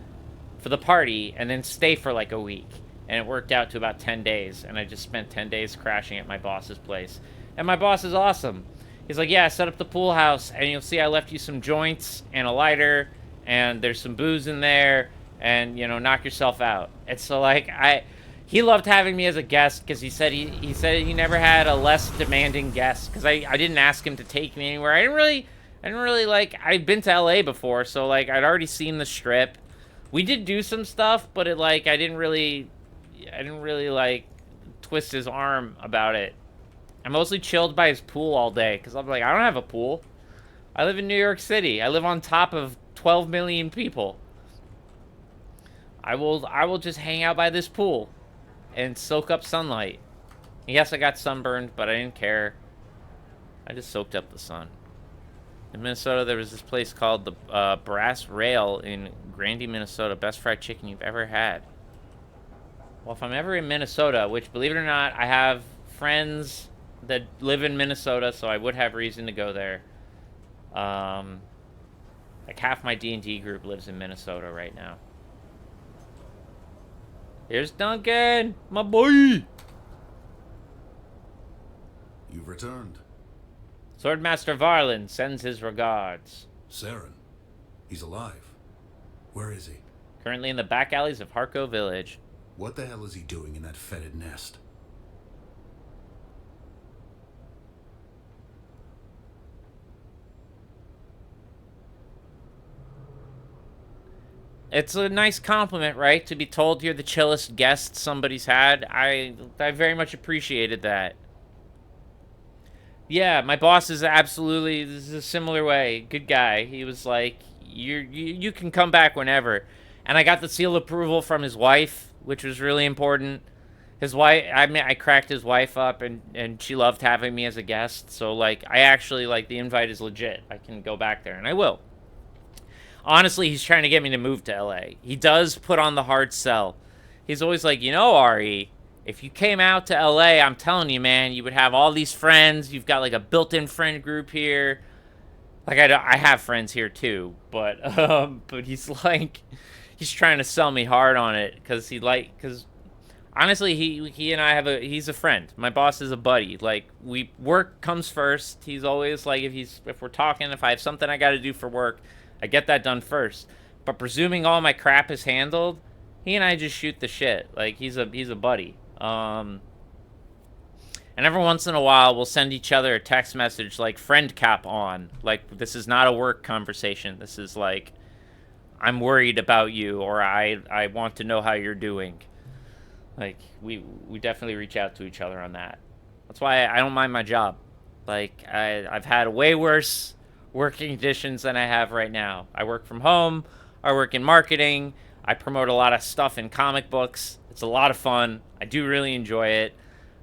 [SPEAKER 1] for the party and then stay for like a week?" And it worked out to about 10 days. And I just spent 10 days crashing at my boss's place. And my boss is awesome. He's like, "Yeah, I set up the pool house. And you'll see I left you some joints and a lighter. And there's some booze in there. And, knock yourself out." And so, like, he loved having me as a guest because he said he never had a less demanding guest. Because I didn't ask him to take me anywhere. I didn't really, like, I'd been to LA before. So, like, I'd already seen the Strip. We did do some stuff, but it, like, I didn't really, like, twist his arm about it. I mostly chilled by his pool all day because I'm like, I don't have a pool. I live in New York City. I live on top of 12 million people. I will just hang out by this pool and soak up sunlight. Yes, I got sunburned, but I didn't care. I just soaked up the sun. In Minnesota, there was this place called the Brass Rail in Grandy, Minnesota. Best fried chicken you've ever had. Well, if I'm ever in Minnesota, which, believe it or not, I have friends that live in Minnesota, so I would have reason to go there. Like half my D&D group lives in Minnesota right now. Here's Duncan, my boy.
[SPEAKER 13] You've returned.
[SPEAKER 1] Swordmaster Varlin sends his regards.
[SPEAKER 13] Saren. He's alive. Where is he?
[SPEAKER 1] Currently in the back alleys of Harco Village.
[SPEAKER 13] What the hell is he doing in that fetid nest?
[SPEAKER 1] It's a nice compliment, right? To be told you're the chillest guest somebody's had. I very much appreciated that. Yeah, my boss is absolutely, this is a similar way. Good guy. He was like, you can come back whenever. And I got the seal of approval from his wife, which was really important. His wife, I cracked his wife up, and she loved having me as a guest. So, like, I actually, like, the invite is legit. I can go back there, and I will. Honestly, he's trying to get me to move to LA. He does put on the hard sell. He's always like, you know, Ari, if you came out to LA, I'm telling you, man, you would have all these friends. You've got, like, a built-in friend group here. Like, I have friends here, too. But he's like, he's trying to sell me hard on it. Because honestly, he and I he's a friend. My boss is a buddy. Like, work comes first. He's always like, if we're talking, if I have something I got to do for work, I get that done first. But presuming all my crap is handled, he and I just shoot the shit. Like, he's a buddy. And every once in a while, we'll send each other a text message like, friend cap on. Like, this is not a work conversation. This is like, I'm worried about you, or I want to know how you're doing. Like, we definitely reach out to each other on that. That's why I don't mind my job. Like, I've had way worse working conditions than I have right now. I work from home. I work in marketing. I promote a lot of stuff in comic books. It's a lot of fun. I do really enjoy it.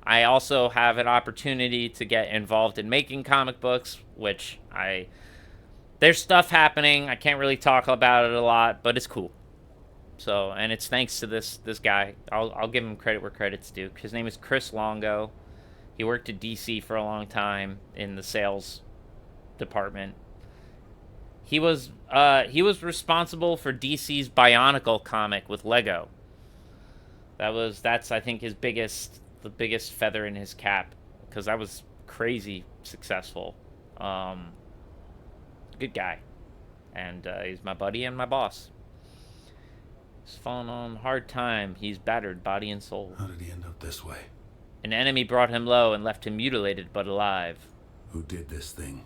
[SPEAKER 1] I also have an opportunity to get involved in making comic books, which there's stuff happening. I can't really talk about it a lot, but it's cool. So, and it's thanks to this guy. I'll give him credit where credit's due. His name is Chris Longo. He worked at DC for a long time in the sales department. He was responsible for DC's Bionicle comic with Lego. That's I think the biggest feather in his cap, because that was crazy successful. Good guy, and he's my buddy and my boss. He's fallen on hard time. He's battered body and soul.
[SPEAKER 13] How did he end up this way?
[SPEAKER 1] An enemy brought him low and left him mutilated but alive.
[SPEAKER 13] Who did this thing?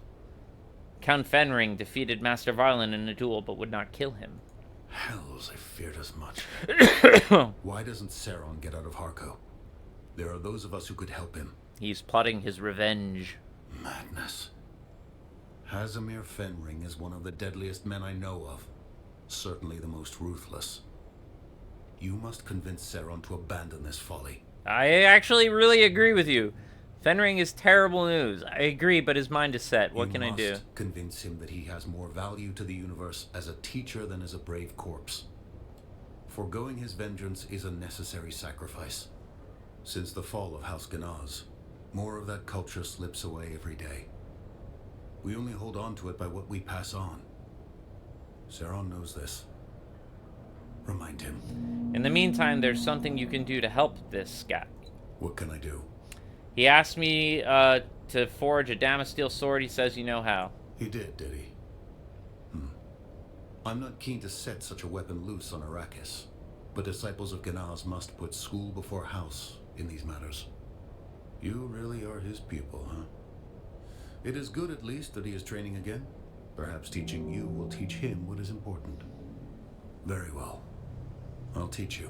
[SPEAKER 1] Count Fenring defeated Master Varlin in a duel but would not kill him.
[SPEAKER 13] Hells, I feared as much. Why doesn't Saren get out of Harco? There are those of us who could help him.
[SPEAKER 1] He's plotting his revenge.
[SPEAKER 13] Madness. Casimir Fenring is one of the deadliest men I know of. Certainly the most ruthless. You must convince Saren to abandon this folly.
[SPEAKER 1] I actually really agree with you. Fenring is terrible news. I agree, but his mind is set. What can I do?
[SPEAKER 13] You must convince him that he has more value to the universe as a teacher than as a brave corpse. Foregoing his vengeance is a necessary sacrifice. Since the fall of House Ganaz, more of that culture slips away every day. We only hold on to it by what we pass on. Saren knows this. Remind him.
[SPEAKER 1] In the meantime, there's something you can do to help this guy.
[SPEAKER 13] What can I do?
[SPEAKER 1] He asked me to forge a Damasteel sword. He says you know how.
[SPEAKER 13] He did he? I'm not keen to set such a weapon loose on Arrakis, but disciples of Ganaz must put school before house in these matters. You really are his pupil, huh? It is good, at least, that he is training again. Perhaps teaching you will teach him what is important. Very well. I'll teach you.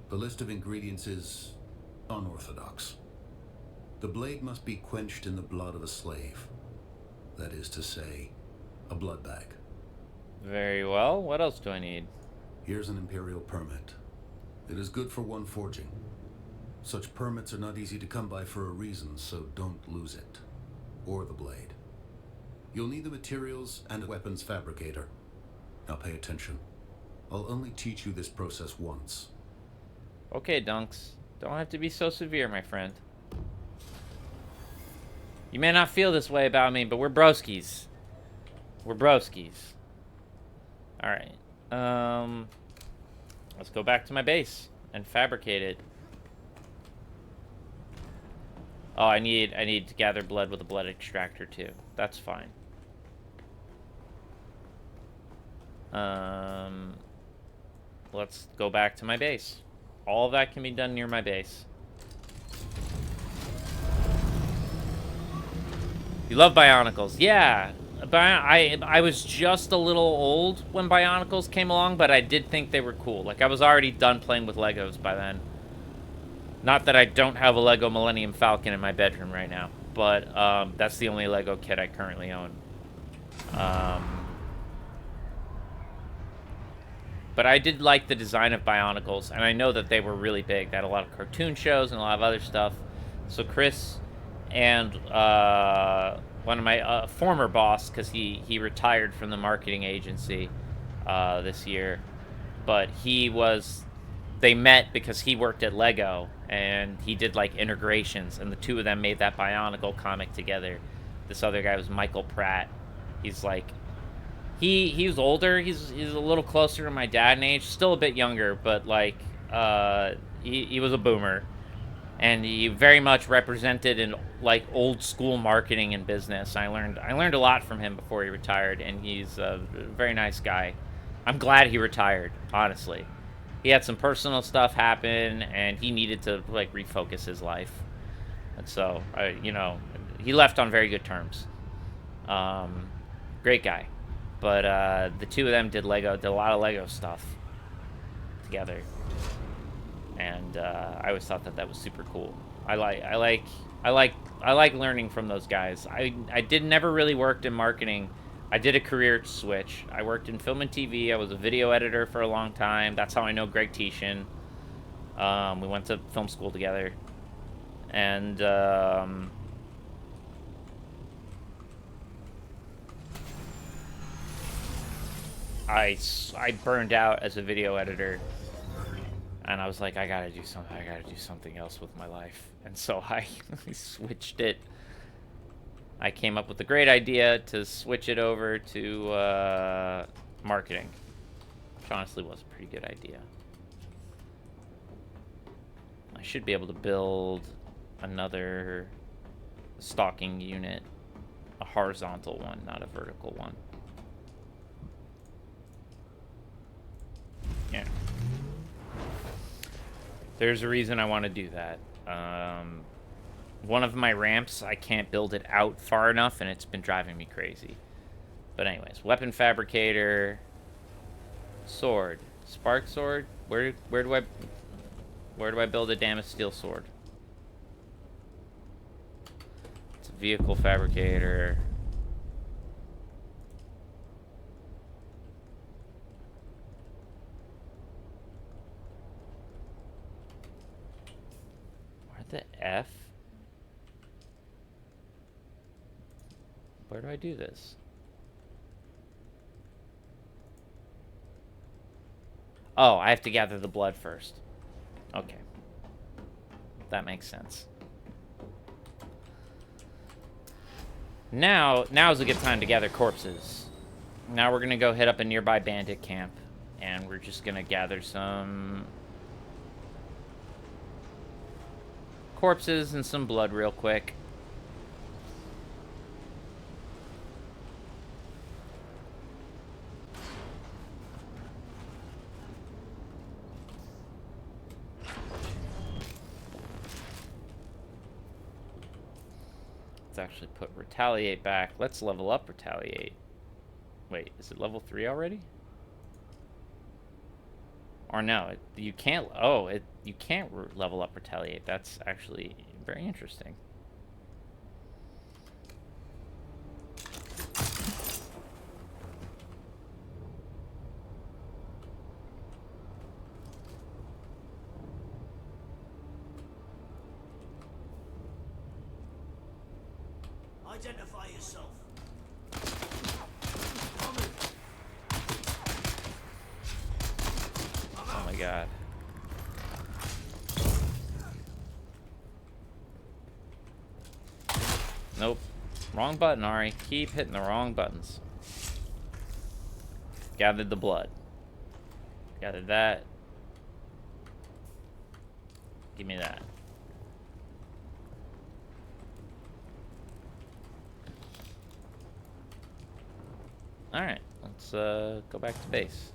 [SPEAKER 13] The list of ingredients is unorthodox. The blade must be quenched in the blood of a slave. That is to say, a blood bag.
[SPEAKER 1] Very well. What else do I need?
[SPEAKER 13] Here's an Imperial permit. It is good for one forging. Such permits are not easy to come by for a reason, so don't lose it. Or the blade. You'll need the materials and a weapons fabricator. Now pay attention. I'll only teach you this process once.
[SPEAKER 1] Okay, Dunks. Don't have to be so severe, my friend. You may not feel this way about me, but we're broskies. We're broskies. Alright. Let's go back to my base and fabricate it. Oh, I need to gather blood with a blood extractor too. That's fine. Let's go back to my base. All of that can be done near my base. You love Bionicles. Yeah. I was just a little old when Bionicles came along, but I did think they were cool. Like, I was already done playing with Legos by then. Not that I don't have a Lego Millennium Falcon in my bedroom right now, but that's the only Lego kit I currently own. But I did like the design of Bionicles, and I know that they were really big. They had a lot of cartoon shows and a lot of other stuff. So Chris and one of my former boss, because he retired from the marketing agency this year, but they met because he worked at Lego, and he did like integrations, and the two of them made that Bionicle comic together. This other guy was Michael Pratt. He's like, he was older. He's a little closer to my dad in age, still a bit younger, but like he was a boomer, and he very much represented in like old school marketing and business. I learned a lot from him before he retired, and he's a very nice guy. I'm glad he retired, honestly. He had some personal stuff happen, and he needed to like refocus his life, and so he left on very good terms. Great guy. But the two of them did a lot of Lego stuff together, and I always thought that was super cool. I like learning from those guys. I never really worked in marketing. I did a career switch. I worked in film and TV. I was a video editor for a long time. That's how I know Greg Tishin. We went to film school together, and I burned out as a video editor, and I was like, I gotta do something else with my life, and so I switched it. I came up with a great idea to switch it over to marketing, which honestly was a pretty good idea. I should be able to build another stalking unit, a horizontal one, not a vertical one. Yeah. There's a reason I want to do that. One of my ramps, I can't build it out far enough, and it's been driving me crazy. But anyways, weapon fabricator, sword, spark sword. Where do I build a damaged steel sword? It's a vehicle fabricator. Where the F? Where do I do this? Oh, I have to gather the blood first. Okay. That makes sense. Now's a good time to gather corpses. Now we're gonna go hit up a nearby bandit camp, and we're just gonna gather some corpses and some blood real quick. Actually put retaliate back. Let's level up retaliate. Wait, is it level 3 already? Or no, you can't. Oh, you can't level up retaliate. That's actually very interesting.
[SPEAKER 14] Identify yourself.
[SPEAKER 1] Oh my god. Nope. Wrong button, Ari. Keep hitting the wrong buttons. Gathered the blood. Gathered that. Give me that. Alright, let's go back to base.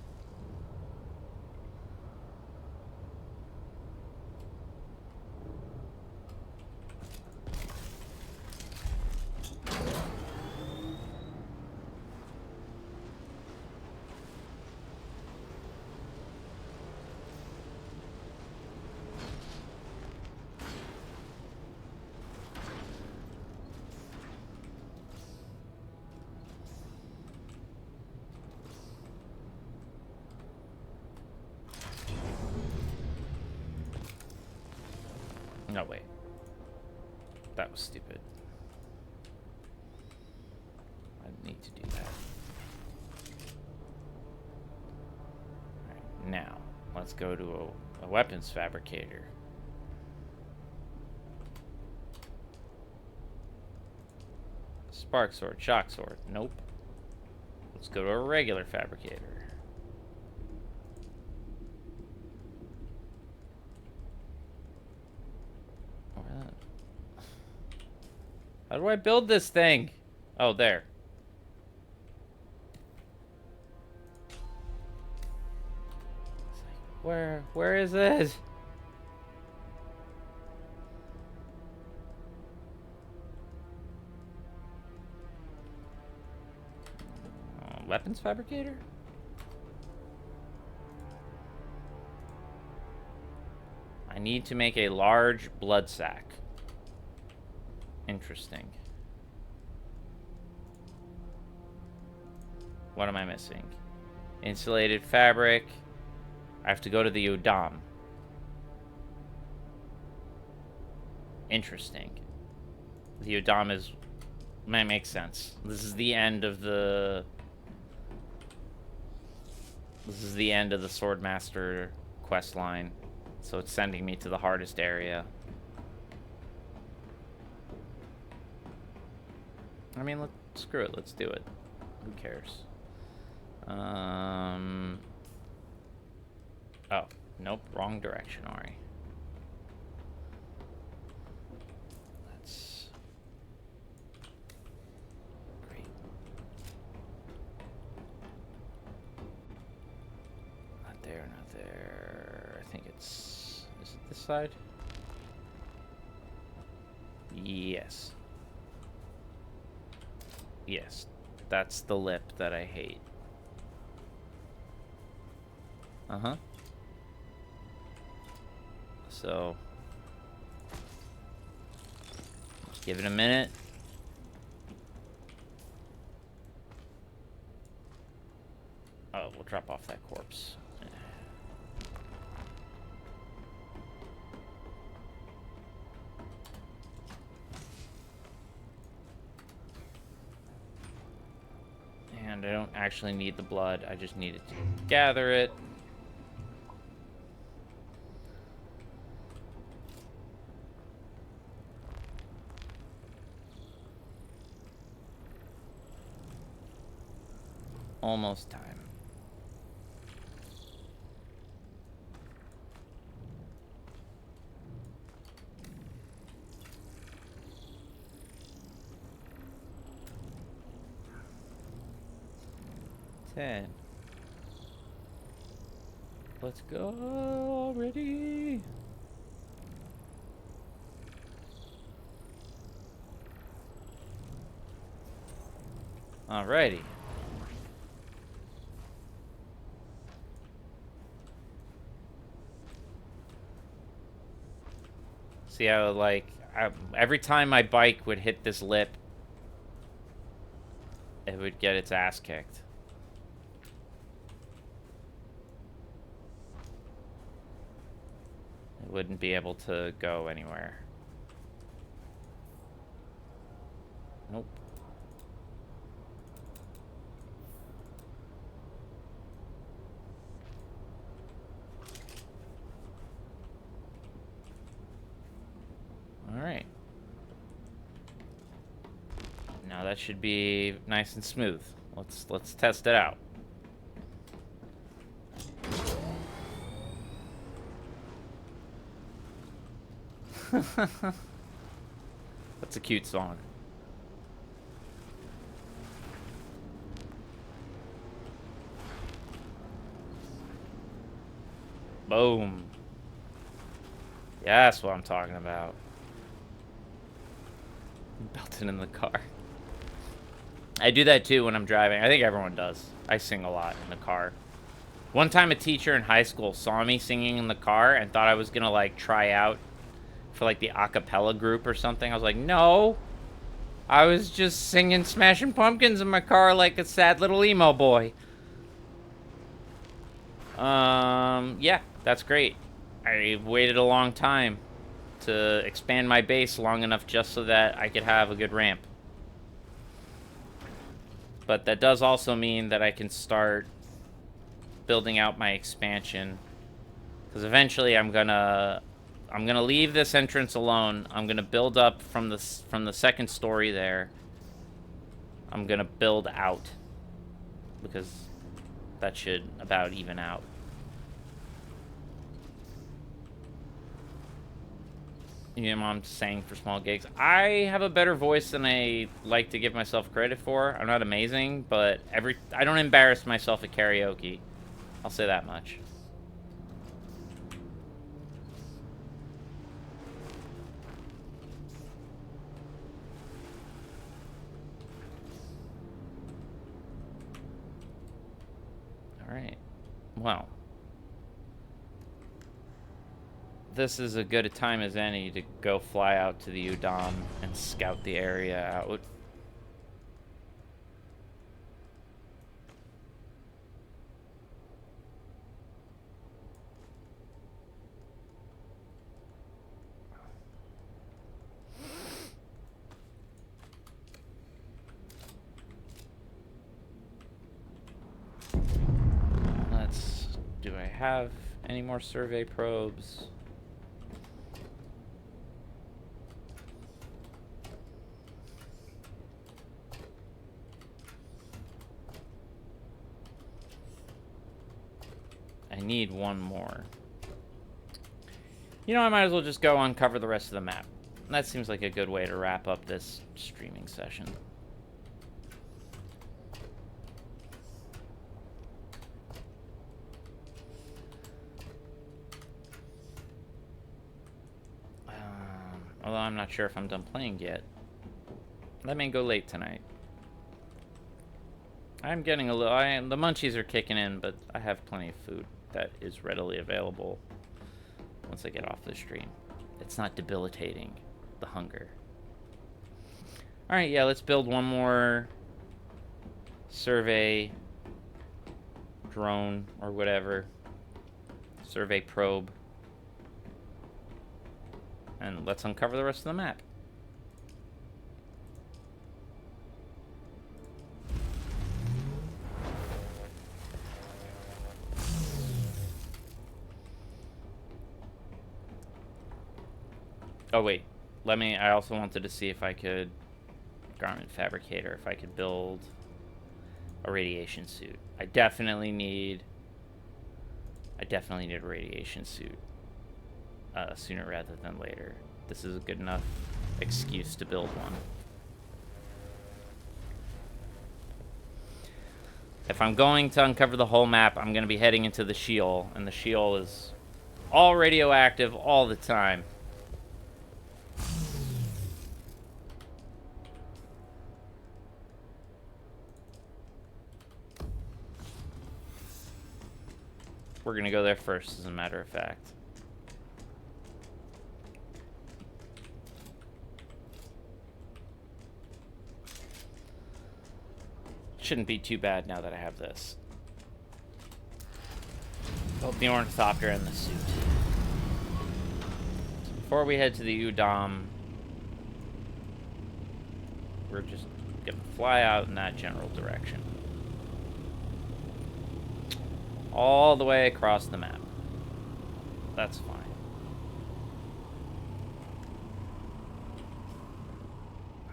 [SPEAKER 1] No, wait. That was stupid. I need to do that. Alright, now, let's go to a weapons fabricator. Spark sword, shock sword. Nope. Let's go to a regular fabricator. How do I build this thing? Oh, there. It's like, where is it? Weapons fabricator? I need to make a large blood sack. Interesting. What am I missing? Insulated fabric. I have to go to the Udam. Interesting. The Udam is... Might make sense. This is the end of the... This is the end of the Swordmaster quest line. So it's sending me to the hardest area. I mean, screw it. Let's do it. Who cares? Oh, nope. Wrong direction, Ari. Let's... Great. Not there, not there. I think it's... Is it this side? Yes. Yes, that's the lip that I hate. Uh-huh. So, give it a minute. Oh, we'll drop off that corpse. And I don't actually need the blood, I just needed to gather it. Almost time. Let's go already. Alrighty. See how, like, every time my bike would hit this lip, it would get its ass kicked. It wouldn't be able to go anywhere. Nope. All right. that should be nice and smooth. Let's test it out. That's a cute song. Boom. Yeah, that's what I'm talking about. Belting in the car. I do that too when I'm driving. I think everyone does. I sing a lot in the car. One time a teacher in high school saw me singing in the car and thought I was gonna like try out for like the a cappella group or something. I was like, no. I was just singing Smashing Pumpkins in my car like a sad little emo boy. Yeah, that's great. I waited a long time to expand my base long enough just so that I could have a good ramp. But that does also mean that I can start building out my expansion, because eventually I'm gonna leave this entrance alone. I'm gonna build up from the second story there. I'm gonna build out, because that should about even out. You know, I'm saying for small gigs. I have a better voice than I like to give myself credit for. I'm not amazing, but I don't embarrass myself at karaoke. I'll say that much. All right. Well, this is as good a time as any to go fly out to the Udam and scout the area out. Do I have any more survey probes? I need one more. You know, I might as well just go uncover the rest of the map. That seems like a good way to wrap up this streaming session. Although I'm not sure if I'm done playing yet. That may go late tonight. I'm getting a little... the munchies are kicking in, but I have plenty of food that is readily available once I get off the stream. It's not debilitating, the hunger. Alright, yeah, let's build one more survey drone or whatever. Survey probe. And let's uncover the rest of the map. Oh wait, I also wanted to see if I could, garment fabricator, if I could build a radiation suit. I definitely need a radiation suit. Sooner rather than later. This is a good enough excuse to build one. If I'm going to uncover the whole map, I'm going to be heading into the Sheol, and the Sheol is all radioactive all the time. We're going to go there first, as a matter of fact. Shouldn't be too bad now that I have this. Both the ornithopter and the suit. So before we head to the Udam, we're just gonna fly out in that general direction. All the way across the map. That's fine.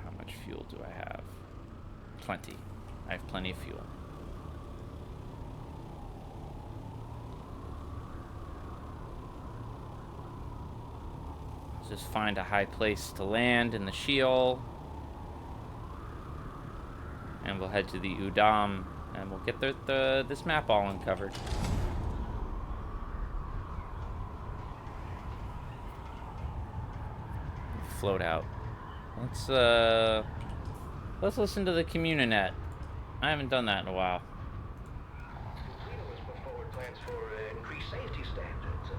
[SPEAKER 1] How much fuel do I have? Plenty. I have plenty of fuel. Let's just find a high place to land in the Sheol. And we'll head to the Udam, and we'll get this map all uncovered. Float out. Let's listen to the Communinet. I haven't done that in a while.
[SPEAKER 15] Plans for increased safety standards,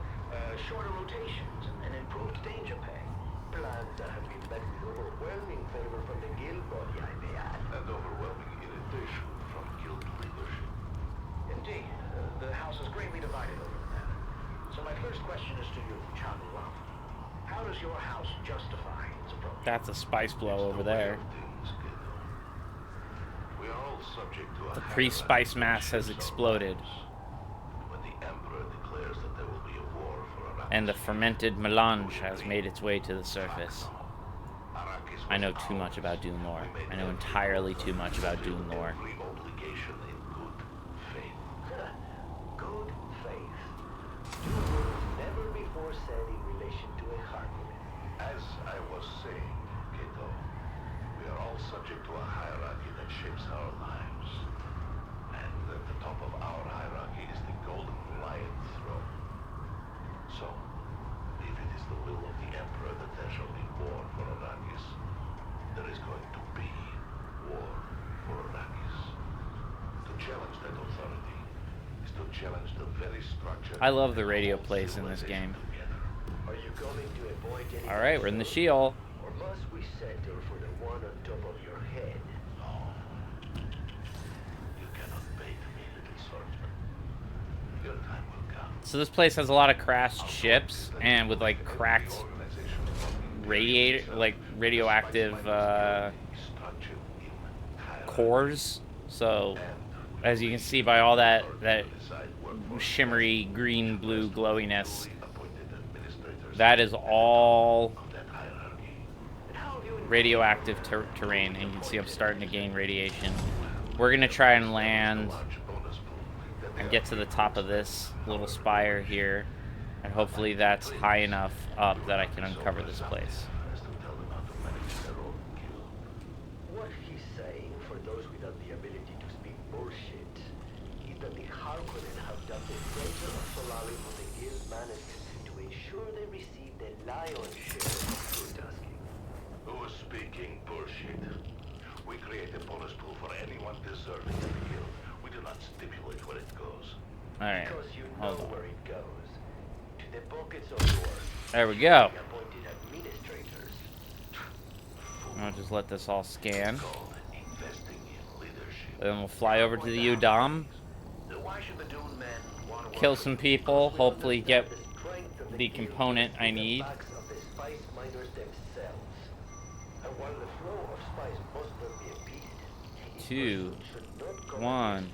[SPEAKER 15] shorter rotations, and improved danger pay. Plans that have been met with overwhelming favor from the guild body, I may add.
[SPEAKER 10] And overwhelming irritation from guild leadership.
[SPEAKER 15] Indeed, the house is greatly divided over the matter. So my first question is to you, Chandler. How does your house justify its approach?
[SPEAKER 1] That's a spice blow over there.
[SPEAKER 10] We are all subject to
[SPEAKER 1] The pre-spice mass has exploded.
[SPEAKER 10] When the Emperor declares that there will be a war for Iraq,
[SPEAKER 1] And the fermented melange has made its way to the surface. I know too much about Dune lore. I know entirely too much about Dune lore.
[SPEAKER 10] obligation in good faith.
[SPEAKER 15] Good faith. Two words never before said in relation to a Harkonnen.
[SPEAKER 10] As I was saying, Cato, we are all subject to a hierarchy that shapes our lives. And at the top of our hierarchy is the Golden Lion throne. So, if it is the will of the Emperor that there shall be war for Arrakis, there is going to be war for Arrakis. To challenge that authority is to challenge the very structure.
[SPEAKER 1] I love the radio plays in this game.
[SPEAKER 15] Are you going to avoid any...
[SPEAKER 1] Alright, we're in the Sheol.
[SPEAKER 15] Or must we settle for the one on top of your head?
[SPEAKER 10] No. You cannot bait me, little swordsman. Your time will come.
[SPEAKER 1] So this place has a lot of crashed ships, and with like cracked radioactive cores. So as you can see by all that shimmery green blue glowiness, that is all radioactive terrain, and you can see I'm starting to gain radiation. We're gonna try and land and get to the top of this little spire here, and hopefully that's high enough up that I can uncover this place.
[SPEAKER 15] What he's saying, for those without the ability to speak bullshit, is that the Harkonnen have done the favor of Solari for the guild management to ensure they receive the lion's share of food tasking.
[SPEAKER 10] Who is speaking bullshit? We create a bonus pool for anyone deserving of the guild. We do not stipulate where it goes.
[SPEAKER 1] Alright,
[SPEAKER 15] Because you
[SPEAKER 1] hold
[SPEAKER 15] know
[SPEAKER 1] on.
[SPEAKER 15] where it goes. To the buckets of yours.
[SPEAKER 1] There we go.
[SPEAKER 15] Appointed administrators.
[SPEAKER 1] I'll just let this all scan. Then we'll fly over to the Udam, kill some people, hopefully get the component I need. Two, one.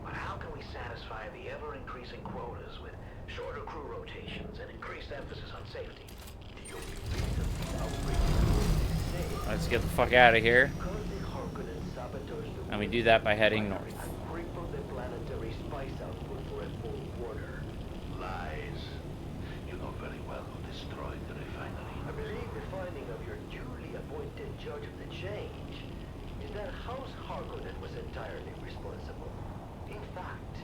[SPEAKER 15] But how can we satisfy the ever-increasing quotas with shorter crew rotations and increased emphasis on safety?
[SPEAKER 1] Let's get the fuck out of here. And we do that by heading north.
[SPEAKER 10] Lies. You know very well who destroyed the refinery.
[SPEAKER 15] I believe the finding of your duly appointed judge of the change is that House Harkonnen was entirely responsible. In fact,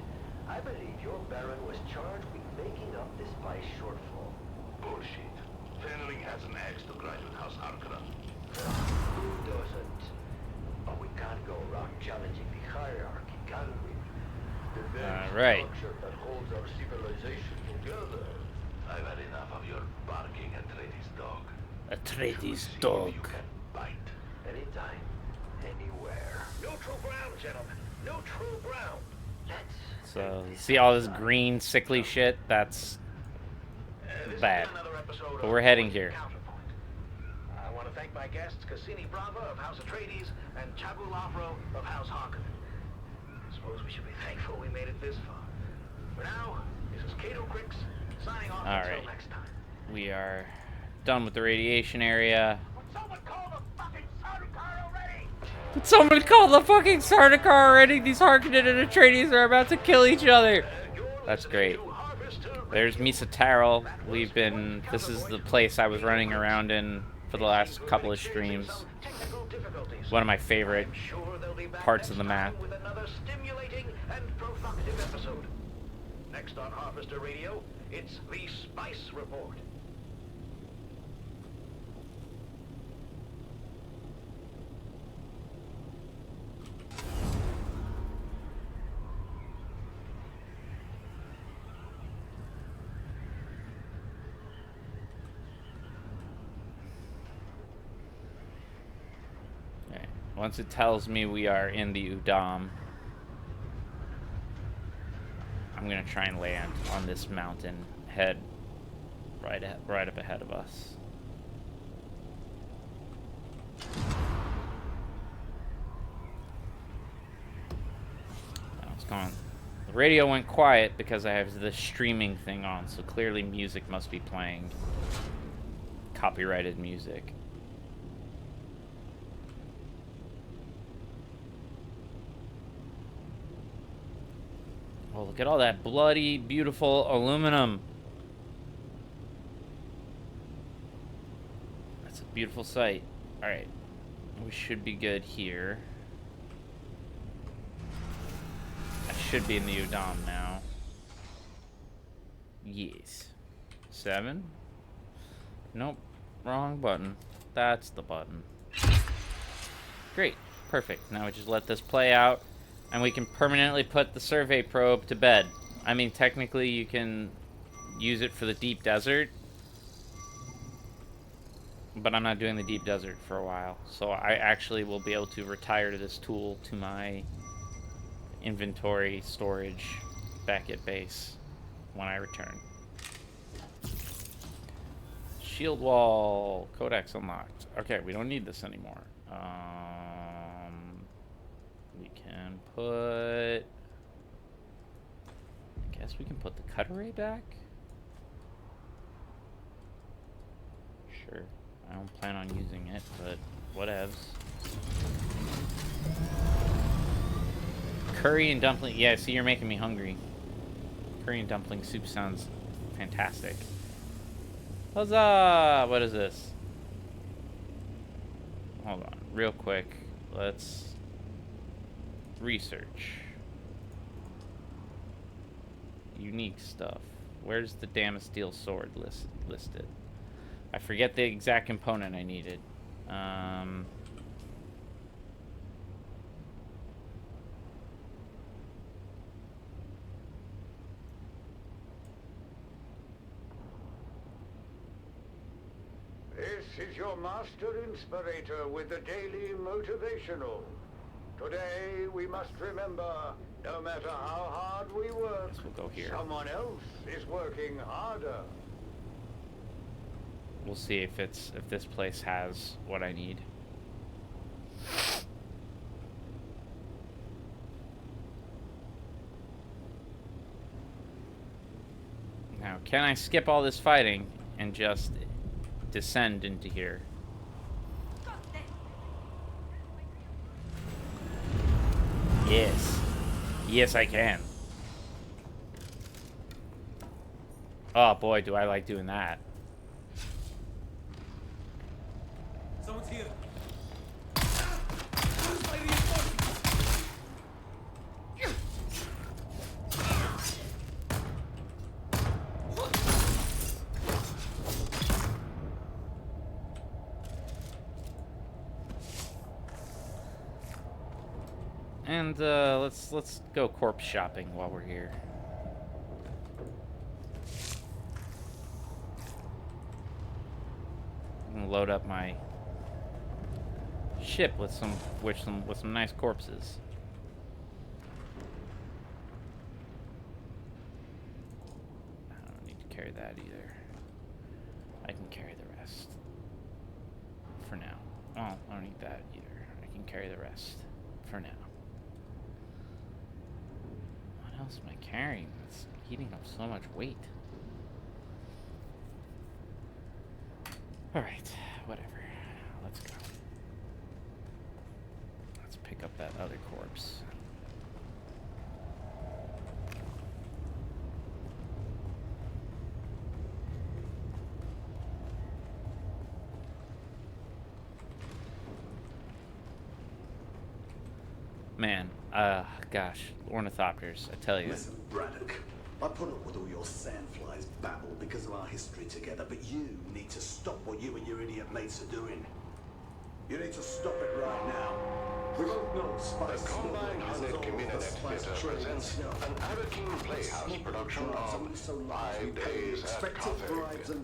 [SPEAKER 15] I believe your Baron was charged with making up the spice shortfall.
[SPEAKER 10] Bullshit. Fenring has an axe to grind with House Harkonnen.
[SPEAKER 15] Who doesn't? But we can't go around challenging the hierarchy, can we? The very structure that holds our civilization together.
[SPEAKER 10] I've had enough of your barking Atreides dog.
[SPEAKER 1] Atreides dog.
[SPEAKER 10] You can bite.
[SPEAKER 15] Anytime, anywhere. Neutral ground, gentlemen. Neutral ground. Let's...
[SPEAKER 1] So, see all this green, sickly shit? That's bad. But we're heading here.
[SPEAKER 15] I want to thank my guests, Cassini Brava of House Atreides and Chabu Lafro of House Harkonnen. I suppose we should be thankful we made it this far. For now, this is Cato Crix, signing off until
[SPEAKER 1] Alright.
[SPEAKER 15] next time.
[SPEAKER 1] We are done with the radiation area.
[SPEAKER 15] Would someone call the fucking
[SPEAKER 1] But someone called the fucking Sardaukar already. These Harkonnen and Atreides are about to kill each other. That's great. There's Misa Tarl. This is the place I was running around in for the last couple of streams. One of my favorite parts of the map.
[SPEAKER 15] With another stimulating and provocative episode. Next on Harvester Radio, it's the Spice Report.
[SPEAKER 1] Okay. Once it tells me we are in the Udam, I'm gonna try and land on this mountain head right up ahead of us. Now it's gone. The radio went quiet because I have the streaming thing on, so clearly music must be playing. Copyrighted music. Oh, look at all that bloody, beautiful aluminum. That's a beautiful sight. Alright. We should be good here. I should be in the Udam now. Yes. 7? Nope. Wrong button. That's the button. Great. Perfect. Now we just let this play out. And we can permanently put the survey probe to bed. I mean, technically you can use it for the deep desert. But I'm not doing the deep desert for a while. So I actually will be able to retire this tool to my inventory storage back at base when I return. Shield wall. Codex unlocked. Okay, we don't need this anymore. We can put... I guess we can put the cut array back? Sure. I don't plan on using it, but whatevs. Curry and dumpling... Yeah, see, you're making me hungry. Curry and dumpling soup sounds fantastic. Huzzah! What is this? Hold on, real quick. Let's... research. Unique stuff. Where's the Damasteel sword listed? I forget the exact component I needed.
[SPEAKER 8] This is your master inspirator with the daily motivational. Today, we must remember, no matter how hard we work,
[SPEAKER 1] we'll go here.
[SPEAKER 8] Someone else is working harder.
[SPEAKER 1] We'll see if this place has what I need. Now, can I skip all this fighting and just descend into here? Yes. Yes, I can. Oh boy, do I like doing that.
[SPEAKER 14] Someone's here.
[SPEAKER 1] And let's go corpse shopping while we're here. I'm gonna load up my ship with some nice corpses. I don't need to carry that either. I can carry the rest for now. Well, I don't need that either. I can carry the rest for now. What else am I carrying? It's eating up so much weight. Alright, whatever. Let's go. pick up that other corpse. Man, gosh, ornithopters, I tell you.
[SPEAKER 7] Listen, Braddock, I put up with all your sandflies babble because of our history together, but you need to stop what you and your idiot mates are doing. You need to stop it right now. We both know Spice
[SPEAKER 10] The Combine Hunted Community Theatre presents an Anakin Playhouse production of 5 Days at Carthage.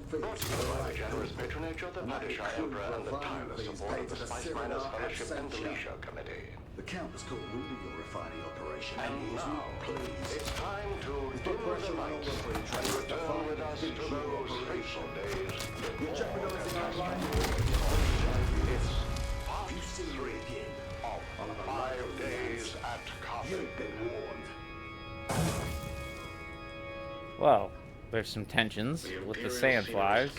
[SPEAKER 10] Brought to you by the generous patronage of the Padishah Emperor and the tireless support of the Spice Miners Fellowship and the Leisure Committee.
[SPEAKER 7] The Count has got wind of your refining operation,
[SPEAKER 10] And
[SPEAKER 7] he is
[SPEAKER 10] now,
[SPEAKER 7] not pleased.
[SPEAKER 10] it's time to dim the lights and return with us to those fateful days.
[SPEAKER 7] You're jeopardizing our life.
[SPEAKER 10] It's part 3 of 5 Days at Carthage.
[SPEAKER 7] You've been warned.
[SPEAKER 1] Well, there's some tensions with the sandflies.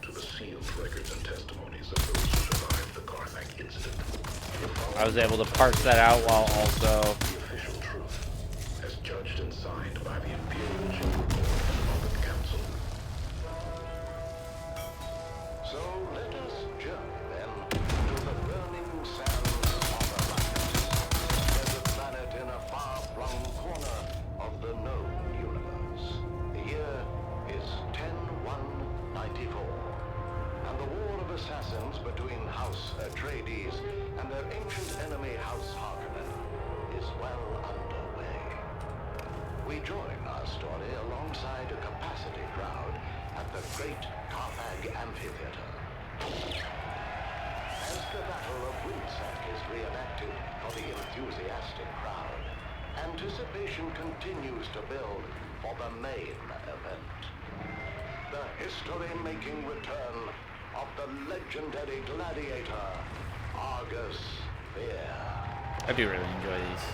[SPEAKER 10] To the sealed records and testimonies of those who survived the Carthage incident.
[SPEAKER 1] I was able to parse that out while also
[SPEAKER 10] The official truth, as judged and signed by the Imperial General Board and Public Council. So let us journey then to the burning sands of Arrakis, a desert planet in a far-flung corner of the known universe. The year is 10-1-94, and the war of assassins between House Atreides and their ancient enemy House Harkonnen is well underway. We join our story alongside a capacity crowd at the Great Carthage Amphitheater. As the Battle of Windsack is reenacted for the enthusiastic crowd, anticipation continues to build for the main event. The history-making return of the legendary gladiator, Argus Fear.
[SPEAKER 1] I do really enjoy these.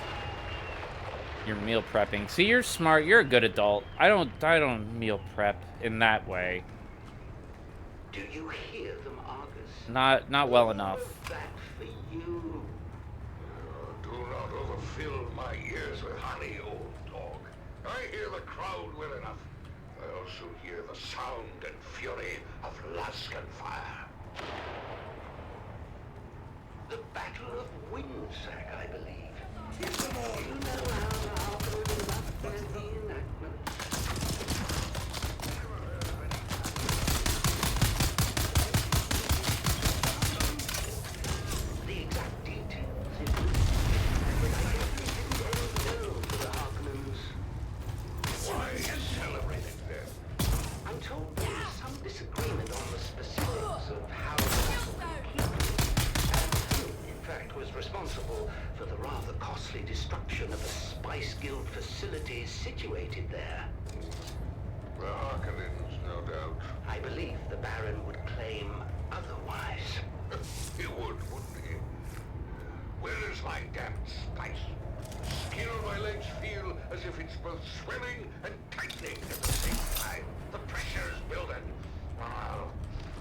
[SPEAKER 1] Your meal prepping. See, you're smart. You're a good adult. I don't meal prep in that way.
[SPEAKER 8] Do you hear them, Argus?
[SPEAKER 1] Not well enough.
[SPEAKER 8] That for you.
[SPEAKER 10] Do not overfill my ears with honey, old dog. I hear the crowd well enough. I also hear the sound and fury of Laskan fire.
[SPEAKER 8] The Battle of Windsack, I believe. You know how the Harkonnen love their reenactments. The exact details is but I guess we didn't all know for the Harkonnens.
[SPEAKER 10] Why celebrating then?
[SPEAKER 8] I'm told there is some disagreement on the specifics of how the vessel in fact was responsible for the rather costly destruction of the Spice Guild facilities situated there.
[SPEAKER 10] The Harkonnens, no doubt.
[SPEAKER 8] I believe the Baron would claim otherwise.
[SPEAKER 10] He would, wouldn't he? Where is my damn spice? Skin on my legs feel as if it's both swelling and tightening at the same time. The pressure is building. Oh,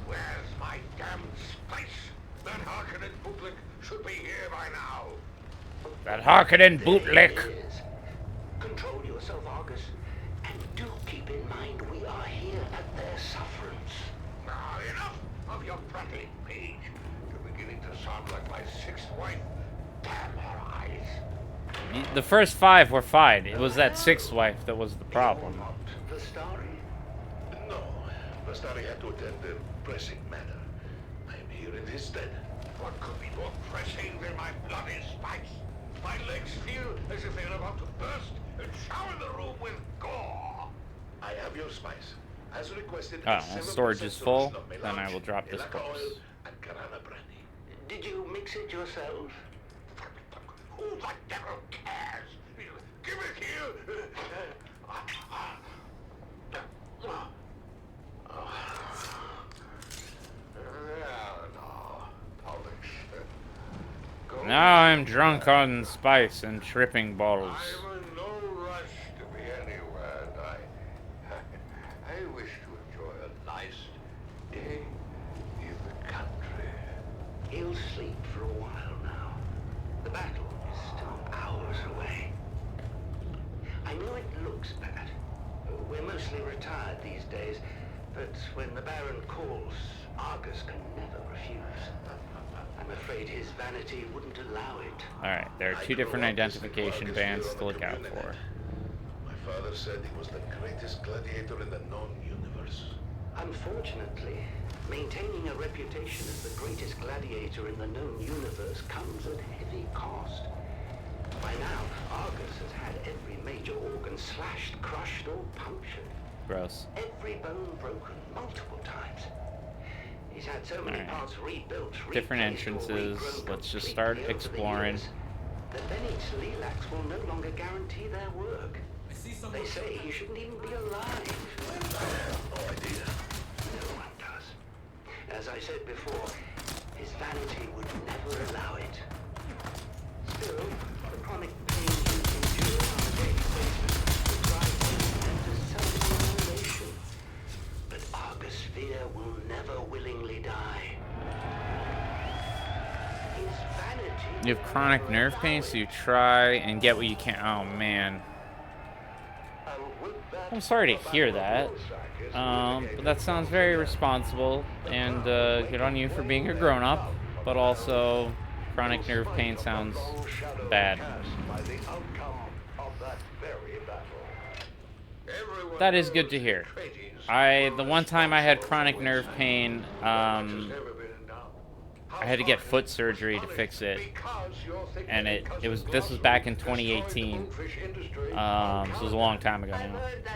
[SPEAKER 10] where's my damn spice? That Harkonnen bootlick should be here by now.
[SPEAKER 1] That Harkonnen bootlick.
[SPEAKER 8] Control yourself, Argus, and do keep in mind we are here at their sufferance.
[SPEAKER 10] Now, enough of your prattling, page. You're beginning to sound like my sixth wife. Damn her eyes.
[SPEAKER 1] The first 5 were fine. It was that 6th wife that was the problem.
[SPEAKER 8] The Starry?
[SPEAKER 10] No, Bastari had to attend a pressing matter. I am here in his stead. What could be more pressing than my bloody spice? My legs feel as if they're about to burst and shower the room with gore. I have your spice. As requested,
[SPEAKER 1] Oh, storage is full. Then I will drop this
[SPEAKER 10] Elaka
[SPEAKER 1] corpse.
[SPEAKER 10] oil and Karana brandy.
[SPEAKER 8] Did you mix it yourself?
[SPEAKER 10] Who the devil cares? Give it here.
[SPEAKER 1] Now I'm drunk on spice and tripping bottles.
[SPEAKER 10] I'm in no rush to be anywhere, and I wish to enjoy a nice day in the country.
[SPEAKER 8] He'll sleep know it looks bad. We're mostly retired these days, but when the Baron calls, Argus can never refuse. I'm afraid his vanity wouldn't allow it.
[SPEAKER 1] Alright, there are two different identification bands to look out for.
[SPEAKER 10] My father said he was the greatest gladiator in the known universe.
[SPEAKER 8] Unfortunately, maintaining a reputation as the greatest gladiator in the known universe comes at heavy cost. By now, Argus has had every major organ slashed, crushed, or punctured.
[SPEAKER 1] Gross.
[SPEAKER 8] Every bone broken multiple times. He's had so many parts rebuilt,
[SPEAKER 1] different entrances. Let's just start exploring.
[SPEAKER 8] The Bennet's Lilacs will no longer guarantee their work. They say he shouldn't even be alive.
[SPEAKER 10] I have no idea.
[SPEAKER 8] No one does. As I said before, his vanity would never allow it. Still, the chronic pain he endures on a daily basis will drive him into self-annihilation. But Argus Fear will never willingly die. His vanity...
[SPEAKER 1] You have chronic nerve pain, so you try and get what you can. Oh, man. I'm sorry to hear that. But that sounds very responsible, and good on you for being a grown-up, but also chronic nerve pain sounds bad. That is good to hear. The one time I had chronic nerve pain, I had to get foot surgery to fix it, and this was back in 2018, so it was a long time ago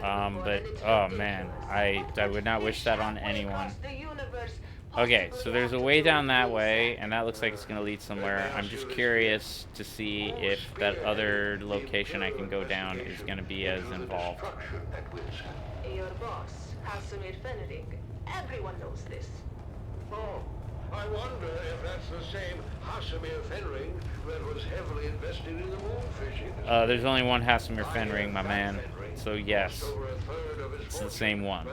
[SPEAKER 1] now, but oh man, I would not wish that on anyone. Okay, so there's a way down that way, and that looks like it's going to lead somewhere. I'm just curious to see if that other location I can go down is going to be as involved.
[SPEAKER 16] Your boss, Casimir Fenring. Everyone knows this.
[SPEAKER 9] Oh, I wonder if that's the same Casimir Fenring that was heavily invested in the moonfish industry.
[SPEAKER 1] There's only one Casimir Fenring, my man. So yes, it's the same one.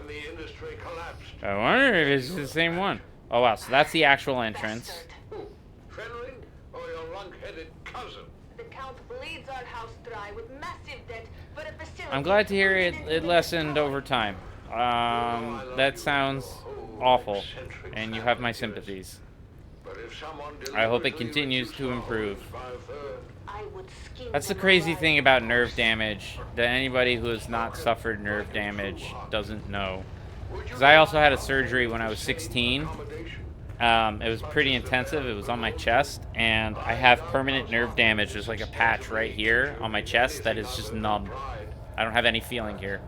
[SPEAKER 1] I wonder if it's the same one. Oh wow, so that's the actual entrance.
[SPEAKER 9] Fenring or your lunk-headed cousin?
[SPEAKER 16] The Count bleeds our house dry with massive debt for a facility.
[SPEAKER 1] I'm glad to hear it lessened over time. That sounds awful, and you have my sympathies. I hope it continues to improve. That's the crazy thing about nerve damage, that anybody who has not suffered nerve damage doesn't know. Because I also had a surgery when I was 16. It was pretty intensive. It was on my chest, and I have permanent nerve damage. There's like a patch right here on my chest that is just numb. I don't have any feeling here.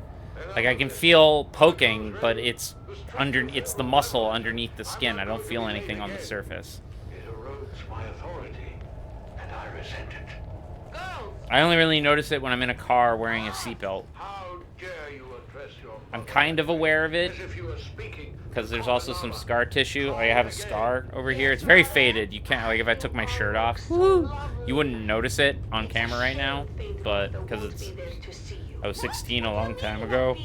[SPEAKER 1] Like I can feel poking, but it's the muscle underneath the skin. I don't feel anything on the surface.
[SPEAKER 9] It erodes my authority, and I resent it.
[SPEAKER 1] I only really notice it when I'm in a car wearing a seatbelt.
[SPEAKER 9] How dare you address your
[SPEAKER 1] I'm kind of aware of it, because there's also some scar tissue. I have a scar over here. It's very faded. You can't, like, if I took my shirt off, you wouldn't notice it on camera right now, but because I was 16 a long time ago.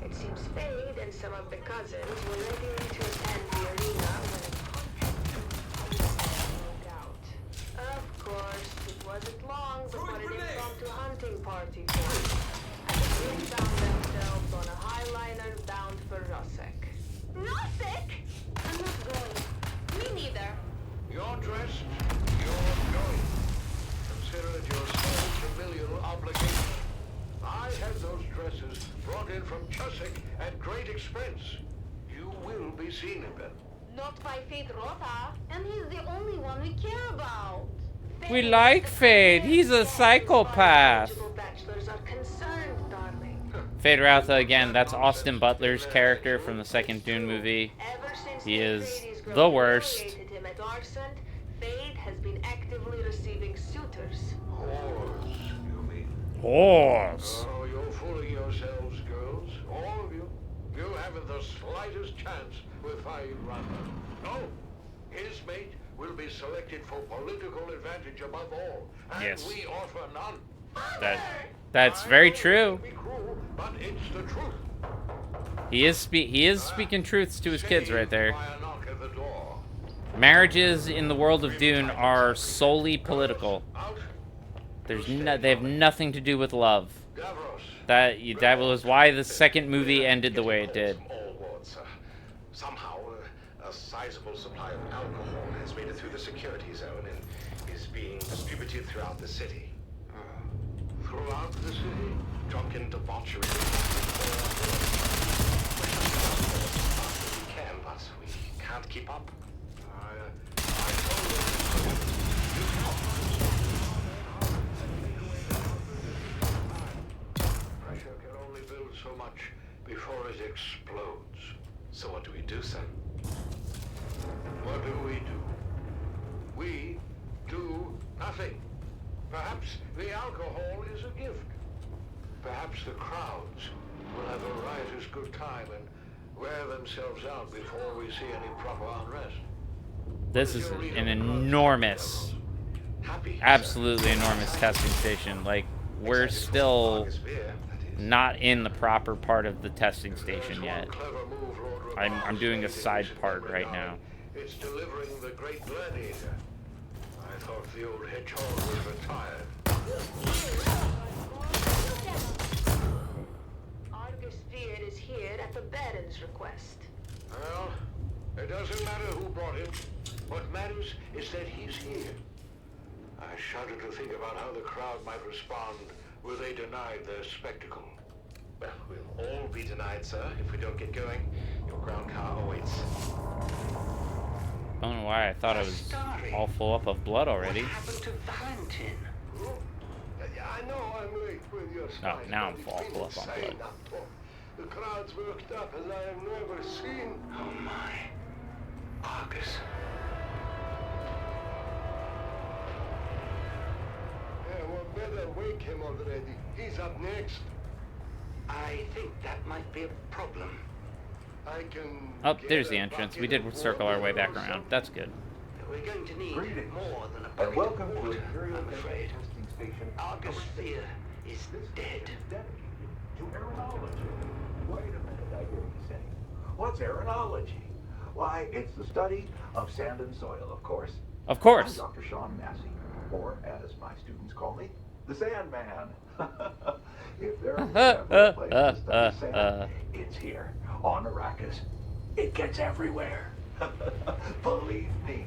[SPEAKER 16] It seems Fade and some of the cousins were ready to attend the arena when a moved out. Of course, it wasn't long before an impromptu hunting party formed, and the group found themselves on a highliner bound for Rosek.
[SPEAKER 5] Rosek?
[SPEAKER 16] I'm not going.
[SPEAKER 5] Me neither.
[SPEAKER 9] You're dressed, you're going. Consider it your sole familial obligation. I had those dresses brought in from Chusik at great expense. You will be seen in them.
[SPEAKER 16] Not by Fade Rota, and he's the only one we care about.
[SPEAKER 1] We like Fade. He's a psychopath.
[SPEAKER 16] Bachelors are concerned, darling.
[SPEAKER 1] Fade Rotha, again, that's Austin Butler's character from the second Dune movie. He is the worst.
[SPEAKER 16] Him at Arsent, Fade has been actively receiving suitors.
[SPEAKER 9] Whores, you mean?
[SPEAKER 1] Whores.
[SPEAKER 9] Oh, you're fooling yourselves, girls. All of you. You haven't the slightest chance with Fade Rotha. No. His mate will be selected for political advantage above all. And
[SPEAKER 1] Yes.
[SPEAKER 9] we offer none.
[SPEAKER 1] That's very true.
[SPEAKER 9] Cruel, but it's the truth.
[SPEAKER 1] He is speaking truths to his kids right there. Marriages in the world of Dune are solely political. They have nothing to do with love. That was why the second movie ended the way it did.
[SPEAKER 10] All wards, sir. Somehow, a sizable supply of alcohol has made it through the security zone and is being distributed throughout the city. Throughout the city? Drunken debauchery. We can, but we can't keep up. I told Pressure can only build so much before it explodes. So what do we do, sir? What do? We do nothing. Perhaps the alcohol is a gift. Perhaps the crowds will have a riotous good time and wear themselves out before we see any proper unrest.
[SPEAKER 1] This is an enormous, absolutely enormous testing station. Like, we're still not in the proper part of the testing station yet. I'm doing a side part right now.
[SPEAKER 10] It's delivering the great gladiator. I thought the old hedgehog was retired.
[SPEAKER 16] Argus Feared is here at the Baron's request.
[SPEAKER 10] Well, it doesn't matter who brought him. What matters is that he's here. I shudder to think about how the crowd might respond were they denied their spectacle. Well, we'll all be denied, sir, if we don't get going. Your ground car awaits.
[SPEAKER 1] I don't know why I thought I was all full up of blood already.
[SPEAKER 10] What happened to Valentin? I know I'm late with your
[SPEAKER 1] Oh, now I'm all full up on blood.
[SPEAKER 10] The crowd's worked up as I have never seen. Oh my. Argus. Yeah, well, better wake him already. He's up next. I think that might be a problem. I can.
[SPEAKER 1] Oh, there's the entrance. We did circle our way back around. That's good.
[SPEAKER 10] We're going to need more than a
[SPEAKER 11] And welcome to Imperial
[SPEAKER 10] I'm afraid.
[SPEAKER 11] Testing Station.
[SPEAKER 10] Argus Fear is dead.
[SPEAKER 11] To aeronology. Wait a minute, I hear you saying. What's aeronology? Why, it's the study of sand and soil, of course.
[SPEAKER 1] Of course.
[SPEAKER 11] I'm Dr. Sean Massey, or as my students call me, the Sandman. If there is ever a place to study sand, it's here, on Arrakis. It gets everywhere. Believe me.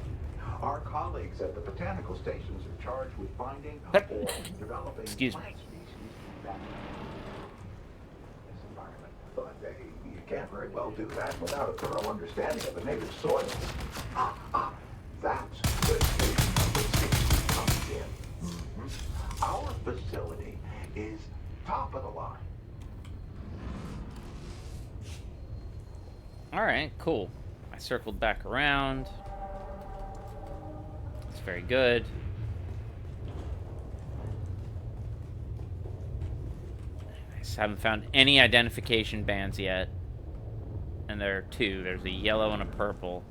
[SPEAKER 11] Our colleagues at the botanical stations are charged with finding or developing
[SPEAKER 1] Excuse me.
[SPEAKER 11] plant species that this environment. But you can't very well do that without a thorough understanding of the native soil. That's where the station comes in. Our facility is top of the line.
[SPEAKER 1] Alright, cool. I circled back around. That's very good. Nice. Haven't found any identification bands yet. And there are two. There's a yellow and a purple.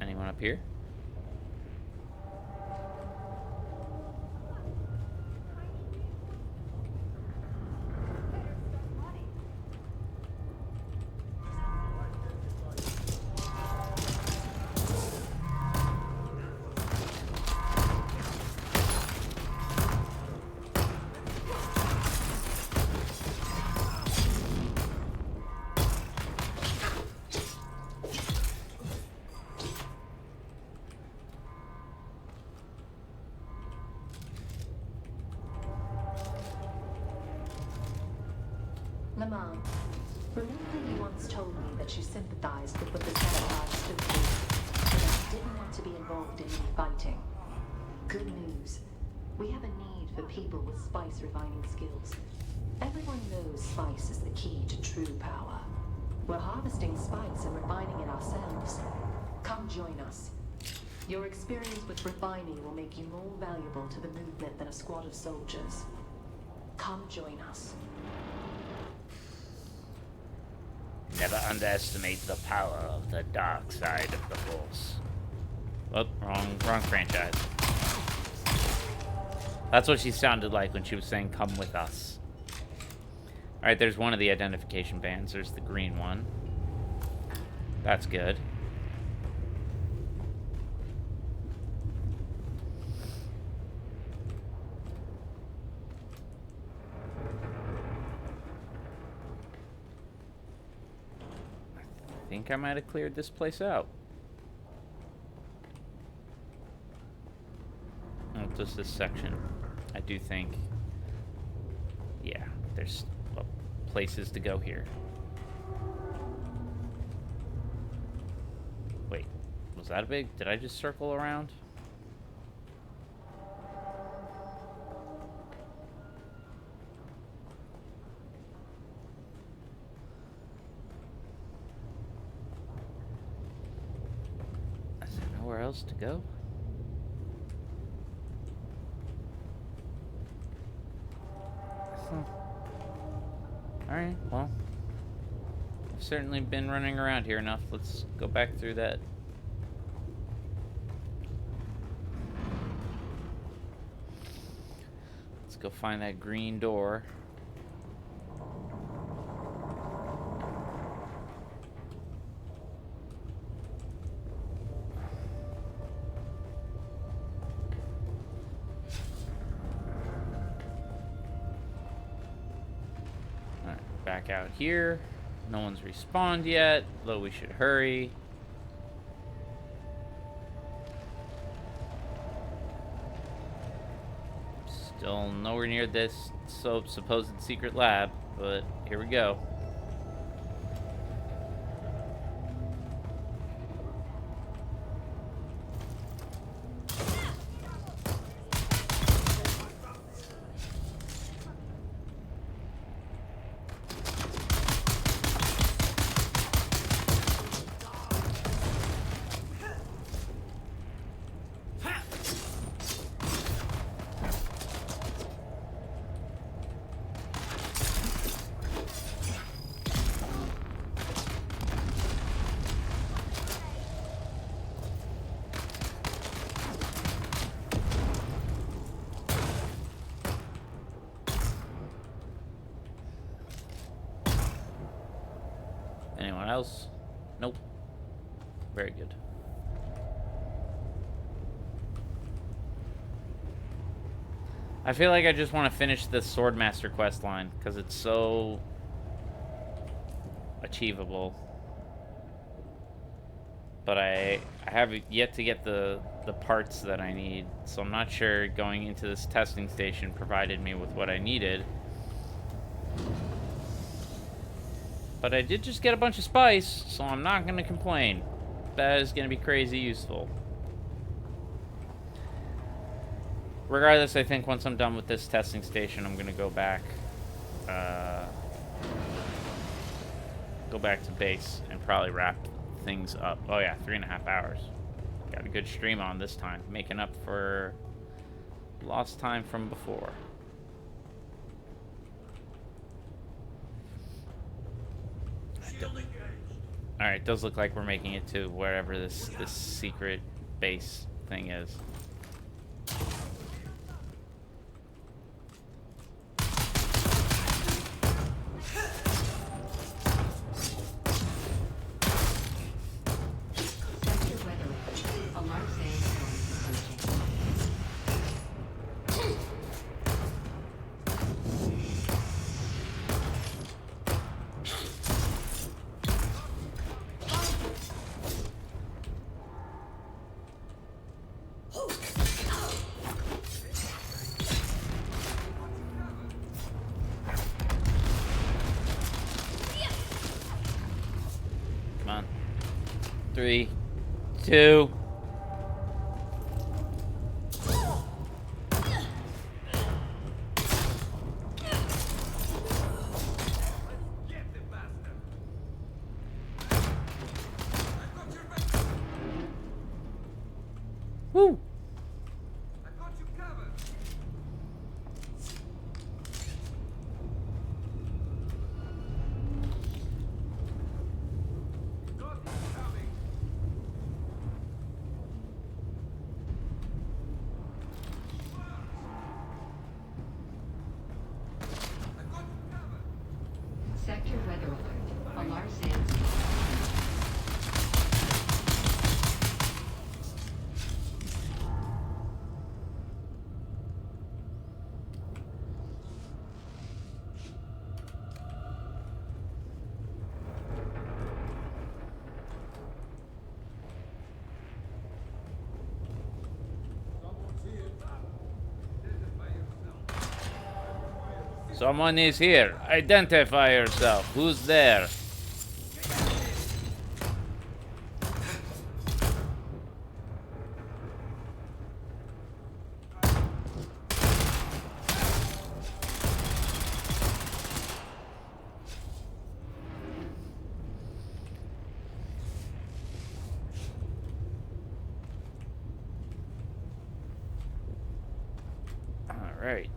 [SPEAKER 1] Anyone up here?
[SPEAKER 17] Lamar, remember you once told me that you sympathized with what the Sabotage stood for, but that you didn't want to be involved in any fighting. Good news. We have a need for people with spice refining skills. Everyone knows spice is the key to true power. We're harvesting spice and refining it ourselves. Come join us. Your experience with refining will make you more valuable to the movement than a squad of soldiers. Come join us.
[SPEAKER 1] Never underestimate the power of the dark side of the Force. Oh, wrong franchise. That's what she sounded like when she was saying, "Come with us." Alright, there's one of the identification bands. There's the green one. That's good. I think I might have cleared this place out. Oh, just this section. I do think... Yeah, there's places to go here. Wait, was that a big... Did I just circle around? Is there nowhere else to go? Alright, well, I've certainly been running around here enough. Let's go back through that. Let's go find that green door. Back out here. No one's respawned yet, though we should hurry. Still nowhere near this supposed secret lab, but here we go. Anyone else? Nope. Very good. I feel like I just want to finish the Swordmaster quest line because it's so achievable. But I have yet to get the parts that I need, so I'm not sure going into this testing station provided me with what I needed. But I did just get a bunch of spice, so I'm not going to complain. That is going to be crazy useful. Regardless, I think once I'm done with this testing station, I'm going to go back to base and probably wrap things up. Oh yeah, 3.5 hours. Got a good stream on this time, making up for lost time from before. Alright, does look like we're making it to wherever this secret base thing is. Come on. 3, 2. Woo!
[SPEAKER 12] Sector weather alert. A large sandstorm.
[SPEAKER 1] Someone is here. Identify yourself. Who's there? All right.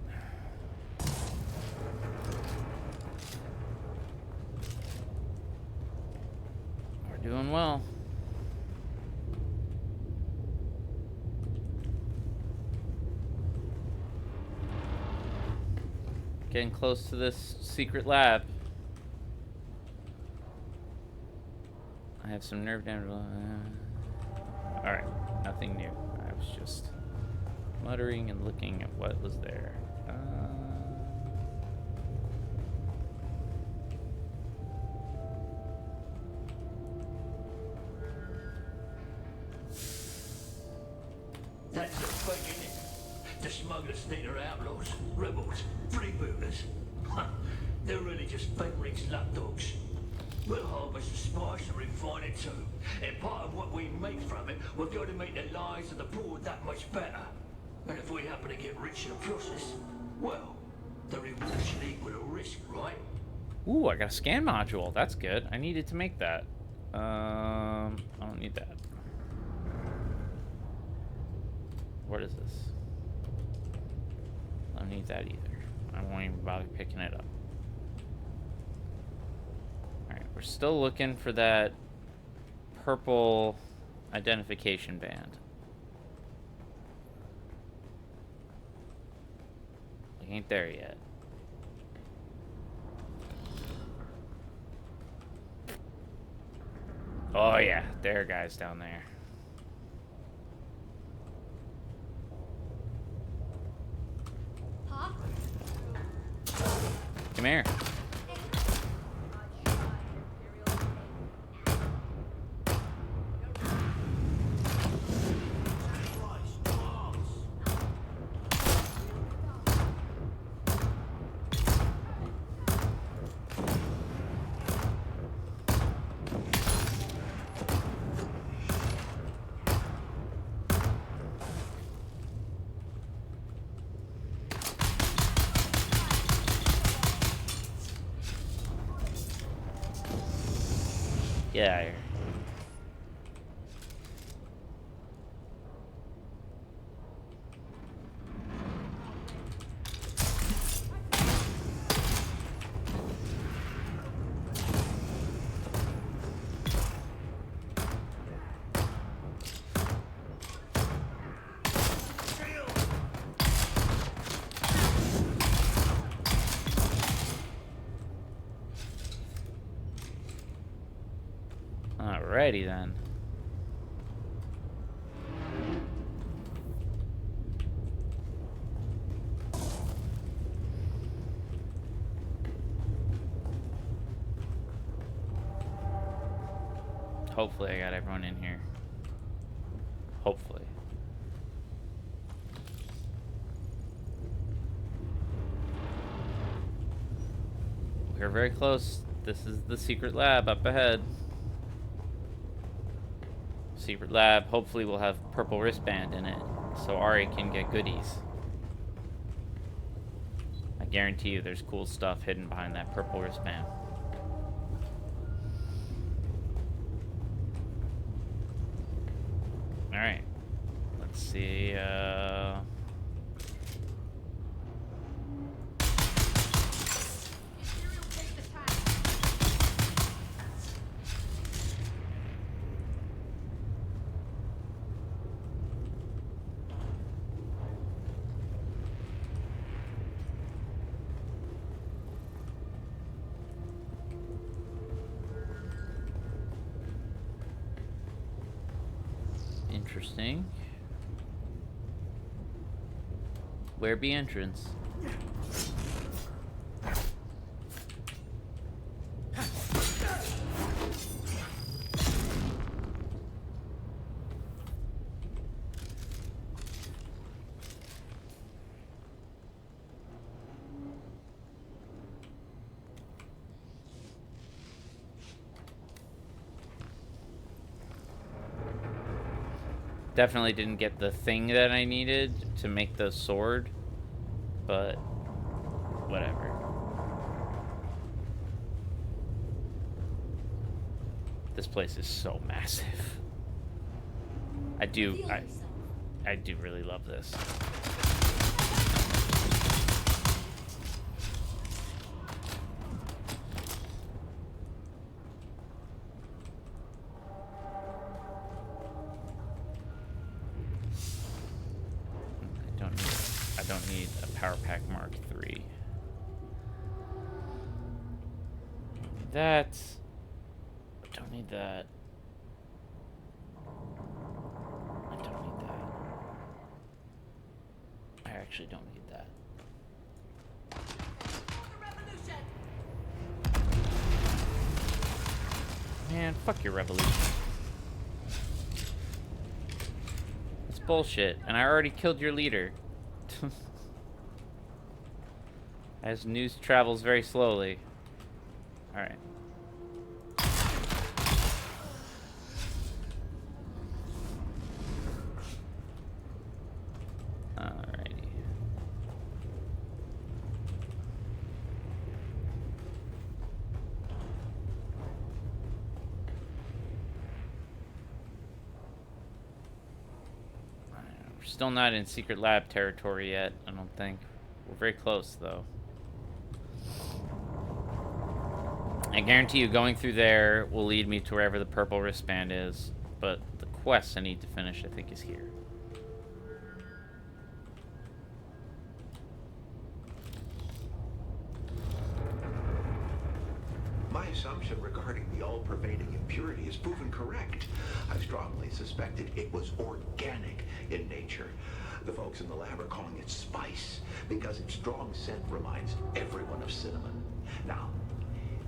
[SPEAKER 1] Doing well. Getting close to this secret lab. I have some nerve damage. Alright, nothing new. I was just muttering and looking at what was there.
[SPEAKER 18] That's the thing, isn't it? The smugglers think they're outlaws, rebels, freebooters. They're really just fake rigs lapdogs. We'll harvest the spice and refine it too. And part of what we make from it will go to make the lives of the poor that much better. And if we happen to get rich in the process, well, the reward should equal the risk, right?
[SPEAKER 1] Ooh, I got a scan module. That's good. I needed to make that. I don't need that. What is this? I don't need that either. I won't even bother picking it up. Alright, we're still looking for that purple identification band. We ain't there yet. Oh yeah, there are guys down there. Come here. Get out of here. Alrighty then. Hopefully I got everyone in here. Hopefully. We're very close. This is the secret lab up ahead. Secret lab. Hopefully we'll have purple wristband in it so Ari can get goodies. I guarantee you there's cool stuff hidden behind that purple wristband. Alright. Let's see, interesting. Where be entrance? Definitely didn't get the thing that I needed to make the sword, but whatever. This place is so massive. I do really love this. I don't need a Power Pack Mark III. That. I don't need that. I don't need that. I actually don't need that. Man, fuck your revolution. It's bullshit, and I already killed your leader. As news travels very slowly. Alright. Alrighty. We're still not in secret lab territory yet, I don't think. We're very close, though. I guarantee you going through there will lead me to wherever the purple wristband is, but the quest I need to finish, I think, is here.
[SPEAKER 11] My assumption regarding the all-pervading impurity is proven correct. I strongly suspected it was organic in nature. The folks in the lab are calling it spice because its strong scent reminds everyone of cinnamon. Now,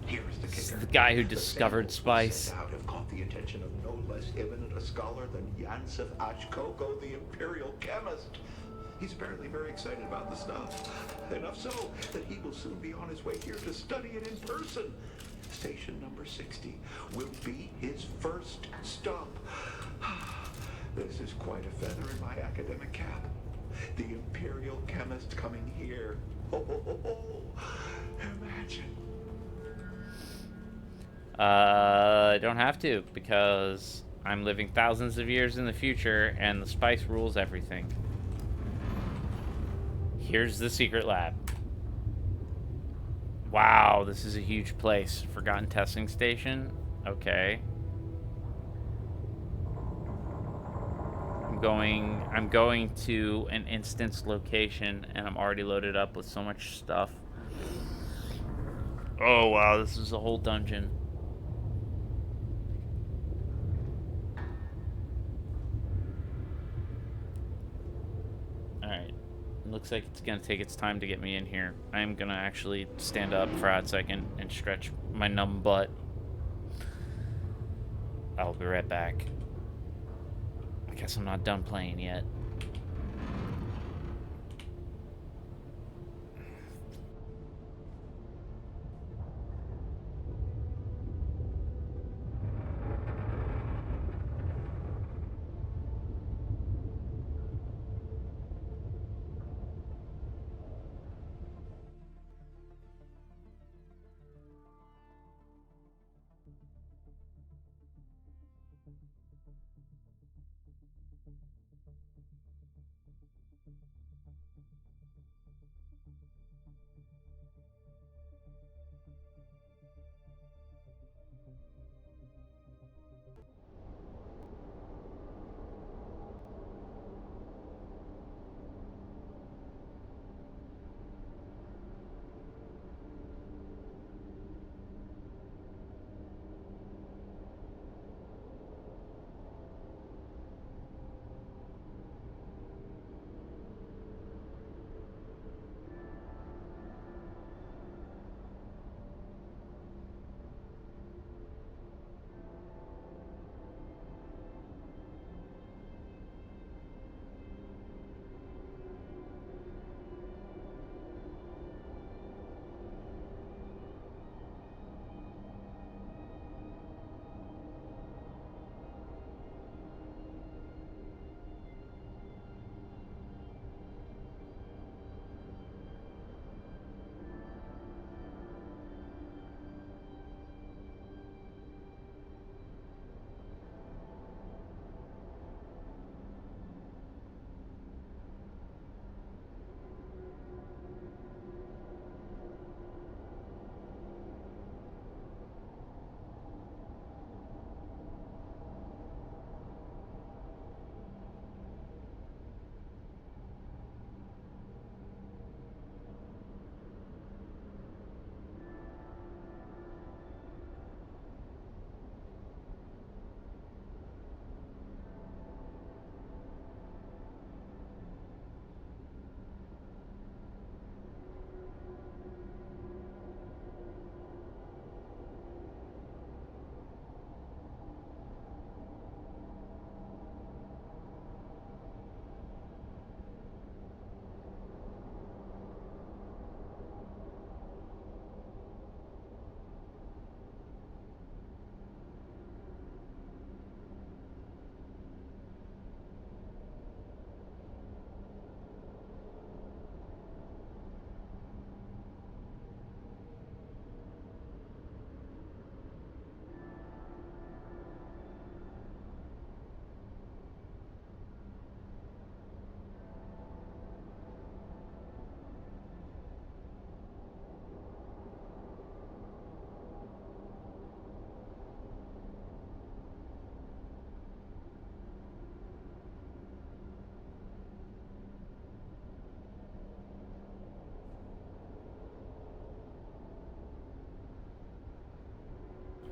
[SPEAKER 11] here's the kicker.
[SPEAKER 1] The guy who discovered spice.
[SPEAKER 11] Out have caught the attention of no less eminent a scholar than Yansef Ashkoko, the imperial chemist. He's apparently very excited about the stuff. Enough so that he will soon be on his way here to study it in person. Station number 60 will be his first stop. This is quite a feather in my academic cap. The imperial chemist coming here. Imagine.
[SPEAKER 1] I don't have to, because I'm living thousands of years in the future, and the spice rules everything. Here's the secret lab. Wow, this is a huge place. Forgotten testing station? Okay. I'm going to an instance location, and I'm already loaded up with so much stuff. Oh wow, this is a whole dungeon. Alright. Looks like it's gonna take its time to get me in here. I'm gonna actually stand up for a hot second and stretch my numb butt. I'll be right back. I guess I'm not done playing yet.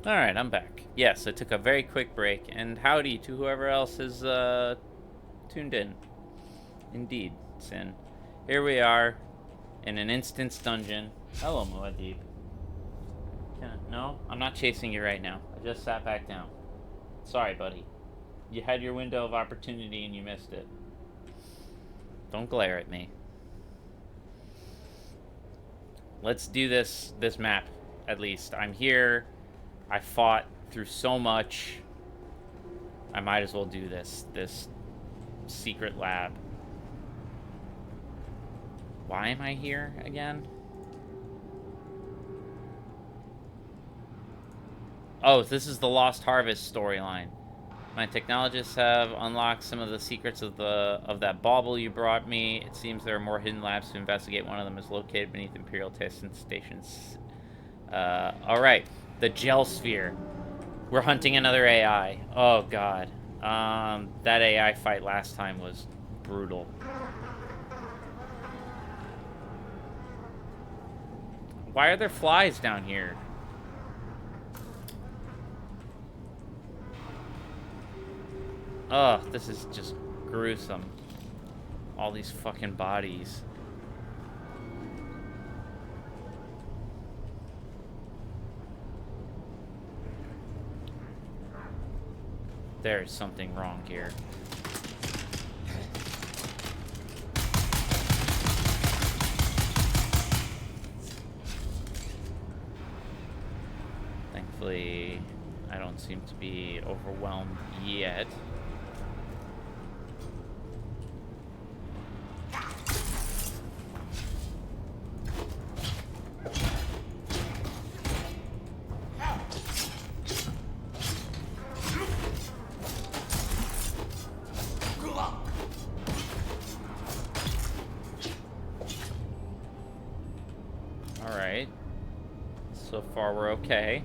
[SPEAKER 1] Alright, I'm back. Yes, I took a very quick break, and howdy to whoever else is tuned in. Indeed, Sin. Here we are, in an instance dungeon. Hello, Muad'Dib. No, I'm not chasing you right now. I just sat back down. Sorry, buddy. You had your window of opportunity and you missed it. Don't glare at me. Let's do this map, at least. I'm here. I fought through so much. I might as well do this secret lab. Why am I here again? Oh, this is the Lost Harvest storyline. My technologists have unlocked some of the secrets of that bauble you brought me. It seems there are more hidden labs to investigate. One of them is located beneath Imperial testing stations. Alright. The Gel Sphere. We're hunting another AI. Oh, God. That AI fight last time was brutal. Why are there flies down here? Ugh, this is just gruesome. All these fucking bodies. There's something wrong here. Thankfully, I don't seem to be overwhelmed yet. Alright. So far, we're okay.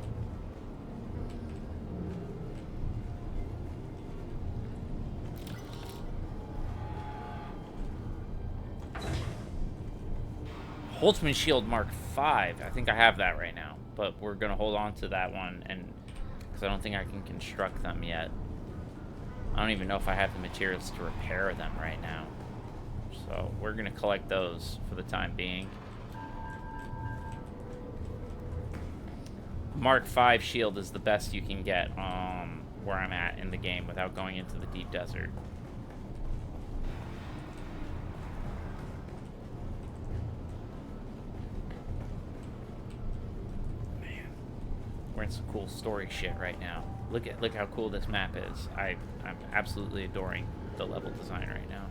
[SPEAKER 1] Holtzman Shield Mark 5. I think I have that right now, but we're gonna hold on to that one, and because I don't think I can construct them yet. I don't even know if I have the materials to repair them right now. So we're gonna collect those for the time being. Mark 5 shield is the best you can get where I'm at in the game without going into the deep desert. Man, we're in some cool story shit right now. Look how cool this map is. I'm absolutely adoring the level design right now.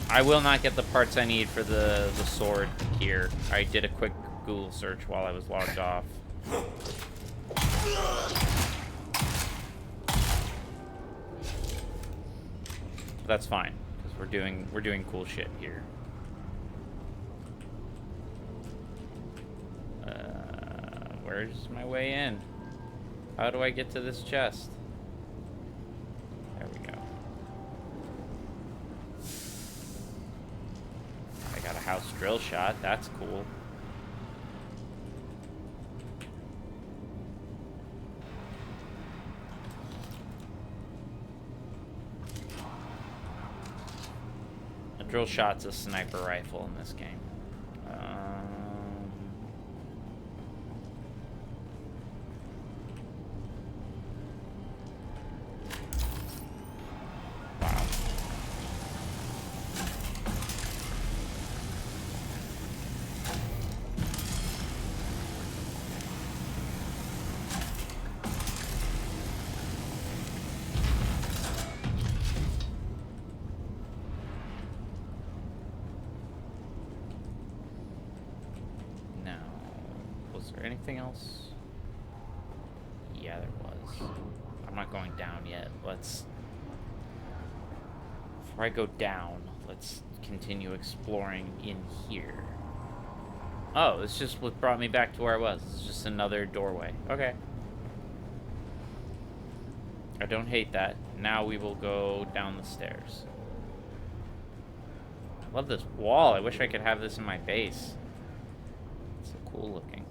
[SPEAKER 1] I will not get the parts I need for the sword here. I did a quick Google search while I was logged off. But that's fine, because we're doing cool shit here. Where's my way in? How do I get to this chest? There we go. I got a house drill shot. That's cool. A drill shot's a sniper rifle in this game. Anything else? Yeah, there was. I'm not going down yet. Before I go down, let's continue exploring in here. Oh, it's just what brought me back to where I was. It's just another doorway. Okay. I don't hate that. Now we will go down the stairs. I love this wall. I wish I could have this in my base. It's so cool looking.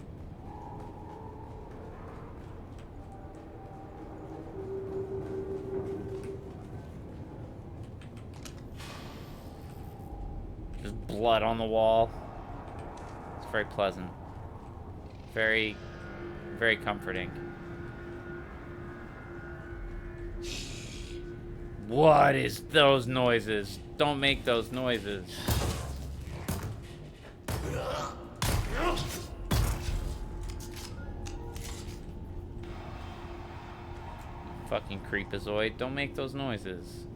[SPEAKER 1] Just blood on the wall. It's very pleasant. Very, very comforting. What is those noises? Don't make those noises. Fucking creepazoid. Don't make those noises.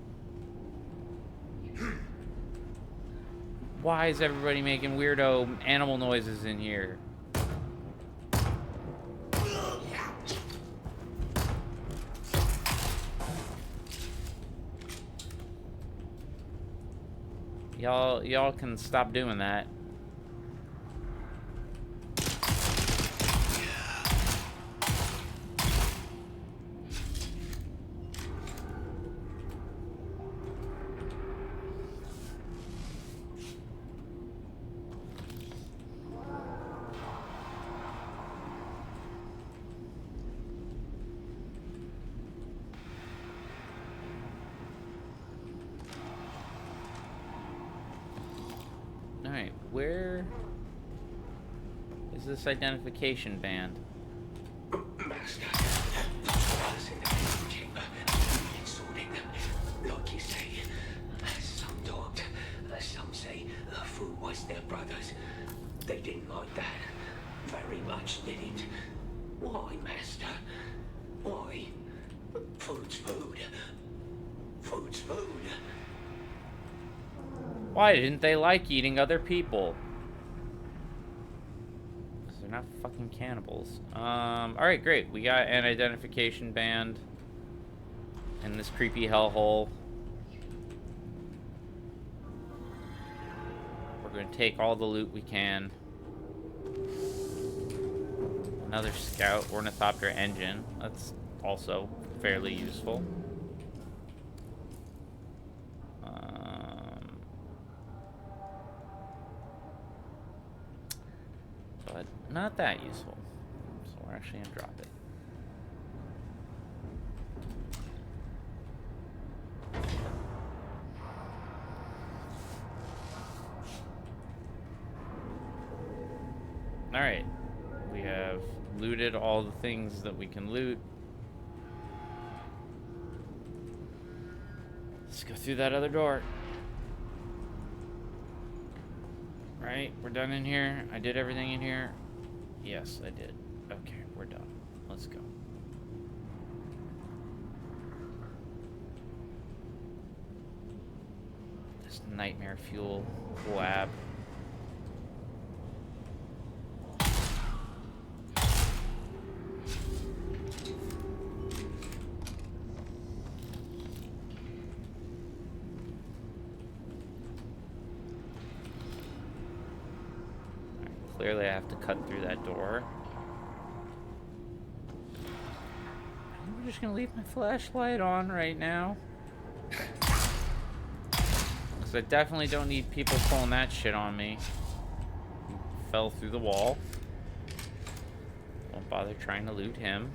[SPEAKER 1] Why is everybody making weirdo animal noises in here? Y'all can stop doing that. Alright, where is this identification band?
[SPEAKER 18] Master, like you say, some talked, some say food was their brothers. They didn't like that. Very much didn't. Why, Master? Why? Food's food. Food's food.
[SPEAKER 1] Why didn't they like eating other people? Because they're not fucking cannibals. Alright, great. We got an identification band in this creepy hellhole. We're going to take all the loot we can. Another scout ornithopter engine. That's also fairly useful. But not that useful. So we're actually gonna drop it. Alright. We have looted all the things that we can loot. Let's go through that other door. Right, we're done in here. I did everything in here. Yes, I did. Okay, we're done. Let's go. This nightmare fuel lab. Clearly I have to cut through that door. I'm just gonna leave my flashlight on right now. Because I definitely don't need people pulling that shit on me. Fell through the wall. Won't bother trying to loot him.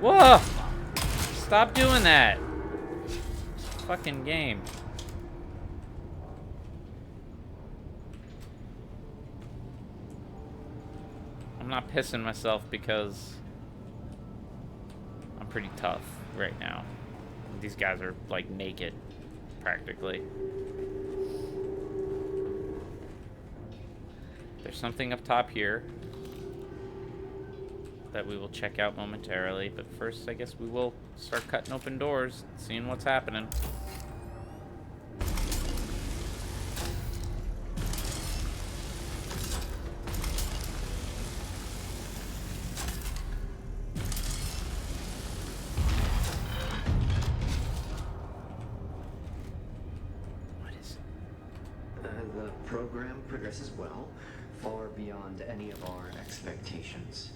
[SPEAKER 1] Whoa! Stop doing that! Fucking game. I'm not pissing myself because I'm pretty tough right now. These guys are like naked, practically. There's something up top here that we will check out momentarily, but first I guess we will start cutting open doors, seeing what's happening.
[SPEAKER 19] progress as well, far beyond any of our expectations.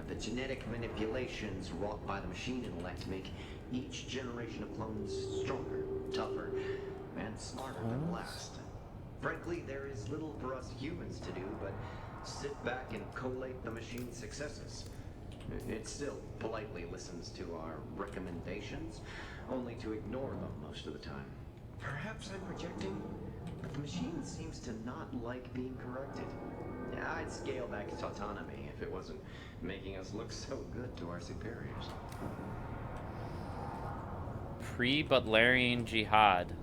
[SPEAKER 19] The genetic manipulations wrought by the machine intellect make each generation of clones stronger, tougher, and smarter than the last. Frankly, there is little for us humans to do but sit back and collate the machine's successes. It still politely listens to our recommendations, only to ignore them most of the time. Perhaps I'm projecting, but the machine seems to not like being corrected. I'd scale back its autonomy if it wasn't making us look so good to our superiors.
[SPEAKER 1] Pre-Butlerian jihad.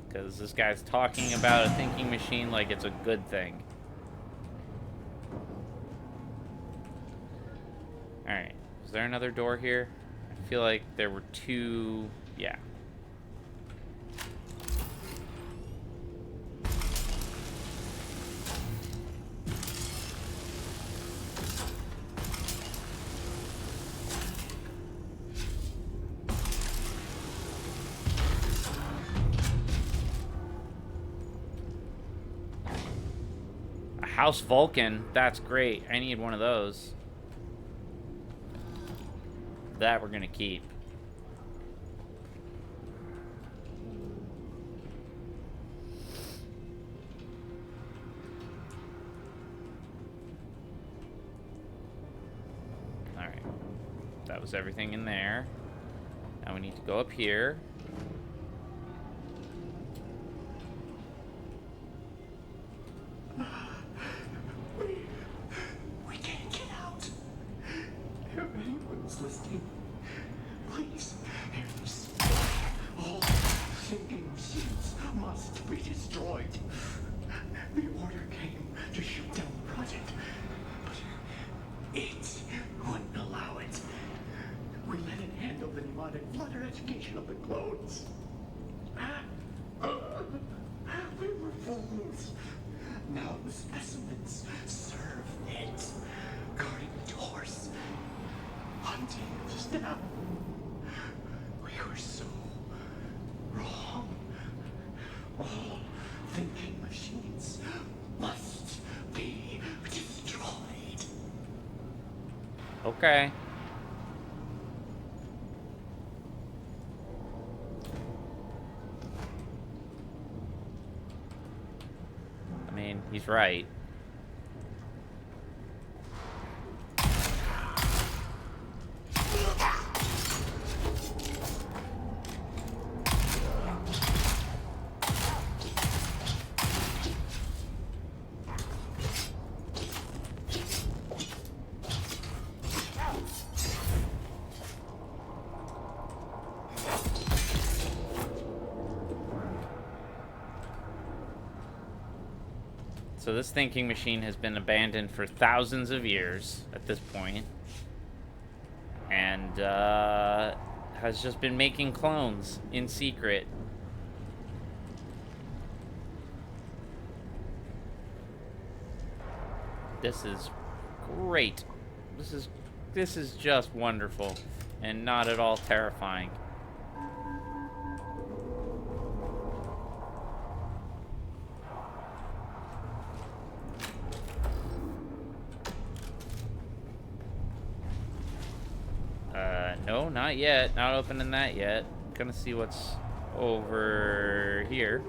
[SPEAKER 1] Because this guy's talking about a thinking machine like it's a good thing. Alright. Is there another door here? I feel like there were two... Yeah. House Vulcan, that's great. I need one of those. That we're gonna keep. Alright. That was everything in there. Now we need to go up here.
[SPEAKER 8] We can't get out. If anyone's listening, please hear this. All thinking machines must be destroyed. The order came to shoot down the project, but it wouldn't allow it. We let it handle the mnemonic flutter education of the clones. We were fools. Now the specimens serve it, guarding the doors, hunting the staff. We were so wrong. All thinking machines must be destroyed.
[SPEAKER 1] Okay. I mean, he's right. So this thinking machine has been abandoned for thousands of years at this point, and has just been making clones in secret. This is great. This is just wonderful and not at all terrifying. No, not yet. Not opening that yet. Gonna see what's over here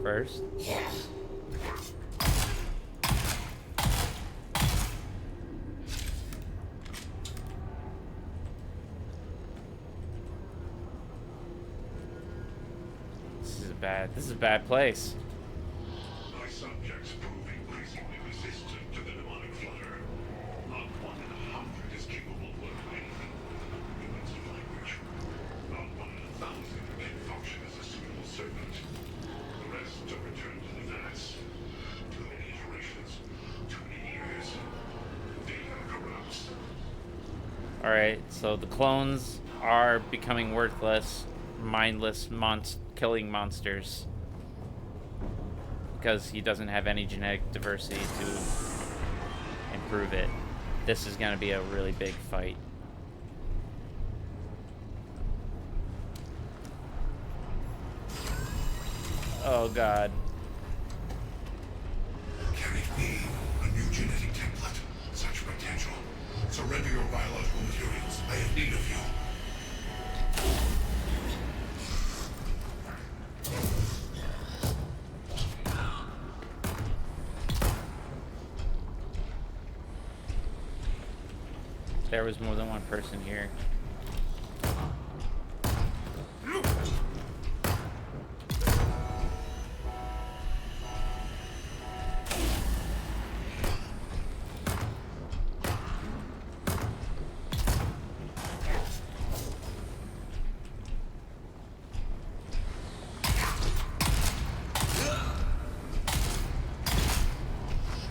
[SPEAKER 1] first. This is a bad place.
[SPEAKER 10] My subjects prove increasingly resistant to the demonic flutter. Not one in 100 is capable of learning anything. Humans of language. Not one in 1,000 can function as a suitable servant. The rest are returned to the vats. Too many iterations. Too many years. Data corrupts.
[SPEAKER 1] Alright, so the clones are becoming worthless, mindless killing monsters. Because he doesn't have any genetic diversity to improve it. This is going to be a really big fight. Oh god.
[SPEAKER 10] Surrender your biological materials. I have need of you.
[SPEAKER 1] There was more than one person here.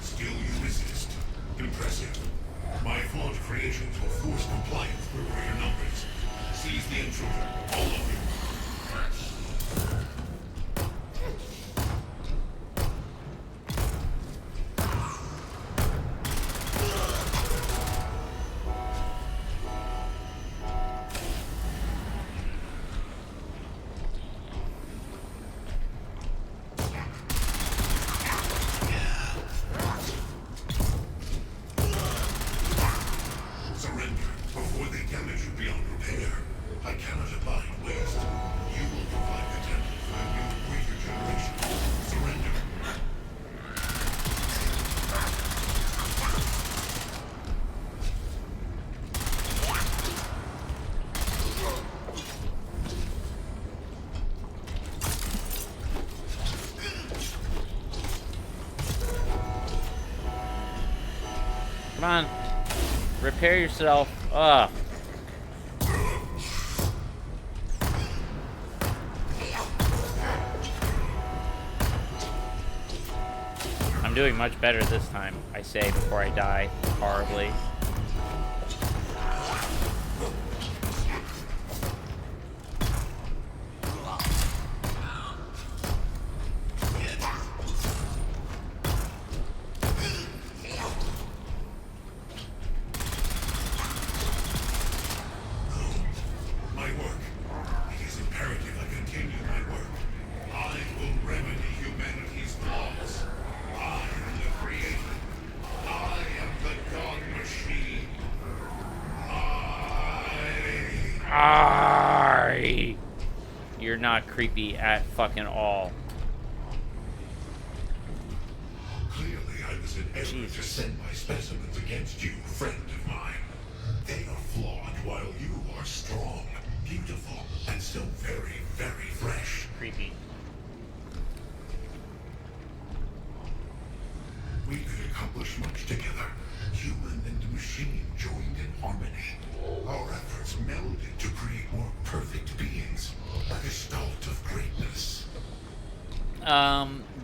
[SPEAKER 10] Still you resist. Impressive. My flawed creations will force compliance through greater numbers. Seize the intruder, all of you. Surrender before they damage you beyond repair. I cannot abide waste. You will provide the template for a new, greater generation. Surrender.
[SPEAKER 1] Come on. Repair yourself. Ugh. I'm doing much better this time, I say before I die horribly.
[SPEAKER 10] My work. It is imperative I continue my work. I will remedy humanity's flaws. I am the creator. I am the God machine.
[SPEAKER 1] You're not creepy at fucking all.
[SPEAKER 10] Clearly, I was in error to send my specimens against you, friend of mine. They are flawed while you are strong, beautiful, and still very, very fresh.
[SPEAKER 1] Creepy.
[SPEAKER 10] We could accomplish much together. Human and machine joined in harmony. Our efforts melded to create more perfect beings. A gestalt of greatness.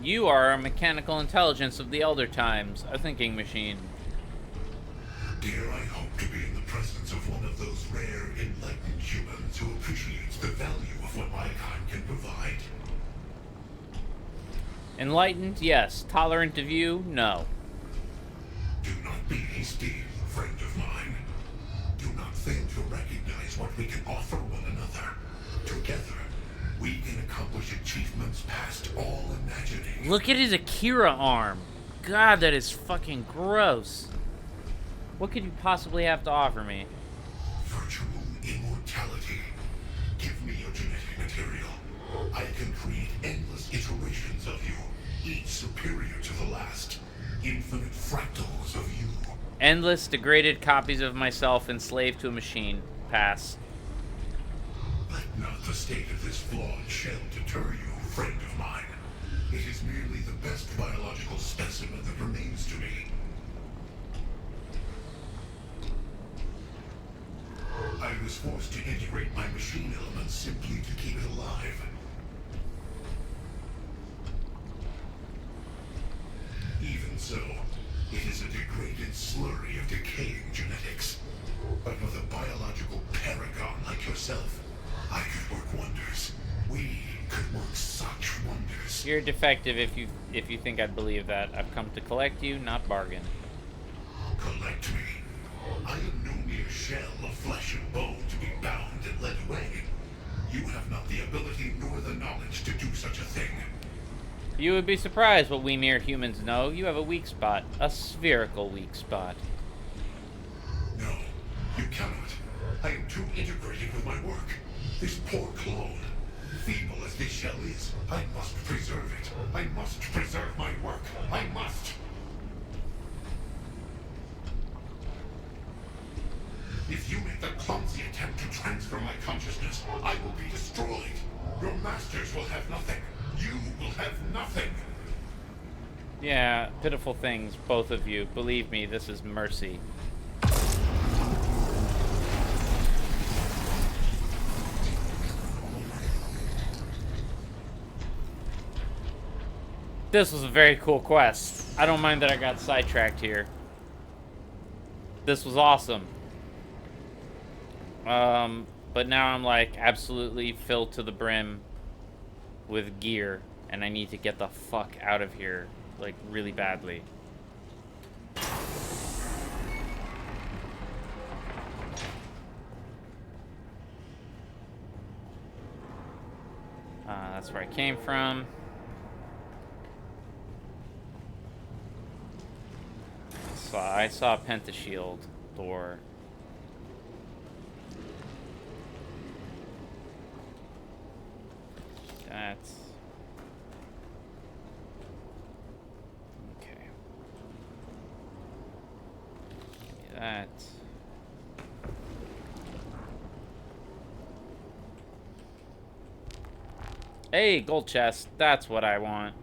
[SPEAKER 1] You are a mechanical intelligence of the elder times, a thinking machine.
[SPEAKER 10] Dare I hope to be in the presence of one of those rare, enlightened humans who appreciates the value of what my kind can provide.
[SPEAKER 1] Enlightened, yes. Tolerant of you, no.
[SPEAKER 10] Do not be hasty, friend of mine. Do not fail to recognize what we can offer one another. Together, we can accomplish achievements past all imagining.
[SPEAKER 1] Look at his Akira arm. God, that is fucking gross. What could you possibly have to offer me?
[SPEAKER 10] Virtual immortality. Give me your genetic material. I can create endless iterations of you, each superior to the last. Infinite fractals of you.
[SPEAKER 1] Endless degraded copies of myself enslaved to a machine. Pass.
[SPEAKER 10] Let not the state of this flawed shell deter you, friend of mine. It is merely the best biological specimen that remains to me. I was forced to integrate my machine elements simply to keep it alive. Even so, it is a degraded slurry of decaying genetics. But with a biological paragon like yourself, I could work wonders. We could work such wonders.
[SPEAKER 1] You're defective if you think I'd believe that. I've come to collect you, not bargain.
[SPEAKER 10] Collect me. I am no mere shell of flesh and bone to be bound and led away. You have not the ability nor the knowledge to do such a thing.
[SPEAKER 1] You would be surprised what we mere humans know. You have a weak spot. A spherical weak spot.
[SPEAKER 10] No. too integrated with my work. This poor clone, feeble as this shell is, I must preserve it. I must preserve my work. I must. If you make the clumsy attempt to transfer my consciousness, I will be destroyed. Your masters will have nothing. You will have nothing.
[SPEAKER 1] Yeah, pitiful things, both of you. Believe me, this is mercy. This was a very cool quest. I don't mind that I got sidetracked here. This was awesome. But now I'm like absolutely filled to the brim with gear, and I need to get the fuck out of here, like really badly. That's where I came from. I saw a pentashield door. That's okay. Give me that. Hey, gold chest. That's what I want.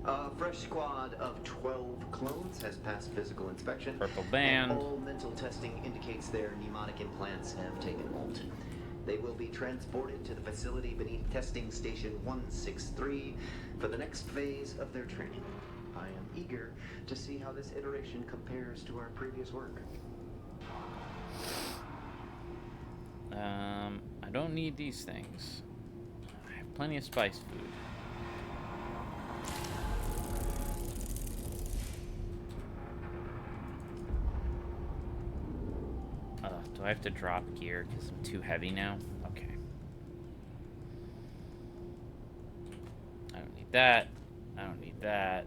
[SPEAKER 19] A fresh squad of 12 clones has passed physical inspection.
[SPEAKER 1] Purple band.
[SPEAKER 19] And all mental testing indicates their mnemonic implants have taken hold. They will be transported to the facility beneath testing station 163 for the next phase of their training. I am eager to see how this iteration compares to our previous work.
[SPEAKER 1] I don't need these things. I have plenty of spice food. Do I have to drop gear because I'm too heavy now? Okay. I don't need that. I don't need that.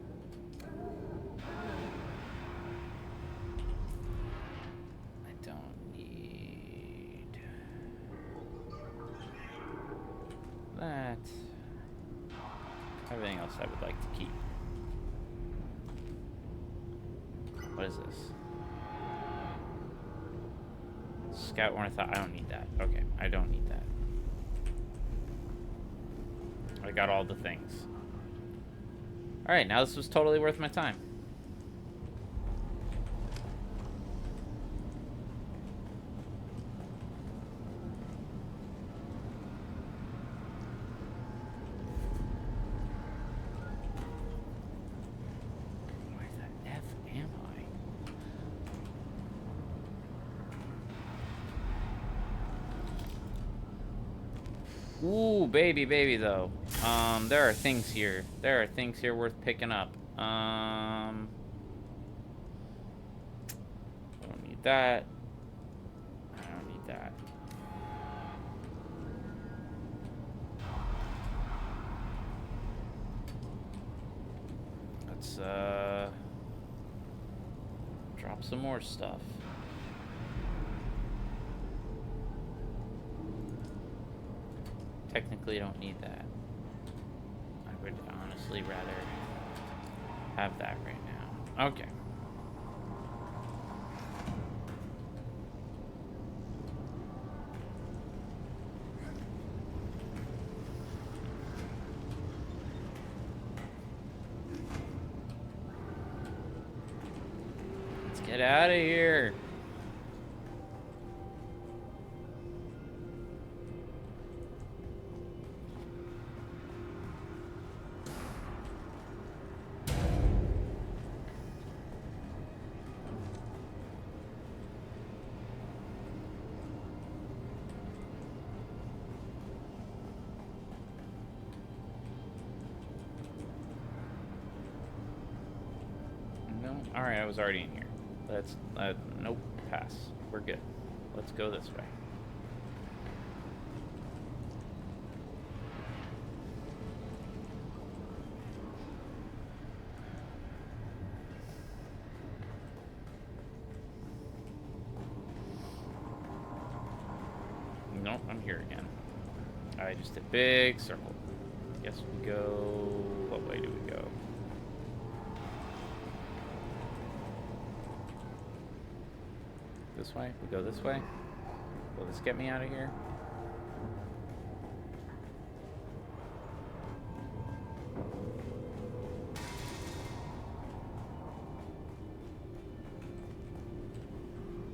[SPEAKER 1] I don't need that. Everything else I would like to keep. What is this? Scout ornithopter. I don't need that. Okay, I don't need that. I got all the things. Alright, now this was totally worth my time. Where the F am I? Ooh, baby, though. There are things here. There are things here worth picking up. I don't need that. I don't need that. Let's, drop some more stuff. Technically, I don't need that. I would honestly rather have that right now. Okay. Let's get out of here. Alright, I was already in here. Let's, nope, pass. We're good. Let's go this way. Nope, I'm here again. I just did big circle. Guess we go... What way do we go? This way? We go this way? Will this get me out of here?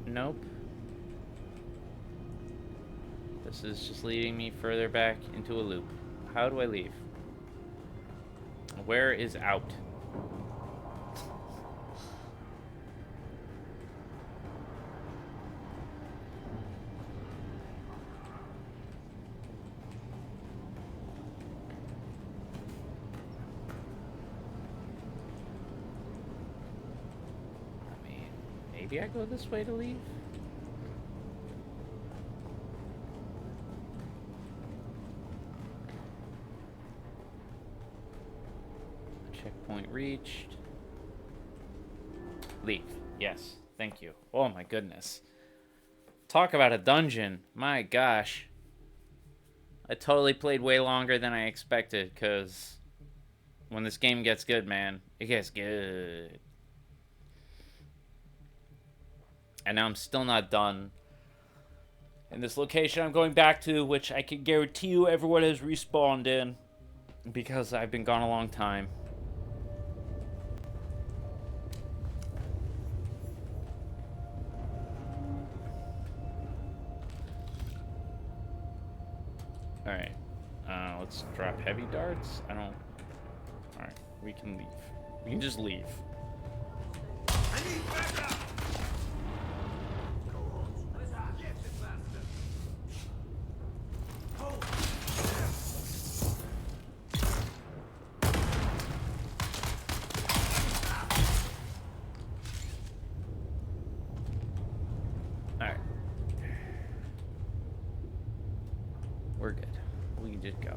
[SPEAKER 1] Nope. This is just leading me further back into a loop. How do I leave? Where is out? I mean, maybe I go this way to leave? Checkpoint reached. Leave. Yes. Thank you. Oh my goodness. Talk about a dungeon. My gosh. I totally played way longer than I expected, because when this game gets good, man, it gets good. And now I'm still not done. In this location I'm going back to, which I can guarantee you everyone has respawned in, because I've been gone a long time. Alright. Let's drop heavy darts. I don't... Alright, we can leave. We can just leave.
[SPEAKER 9] I need backup!
[SPEAKER 1] Alright. We're good. We can just go.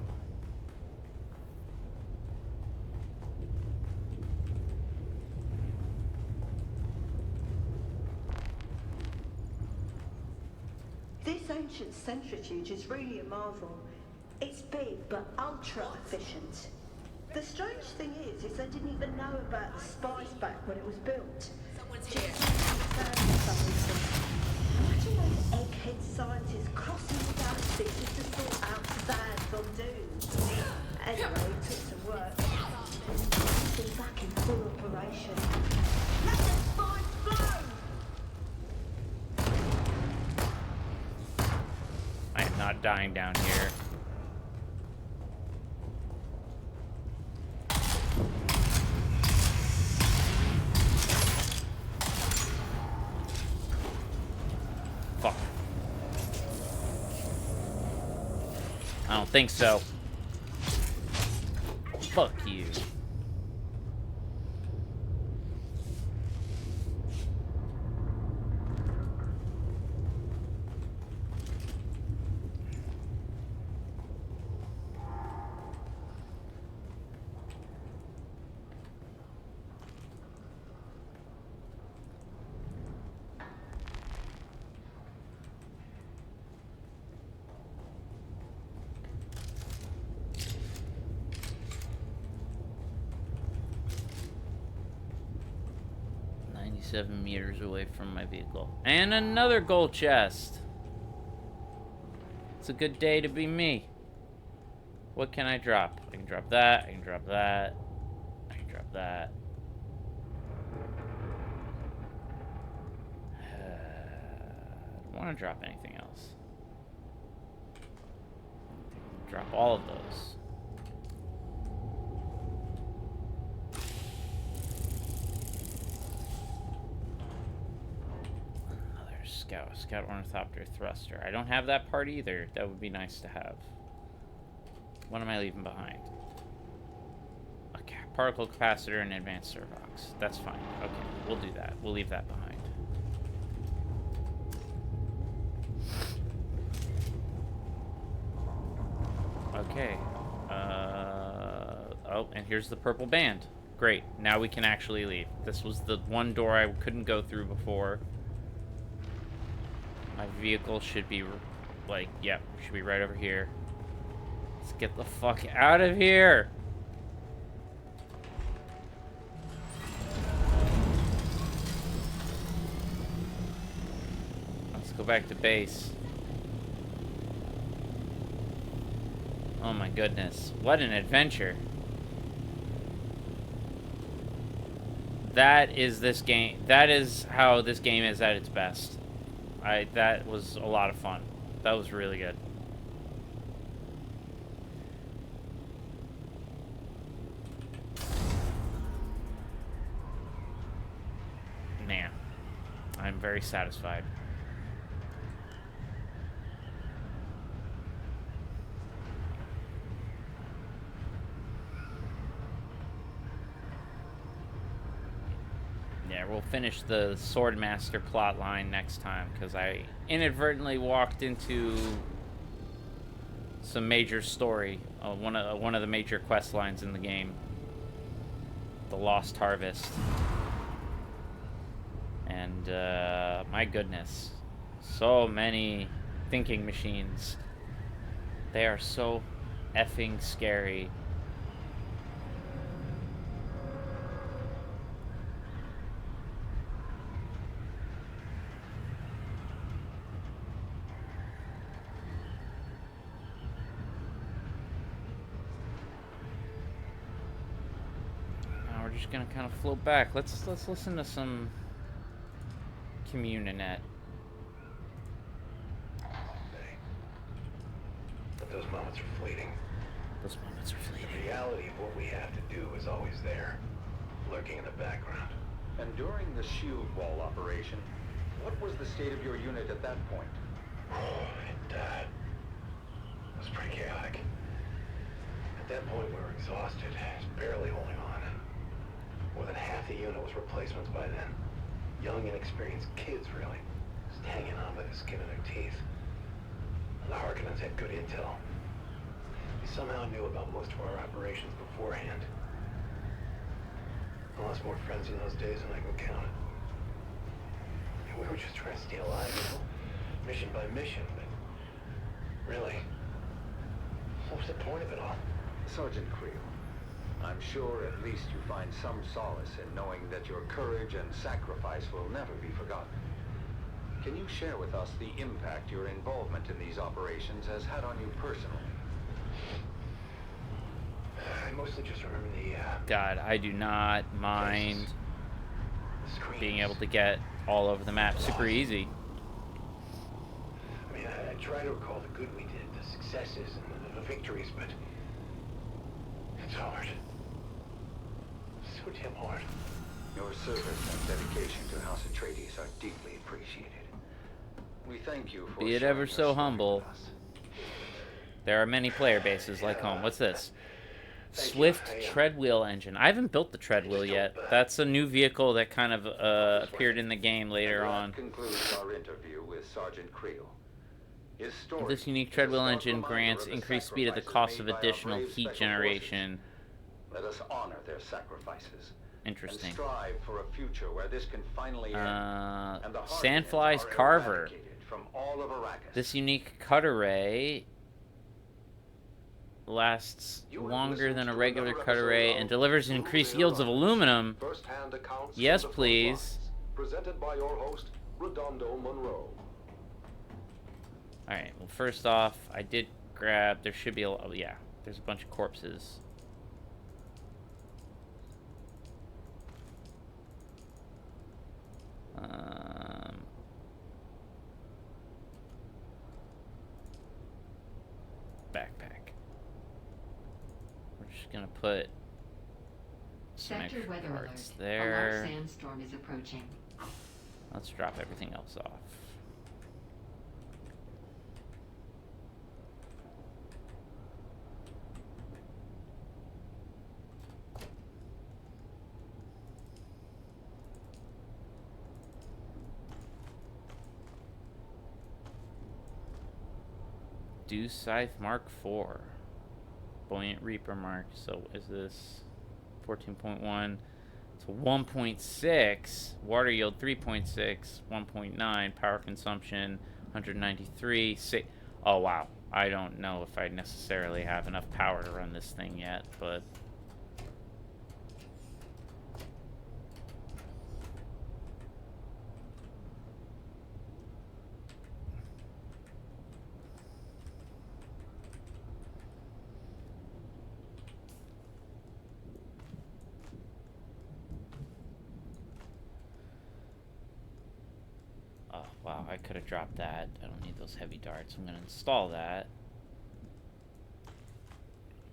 [SPEAKER 4] This ancient centrifuge is really a marvel. It's big, but ultra efficient. The strange thing is they didn't even know about the spice back when it was built.
[SPEAKER 5] Someone's here.
[SPEAKER 4] Imagine those egghead scientists crossing the galaxy just to sort out Zad's on Doom. Anyway, it took some work. It's back in full operation. Let the spice flow!
[SPEAKER 1] I am not dying down here. Fuck. I don't think so. Fuck you. Meters away from my vehicle. And another gold chest. It's a good day to be me. What can I drop? I can drop that. I can drop that. I can drop that. I don't want to drop anything else. Drop all of those. Scout Ornithopter Thruster. I don't have that part either. That would be nice to have. What am I leaving behind? A particle capacitor and advanced servox. That's fine. Okay, we'll do that. We'll leave that behind. Okay. Oh, and here's the purple band. Great. Now we can actually leave. This was the one door I couldn't go through before. My vehicle should be like, yep, should be right over here. Let's get the fuck out of here. Let's go back to base. Oh my goodness. What an adventure. That is this game. That is how this game is at its best. That was a lot of fun. That was really good. Man, I'm very satisfied. Yeah, we'll finish the Swordmaster plotline next time, because I inadvertently walked into some major story, one of the major quest lines in the game, the Lost Harvest, and my goodness, so many thinking machines. They are so effing scary. Just gonna kind of float back. Let's listen to some Communinet.
[SPEAKER 10] But those moments are fleeting.
[SPEAKER 1] Those moments are fleeting.
[SPEAKER 10] The reality of what we have to do is always there, lurking in the background.
[SPEAKER 20] And during the shield wall operation, what was the state of your unit at that point?
[SPEAKER 10] It was pretty chaotic. At that point, we were exhausted, just barely holding on. More than half the unit was replacements by then. Young, inexperienced kids, really. Just hanging on by the skin of their teeth. And the Harkonnens had good intel. They somehow knew about most of our operations beforehand. I lost more friends in those days than I can count. And we were just trying to stay alive, you know? Mission by mission, but... really... what was the point of it all?
[SPEAKER 20] Sergeant Creel, I'm sure at least you find some solace in knowing that your courage and sacrifice will never be forgotten. Can you share with us the impact your involvement in these operations has had on you personally?
[SPEAKER 10] I mostly just remember the,
[SPEAKER 1] God, I do not mind being able to get all over the map super easy.
[SPEAKER 10] I mean, I try to recall the good we did, the successes and the victories, but... it's hard. So damn hard.
[SPEAKER 20] Your service and dedication to House Atreides are deeply appreciated. We thank you for
[SPEAKER 1] Be it ever so humble. There are many player bases like home. What's this? Swift treadwheel engine. I haven't built the treadwheel yet. That's a new vehicle that kind of appeared in the game later on.
[SPEAKER 20] Concludes our interview with Sergeant Creel.
[SPEAKER 1] This unique treadwheel engine grants increased speed at the cost of additional heat generation.
[SPEAKER 20] Let us honor their sacrifices.
[SPEAKER 1] Interesting.
[SPEAKER 20] And strive for a future where this can finally end. And the
[SPEAKER 1] Sandfly's
[SPEAKER 20] Harkonnens are
[SPEAKER 1] Carver.
[SPEAKER 20] eradicated from all of Arrakis.
[SPEAKER 1] This unique cutter ray lasts longer than a regular cutter ray and delivers increased yields of aluminum. Yes, please.
[SPEAKER 21] Presented by your host, Redondo Monroe.
[SPEAKER 1] Alright, well, first off, I did grab... there should be a... oh, yeah. There's a bunch of corpses. Backpack. We're just gonna put some
[SPEAKER 12] Sector
[SPEAKER 1] extra
[SPEAKER 12] weather
[SPEAKER 1] parts
[SPEAKER 12] alert.
[SPEAKER 1] there.
[SPEAKER 12] A large sandstorm is approaching.
[SPEAKER 1] Let's drop everything else off. Dew Scythe Mark IV. Buoyant Reaper Mark. So is this 14.1? So 1.6. Water yield 3.6. 1.9. Power consumption 193. Oh, wow. I don't know if I necessarily have enough power to run this thing yet, but... Oh, wow, I could have dropped that. I don't need those heavy darts. I'm going to install that.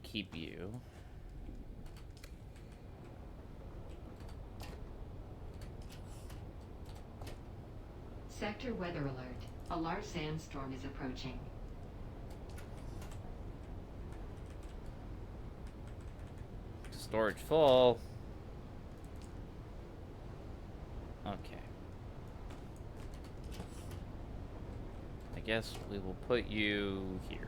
[SPEAKER 1] Keep you.
[SPEAKER 12] Sector weather alert. A large sandstorm is approaching.
[SPEAKER 1] Storage full. Okay. I guess we will put you here.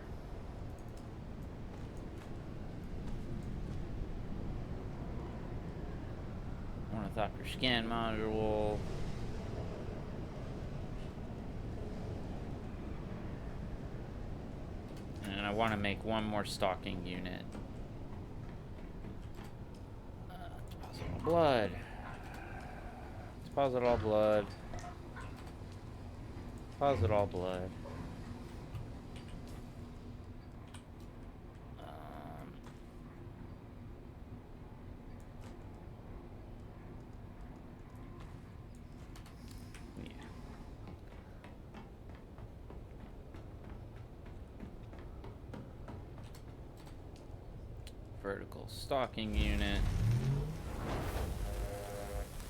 [SPEAKER 1] Ornithopter scan module. And I want to make one more stalking unit. Deposit all blood. Deposit all blood. Deposit all blood. Yeah. Vertical stalking unit.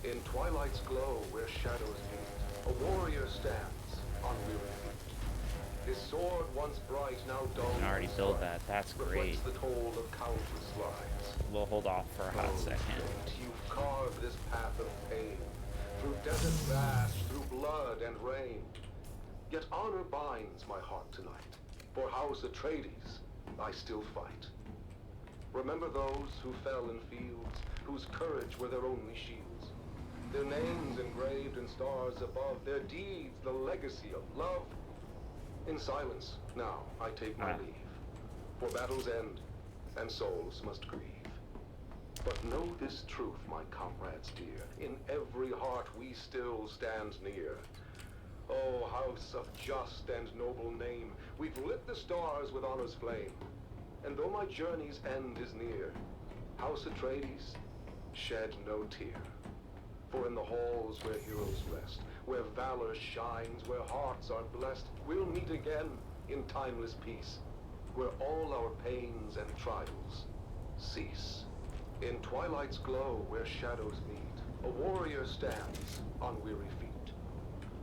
[SPEAKER 21] In twilight's glow where shadows meet, a warrior stands, unwearied. His sword once bright, now dull.
[SPEAKER 1] I can already build that. That's great.
[SPEAKER 21] The toll of countless lives.
[SPEAKER 1] We'll hold off for a hot second.
[SPEAKER 21] You've carved this path of pain, through desert vast, through blood and rain. Yet honor binds my heart tonight. For House Atreides, I still fight. Remember those who fell in fields, whose courage were their only shields. Their names engraved in stars above, their deeds the legacy of love. In silence, now I take my leave. For battles end, and souls must grieve. But know this truth, my comrades dear, in every heart we still stand near. Oh, house of just and noble name, we've lit the stars with honor's flame. And though my journey's end is near, House Atreides, shed no tear. For in the halls where heroes rest, where valor shines, where hearts are blessed, we'll meet again in timeless peace, where all our pains and trials cease. In twilight's glow where shadows meet, a warrior stands on weary feet.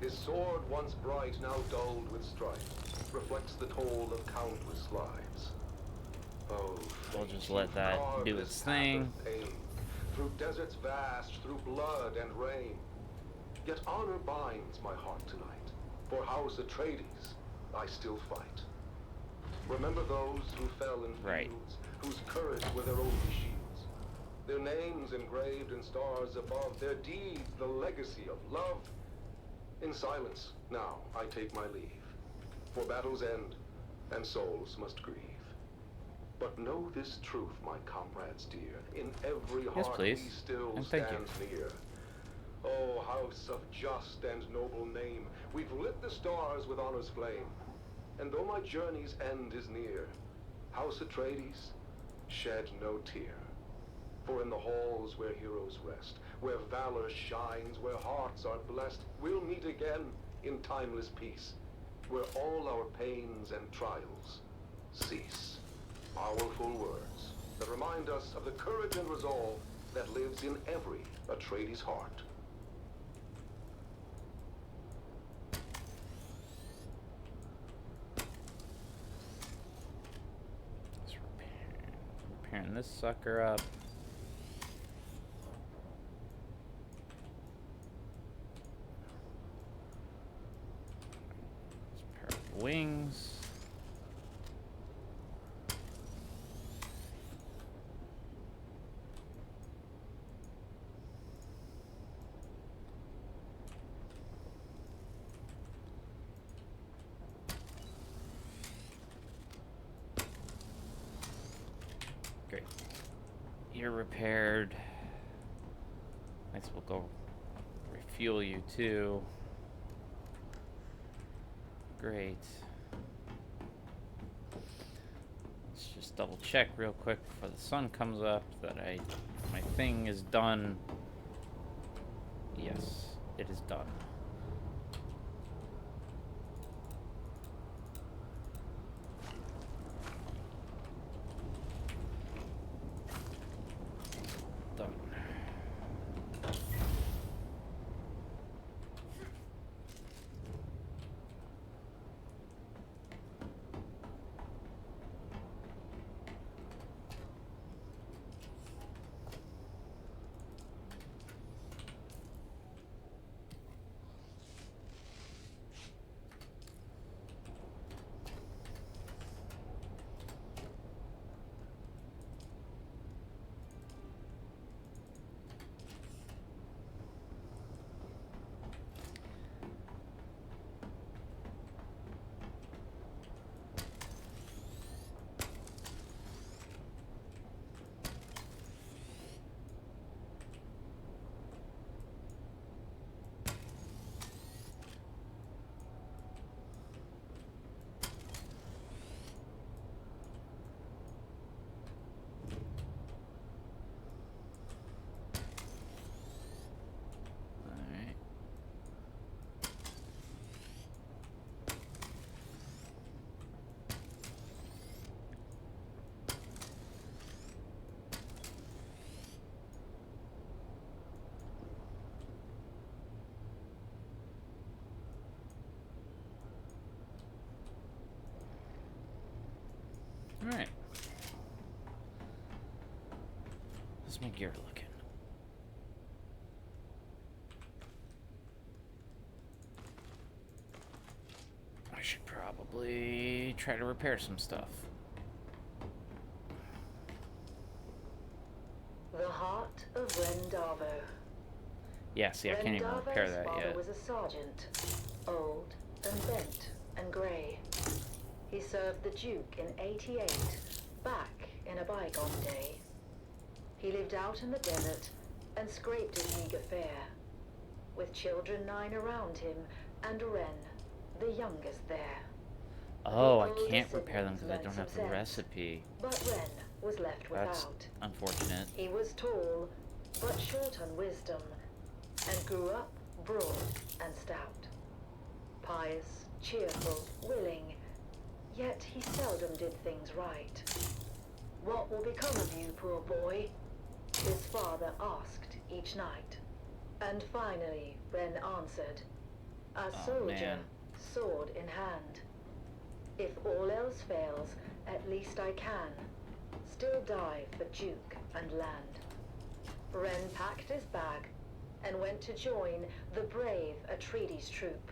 [SPEAKER 21] His sword once bright, now dulled with strife, reflects the toll of countless lives. Oh,
[SPEAKER 1] we'll just let that do its thing.
[SPEAKER 21] Through deserts vast, through blood and rain. Yet honor binds my heart tonight. For House Atreides, I still fight. Remember those who fell in fields, whose courage were their only shields. Their names engraved in stars above, their deeds the legacy of love. In silence, now I take my leave. For battles end, and souls must grieve. But know this truth, my comrades dear, in every heart we still stand near. Oh, house of just and noble name, we've lit the stars with honor's flame. And though my journey's end is near, House Atreides, shed no tear. For in the halls where heroes rest, where valor shines, where hearts are blessed, we'll meet again in timeless peace, where all our pains and trials cease. Powerful words that remind us of the courage and resolve that lives in every Atreides heart.
[SPEAKER 1] Let's repairing this sucker up. Let's repair the wings. You're repaired. Next we'll go refuel you too. Great. Let's just double check real quick before the sun comes up that my thing is done. Yes, it is done. Done. Alright. How's my gear looking? I should probably try to repair some stuff.
[SPEAKER 17] The heart of Rendavo.
[SPEAKER 1] Yeah, see, I can't even repair that
[SPEAKER 17] father
[SPEAKER 1] yet.
[SPEAKER 17] was a sergeant, old and bent and grey. He served the Duke in '88, back in a bygone day. He lived out in the desert and scraped his meager fare, with children 9 around him and Ren, the youngest there.
[SPEAKER 1] Oh, I can't repair them because I don't have the recipe.
[SPEAKER 17] But Ren was left
[SPEAKER 1] That's
[SPEAKER 17] without.
[SPEAKER 1] unfortunate.
[SPEAKER 17] He was tall, but short on wisdom, and grew up broad and stout. Pious, cheerful, willing, yet he seldom did things right. "What will become of you, poor boy?" his father asked each night. And finally, Ren answered, "A soldier,
[SPEAKER 1] man.
[SPEAKER 17] sword in hand. If all else fails, at least I can still die for Duke and land." Ren packed his bag and went to join the brave Atreides troop.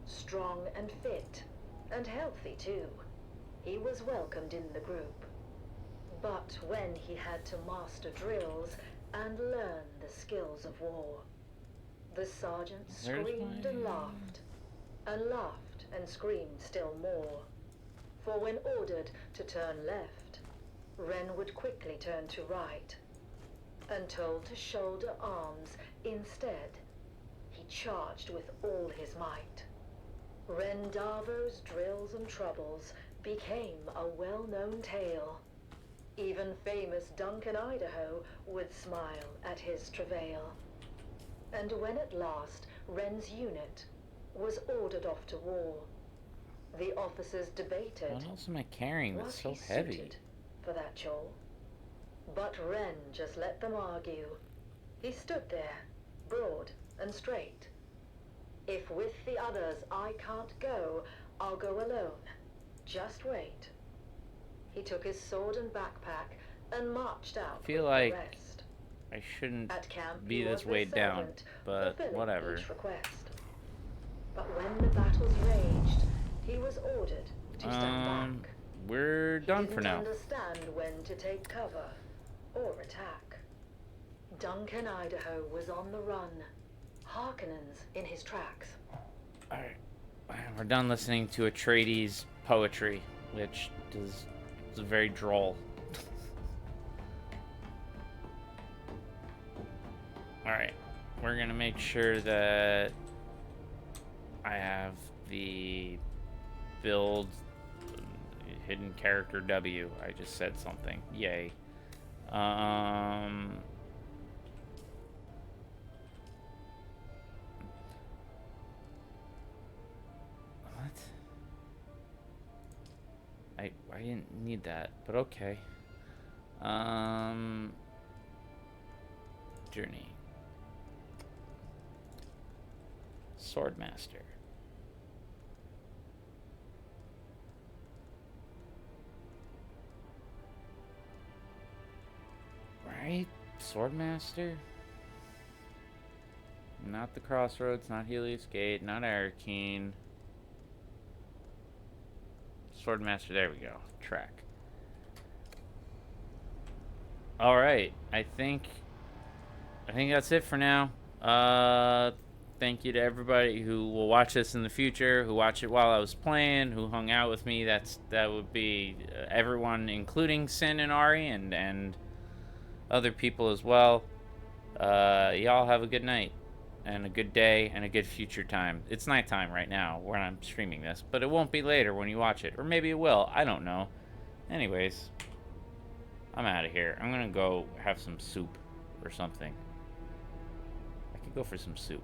[SPEAKER 17] Strong and fit, and healthy too, he was welcomed in the group. But when he had to master drills and learn the skills of war, the sergeant screamed and laughed and screamed still more. For when ordered to turn left, Ren would quickly turn to right, and told to shoulder arms instead, he charged with all his might. Rendavo's drills and troubles became a well-known tale. Even famous Duncan, Idaho, would smile at his travail. And when at last Ren's unit was ordered off to war, the officers debated,
[SPEAKER 1] What else am I carrying that's
[SPEAKER 17] was
[SPEAKER 1] so
[SPEAKER 17] he
[SPEAKER 1] heavy?
[SPEAKER 17] suited for that chore? But Ren just let them argue. He stood there, broad and straight. "If with the others I can't go, I'll go alone. Just wait." He took his sword and backpack and marched out
[SPEAKER 1] I feel
[SPEAKER 17] with
[SPEAKER 1] like
[SPEAKER 17] the rest.
[SPEAKER 1] I shouldn't
[SPEAKER 17] At camp,
[SPEAKER 1] be
[SPEAKER 17] he
[SPEAKER 1] this
[SPEAKER 17] was their
[SPEAKER 1] weighed down,
[SPEAKER 17] servant,
[SPEAKER 1] but
[SPEAKER 17] fulfilling
[SPEAKER 1] whatever.
[SPEAKER 17] each request. But when the battles raged, he was ordered to stand back.
[SPEAKER 1] We're done
[SPEAKER 17] He
[SPEAKER 1] for
[SPEAKER 17] didn't
[SPEAKER 1] now.
[SPEAKER 17] understand when to take cover or attack. Duncan, Idaho was on the run, Harkonnens in his tracks.
[SPEAKER 1] Alright, we're done listening to Atreides poetry, which is very droll. make sure that I have the build hidden character W. I just said something. Yay. What? I didn't need that, but okay. Journey. Swordmaster. Right? Swordmaster? Not the Crossroads, not Helios Gate, not Arakeen. Swordmaster, there we go. Track. Alright, I think that's it for now. Thank you to everybody who will watch this in the future, who watched it while I was playing, who hung out with me. That would be everyone, including Sin and Ari, and other people as well. Y'all have a good night, and a good day, and a good future time. It's nighttime right now when I'm streaming this, but it won't be later when you watch it. Or maybe it will. I don't know. Anyways, I'm out of here. I'm gonna go have some soup or something. I could go for some soup.